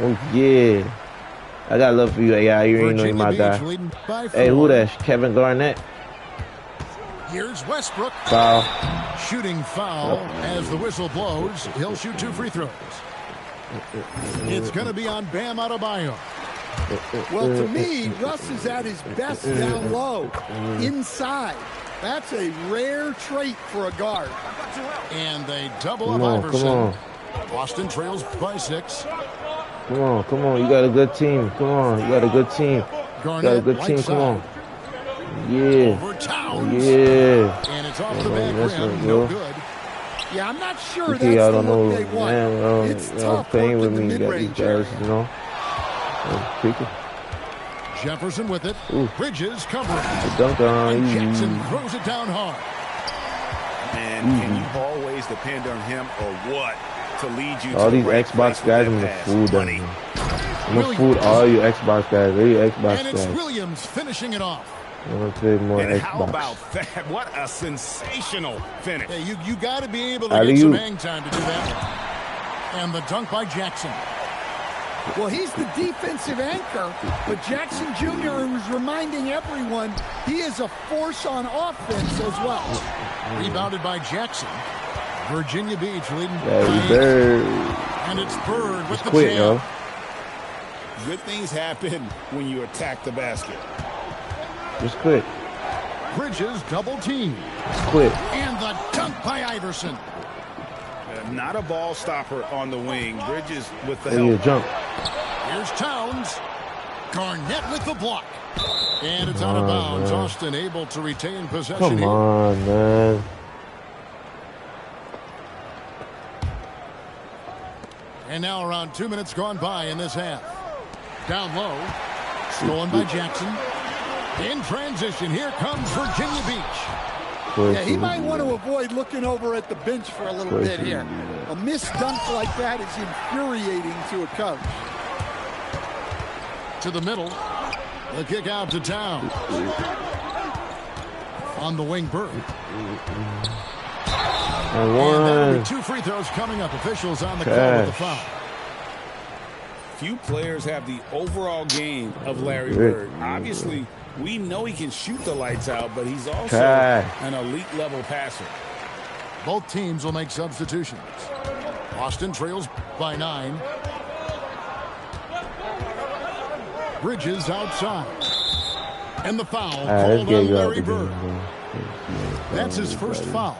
oh yeah. I got love for you, AI. You ain't know you my guy. Hey, who that? Kevin Garnett. Here's Westbrook. Foul. Shooting foul as the whistle blows. He'll shoot 2 free throws. It's going to be on Bam Adebayo. Well, to me, Russ is at his best down low, inside. That's a rare trait for a guard. And they double up Iverson. Boston trails by 6. Come on, come on. You got a good team. Come on. You got a good team. You got a good team. Come on. Yeah. Yeah. And it's off the back rim. No good. Yeah, I'm not sure that's the look they want. Man, it's tough playing with working me. the mid-range area. You know. Jefferson with it. Ooh. Bridges covering. Dunk on. And Jackson throws it down hard. And can you always depend on him or what to lead you all to these Xbox guys, I'm gonna fool them. I'm gonna fool all you Xbox guys. All you Xbox guys. And it's Williams finishing it off. I'm gonna play more and Xbox. How about that? What a sensational finish. Yeah, you got to be able to get some hang time to do that. And the dunk by Jackson. Well, he's the defensive anchor, but Jackson Jr. is reminding everyone he is a force on offense as well. Rebounded by Jackson. Virginia Beach leading by 8. And it's Bird with the jam. Good things happen when you attack the basket. Just quit. Bridges double team. Quit. And the dunk by Iverson. Not a ball stopper on the wing. Bridges with the help. Jump. Here's Towns. Garnett with the block. And it's out of bounds. Man. Austin able to retain possession. Come on, man. And now around 2 minutes gone by in this half. Down low. Stolen by Jackson. In transition, here comes Virginia Beach. Yeah, he might want to avoid looking over at the bench for a little bit here. A missed dunk like that is infuriating to a coach. To the middle. The kick out to Towns. On the wing, Bird. And that'll be 2 free throws coming up. Officials on the call with the foul. Few players have the overall game of Larry Bird. Obviously, we know he can shoot the lights out, but he's also an elite level passer. Both teams will make substitutions. Boston trails by 9. Bridges outside. And the foul called on Larry Bird. That's his first foul.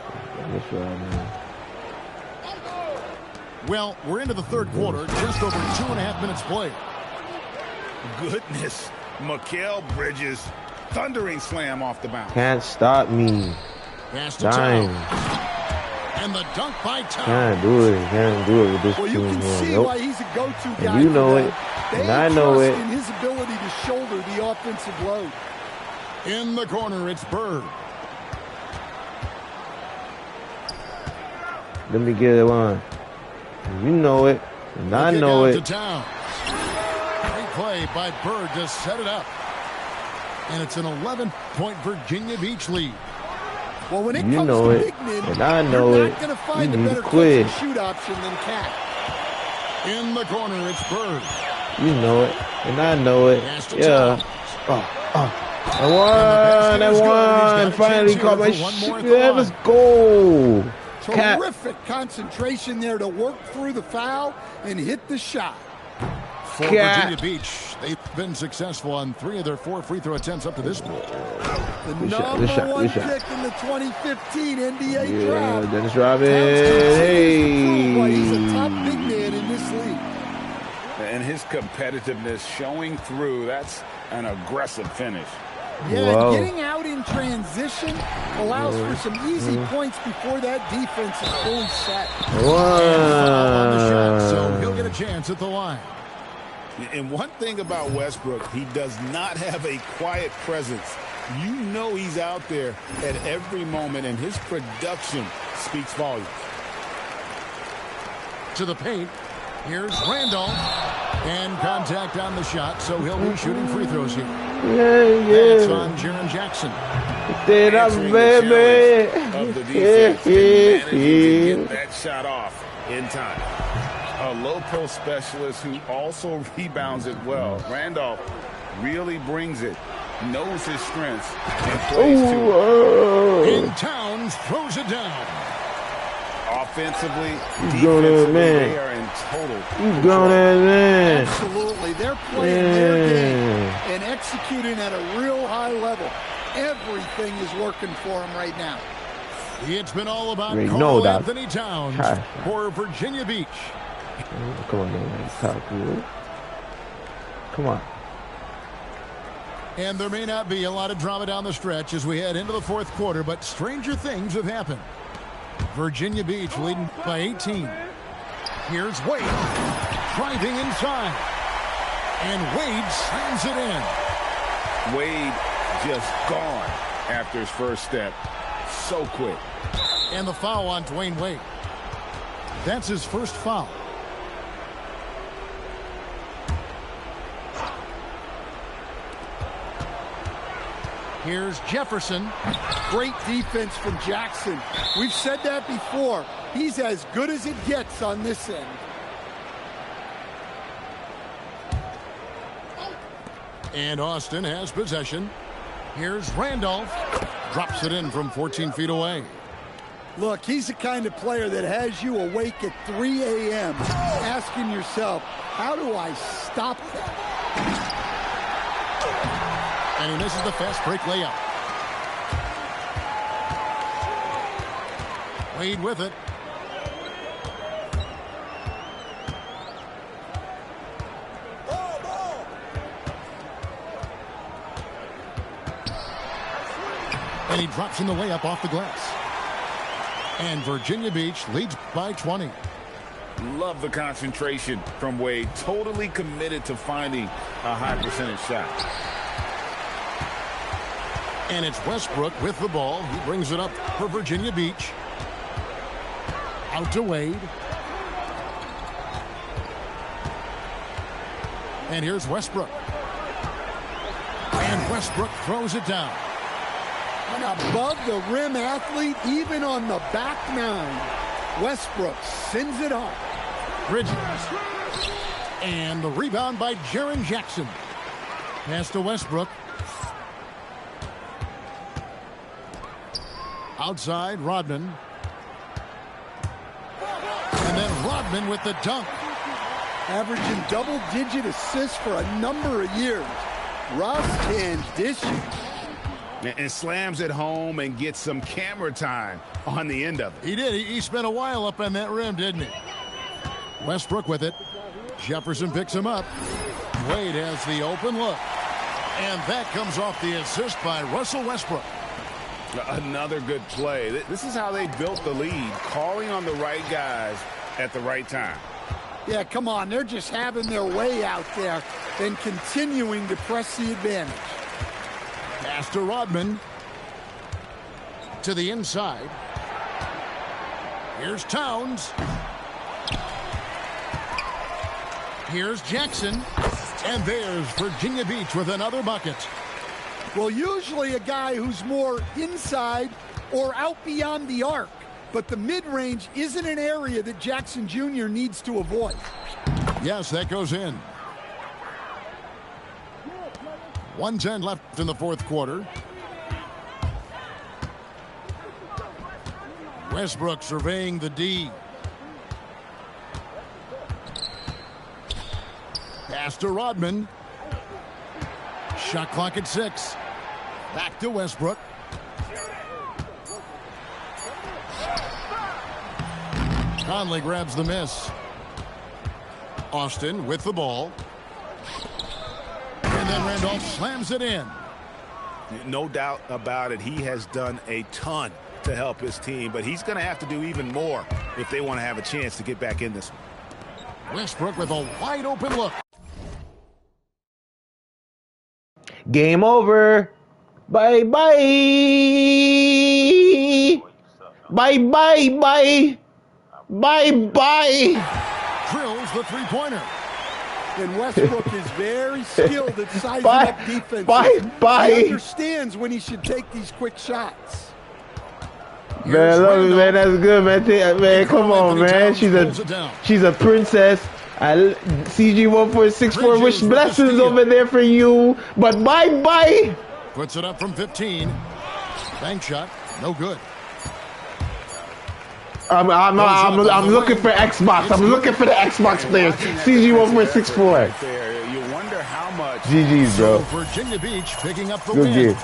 Well, we're into the third quarter, just over 2.5 minutes played. Goodness. Mikal Bridges, thundering slam off the bounce. Can't stop me. Pass to Towns. And the dunk by Towns. Can't do it. Can't do it with this team. Well, you can see why he's a go-to guy. And you know it. And I know it. In his ability to shoulder the offensive load. In the corner, it's Bird. Let me get one. You know it, and I know it. Great play by Bird to set it up. And it's an 11-point Virginia Beach lead. Well, when it comes to big men, and I know you're it. not going to find a better catch and shoot option than Cat. In the corner, it's Bird. You know it, and I know it. Yeah. I won. Finally caught my shot. Yeah, let's go. Terrific concentration there to work through the foul and hit the shot. For Virginia Beach, they've been successful on 3 of their 4 free throw attempts up to this point. The number one pick in the 2015 NBA draft. Dennis Robin. Hey. He's a top big man in this league. And his competitiveness showing through. That's an aggressive finish. Yeah, getting out in transition allows for some easy points before that defense is fully set. On the shot, so he'll get a chance at the line. And one thing about Westbrook, he does not have a quiet presence. You know he's out there at every moment, and his production speaks volumes. To the paint. Here's Randolph. And contact on the shot, so he'll be shooting free throws here. That's on Jaren Jackson. Did I, baby? Of the defense, and managing to get that shot off in time. A low post specialist who also rebounds it well. Randolph really brings it, knows his strengths, and plays to it. In Towns throws it down. Offensively, defensively, they are in total control. Absolutely. They're playing their game and executing at a real high level. Everything is working for them right now. It's been all about Carl Anthony Towns for Virginia Beach. Come on, man. Come on. And there may not be a lot of drama down the stretch as we head into the 4th quarter, but stranger things have happened. Virginia Beach leading by 18. Here's Wade driving inside. And Wade slams it in. Wade just gone after his first step. So quick. And the foul on Dwayne Wade. That's his first foul. Here's Jefferson. Great defense from Jackson. We've said that before. He's as good as it gets on this end. And Austin has possession. Here's Randolph. Drops it in from 14 feet away. Look, he's the kind of player that has you awake at 3 a.m. asking yourself, how do I stop that? And he misses the fast break layup. Wade with it. And he drops in the layup off the glass. And Virginia Beach leads by 20. Love the concentration from Wade. Totally committed to finding a high percentage shot. And it's Westbrook with the ball. He brings it up for Virginia Beach. Out to Wade. And here's Westbrook. And Westbrook throws it down. An above-the-rim athlete, even on the back nine. Westbrook sends it on. Bridges. And the rebound by Jaren Jackson. Pass to Westbrook. Outside, Rodman. And then Rodman with the dunk. Averaging double-digit assists for a number of years. Russ can dish it. And slams it home and gets some camera time on the end of it. He did. He spent a while up on that rim, didn't he? Westbrook with it. Jefferson picks him up. Wade has the open look. And that comes off the assist by Russell Westbrook. Another good play. This is how they built the lead, calling on the right guys at the right time. Yeah, come on. They're just having their way out there and continuing to press the advantage. Pass to Rodman. To the inside. Here's Towns. Here's Jackson. And there's Virginia Beach with another bucket. Well, usually a guy who's more inside or out beyond the arc. But the mid-range isn't an area that Jackson Jr. needs to avoid. Yes, that goes in. 1:10 left in the fourth quarter. Westbrook surveying the D. Pass to Rodman. Shot clock at 6. Back to Westbrook. Conley grabs the miss. Austin with the ball. And then Randolph slams it in. No doubt about it. He has done a ton to help his team, but he's going to have to do even more if they want to have a chance to get back in this one. Westbrook with a wide open look. Game over. Bye bye. Bye bye bye. Bye bye. Drills the three-pointer. And Westbrook is very skilled at sizing Bye. up defense. Bye. He understands when he should take these quick shots. Man, I love it, man. That's good, man. Man, come on, man. She's a princess. CG1464 wish blessings over there for you. But bye bye. Puts it up from 15. Bank shot, no good. I'm looking for Xbox. I'm looking for the Xbox players. CG1464. You wonder how much. GG's, bro. Virginia Beach picking up the Good win. game.